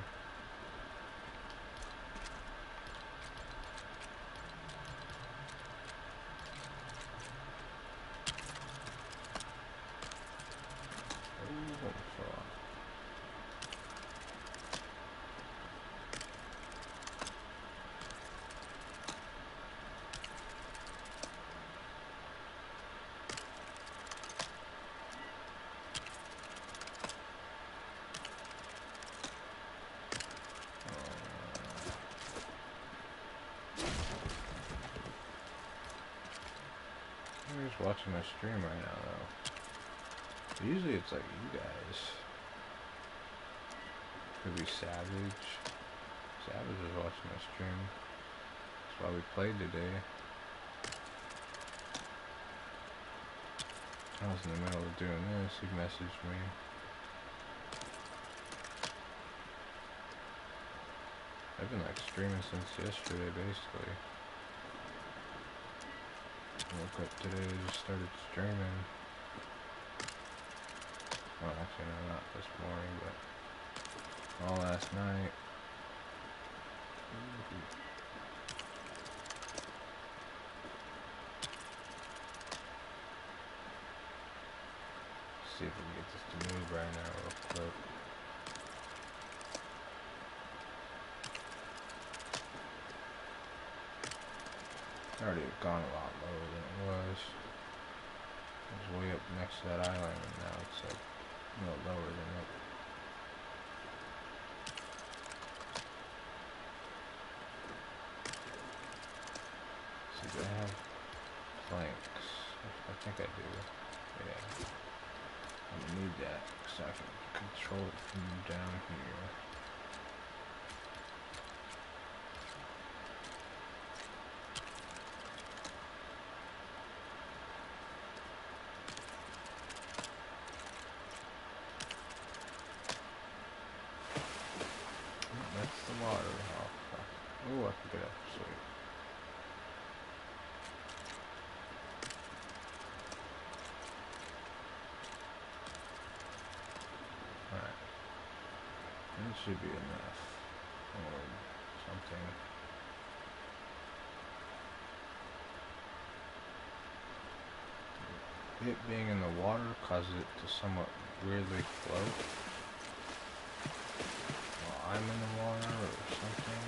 B: watching my stream right now, though. Usually it's like you guys. Could be Savage. Savage is watching my stream. That's why we played today. I was in the middle of doing this. He messaged me. I've been like streaming since yesterday, basically. Woke up today, just started streaming. Well, actually, no, not this morning, but all last night. See if we can get this to move right now real quick. It's already gone a lot lower than it was. It was way up next to that island, and now it's like a little lower than it. See, do I have planks? I think I do. Yeah. I need that so I can control it from down here. That's the water. Oh, fuck. Oh, I can get up. Sweet. Alright. That should be enough. Or something. It being in the water causes it to somewhat weirdly float. While I'm in the water or something.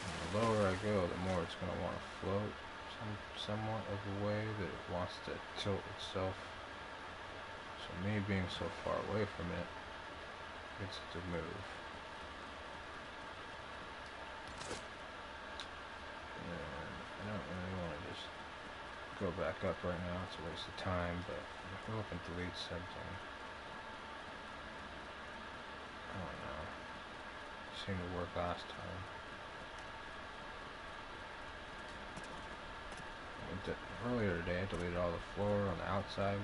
B: And the lower I go, the more it's going to want to float somewhat of a way that it wants to tilt itself. So me being so far away from it gets it to move. And I don't really want to just go back up right now, it's a waste of time, but we'll look and delete something. I don't know. It seemed to work last time. Earlier today I deleted all the floor on the outside.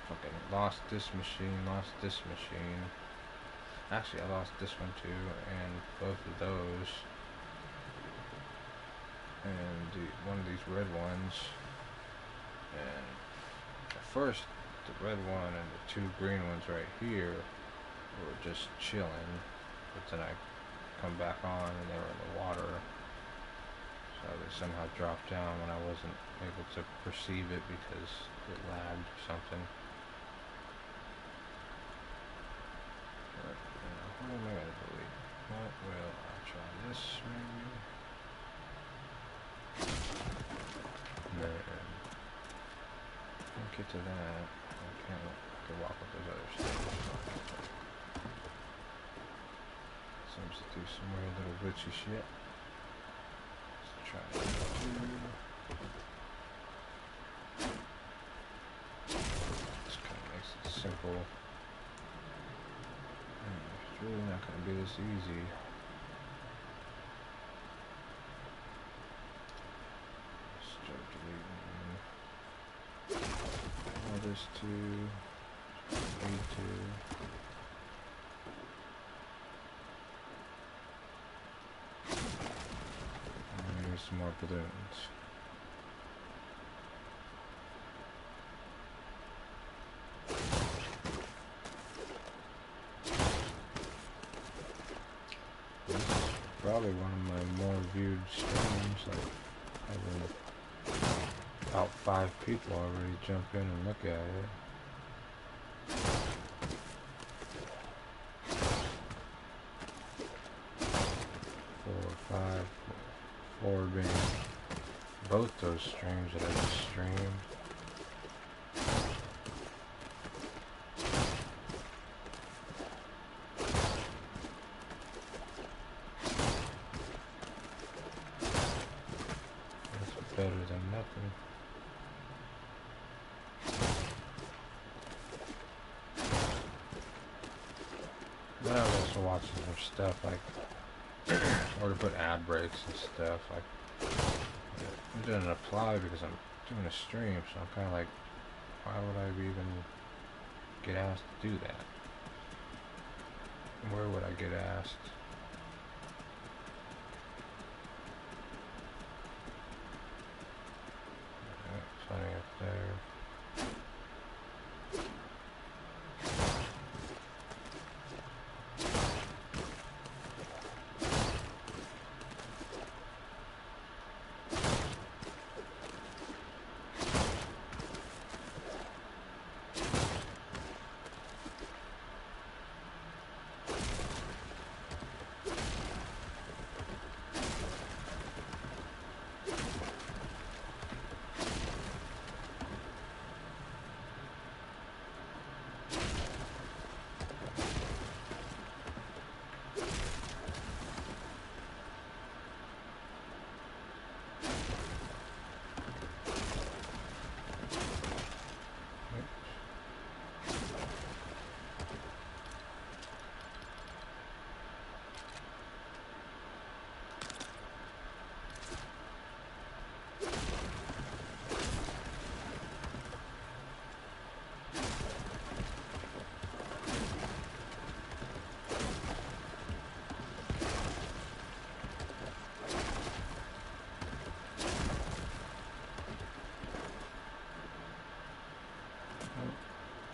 B: Fucking lost this machine, lost this machine. Actually, I lost this one too, and both of those. And one of these red ones. And at first, the red one and the two green ones right here were just chilling. But then I come back on and they were in the water. So they somehow dropped down when I wasn't able to perceive it because it lagged or something. But, what am I gonna delete? What will I try this maybe? No. Can't get to that. I can walk with those other stairs. Seems to do some weird little glitchy shit. Try that too. This kind of makes it simple. It's really not going to be this easy. Start deleting all this too. B2. Some more balloons. This is probably one of my more viewed streams, like having about 5 people already jump in and look at it. 4 or 5. 4 being both those streams that I just streamed. better than nothing. Then I was also watching some stuff like, or to put ad breaks and stuff. Like, it doesn't apply because I'm doing a stream, so I'm kind of like, why would I even get asked to do that? Where would I get asked? Funny up there.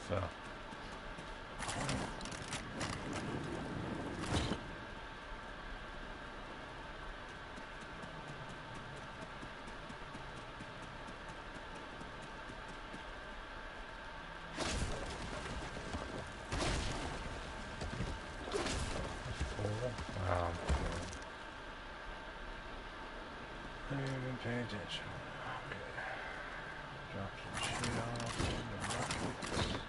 B: So. Wow. I didn't even pay attention. Okay. Drop some shit off in the buckets.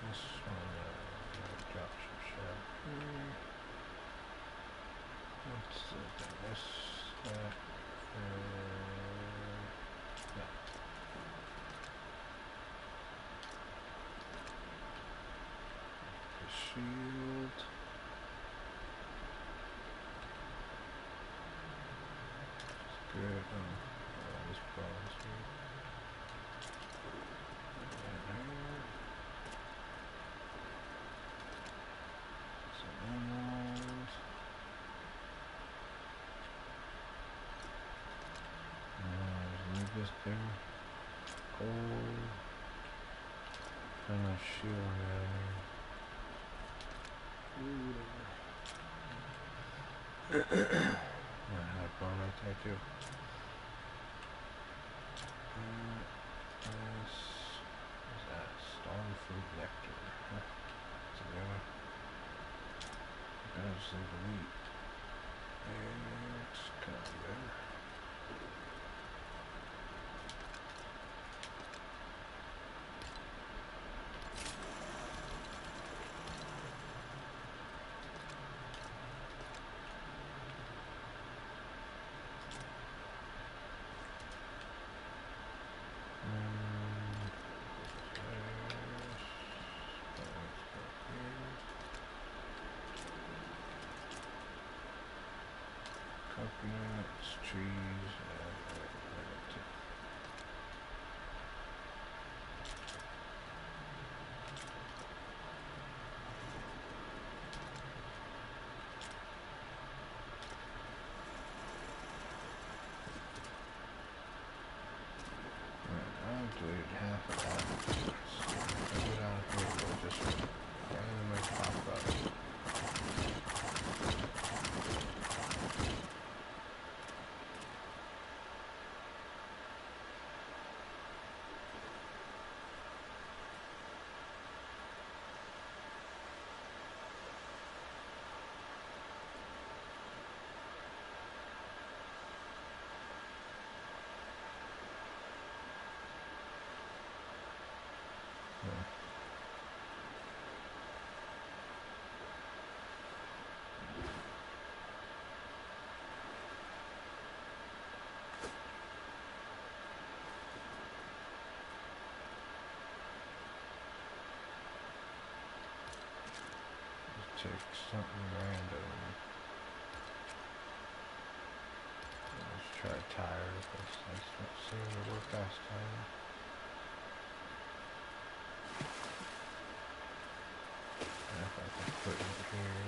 B: This one, drop some shit. What's this? That. No. The shield. It's good. This bronze here. Emerald. Leave this there. Gold. And a shield I had a bone right there too. This is that starfruit nectar. That's a good one. Gotta just leave the wheat. It's kind of better. Coconuts, trees, I've deleted half of that. So I go down here and just randomly pop up. take something random. Let's try tires. That's not seeming to work last time. If I can put it here.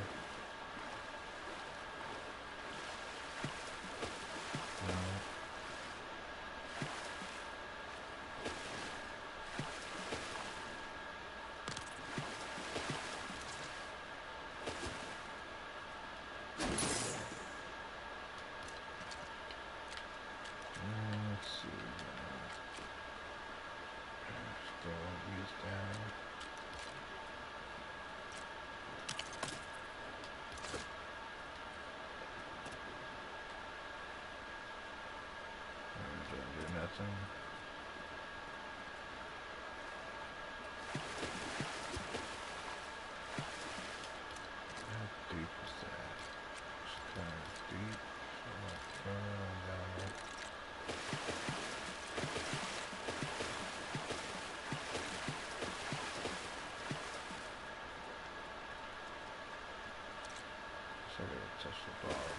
B: No. Let's see. Still want these down. Don't do nothing. How deep is that? It's kind of deep. So I'm not throwing on down there. So I gotta touch the bottom.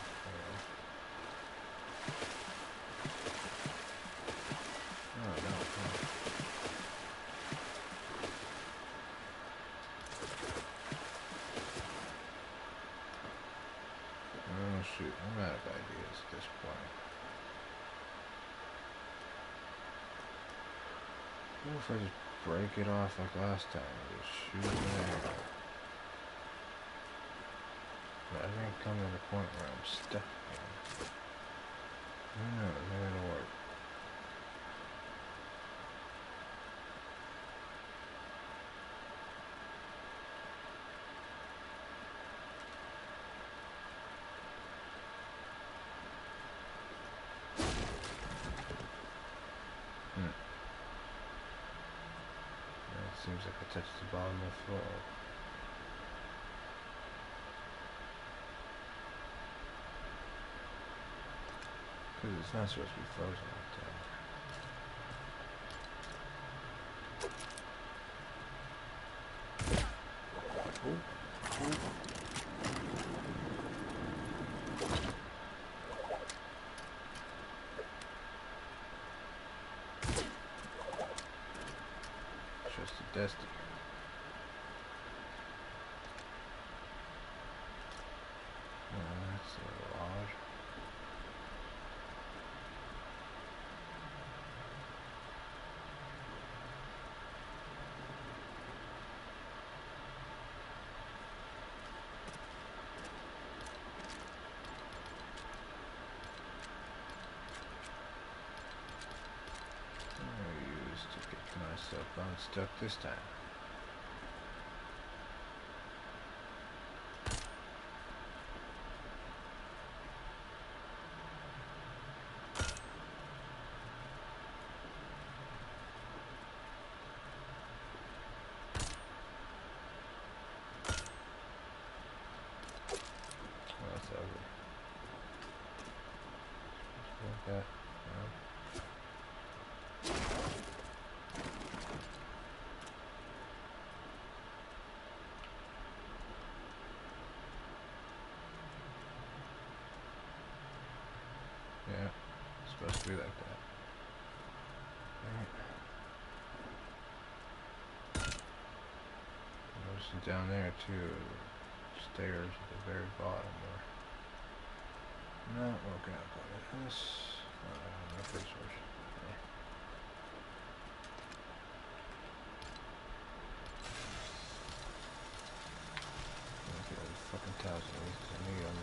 B: Oh, no, no. Oh shoot, I'm out of ideas at this point. What if I just break it off like last time and just shoot it there? But I think I'm coming to the point where I'm stuck again. Who knows, maybe it'll work. Seems like I touched the bottom of the floor. Because it's not supposed to be frozen like that. Ooh. Just a dusty. That's a little odd. I used to get myself unstuck this time. Oh, that's ugly. Like that. No. Yeah, it's supposed to be like that. Right. Noticing down there too, stairs at the very bottom are not working out quite like this. No resource. Yeah. Okay, those fucking towels at least, 'cause I need them.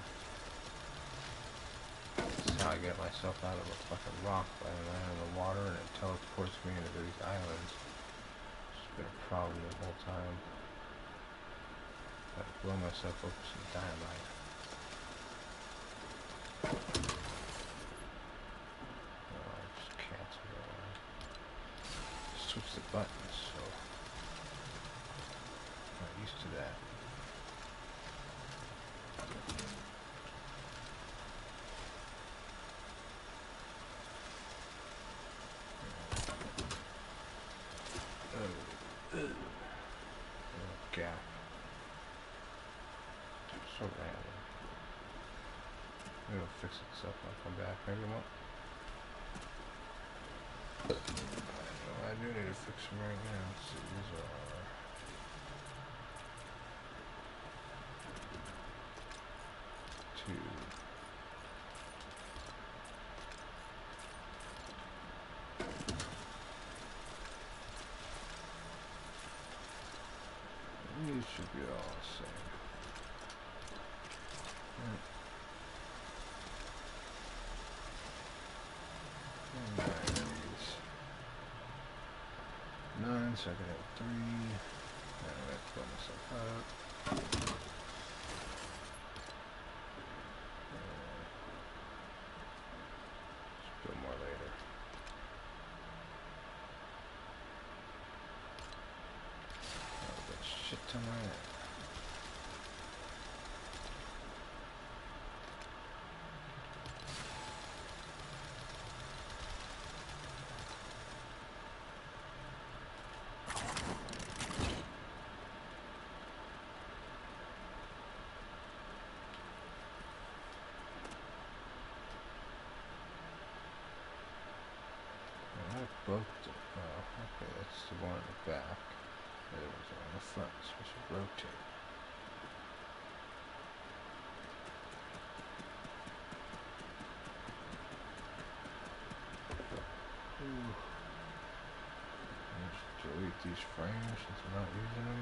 B: This is how I get myself out of a fucking rock by land in the water and it teleports me into these islands. It's been a problem the whole time. Gotta blow myself up with some dynamite. Oh, I just canceled it. Switch the buttons, so I'm not used to that. Gap. fix itself when I come back. Maybe it won't. I do need to fix them right now. Let's see, these are... two. These should be all the same. Right. Nine, so I can have 3. Now I have to put myself up. Just build more later. Oh, that shit ton of that. Both, okay, that's the one in the back. The other one's on the front, so we should rotate. Ooh. Just delete these frames since I'm not using them.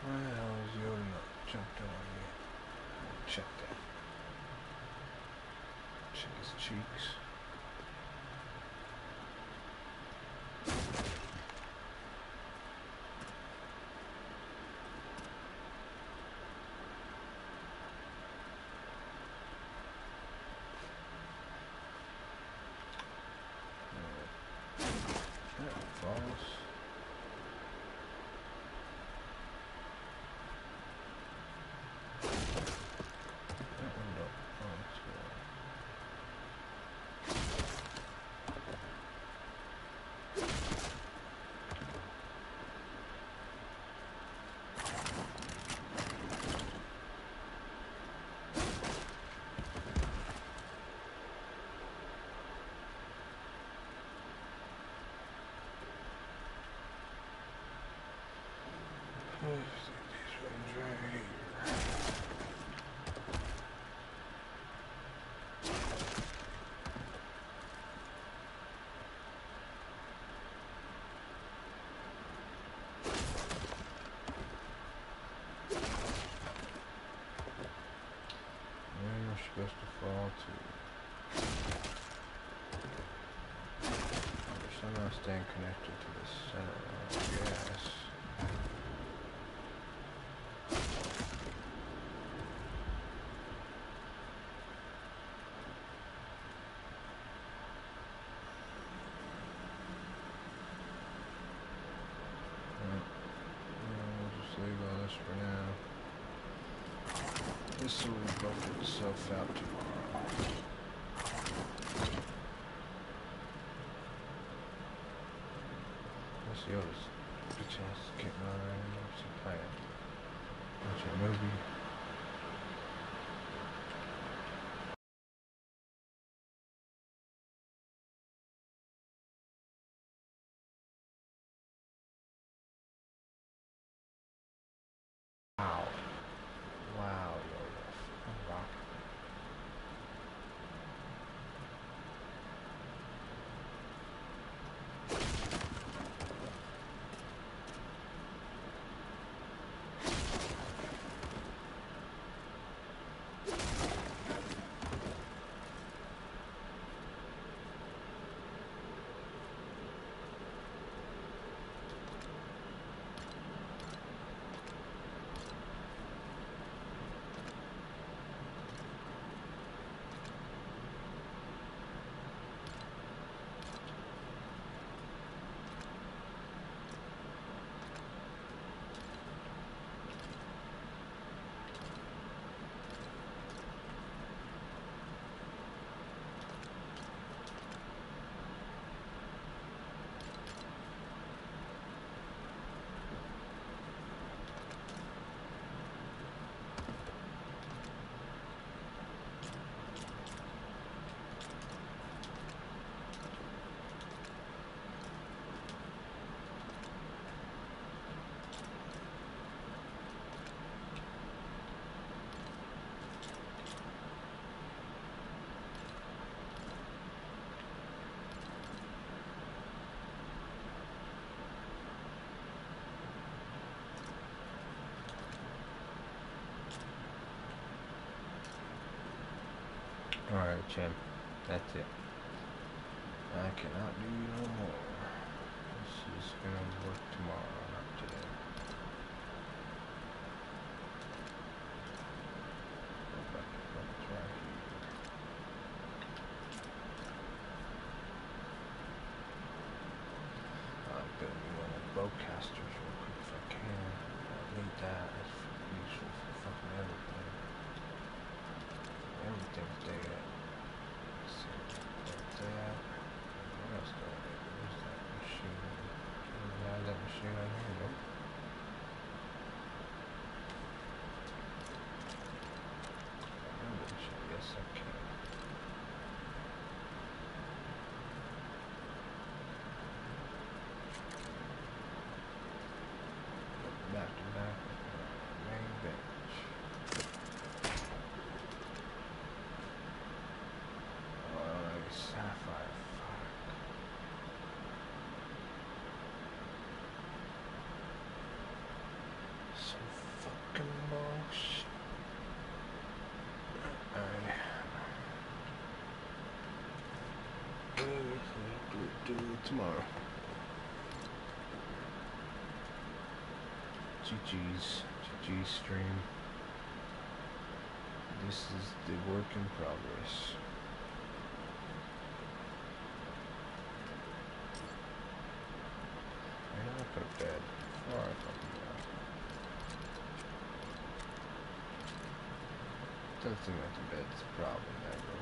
B: Where the hell is Yoda not jumped on me? Check that. Check his cheeks. That falls. These ones right here. And we're supposed to fall to. We're somehow staying connected to the center. Yes. Leave all this for now. This will buffer itself out tomorrow. Let's see, this bitch ass getting on right now. She's playing. Watch a movie. Alright, Chim. That's it. I cannot do no more. This is gonna work tomorrow, not today. It's right here. I'm building one of the bowcasters real quick if I can. I need that. That's useful for fucking everything. Everything's dead. Let's see. That's that. What else do I need? Where's that machine? Can we have that machine on here? Nope. Yes, I can. Back to back with my main bench. Oh, sapphire. Fuck. Some fucking bullshit. Alright. Do it tomorrow. GG's stream. This is the work in progress. I gotta put a bed before I fucking go. Doesn't seem like the bed's a problem ever.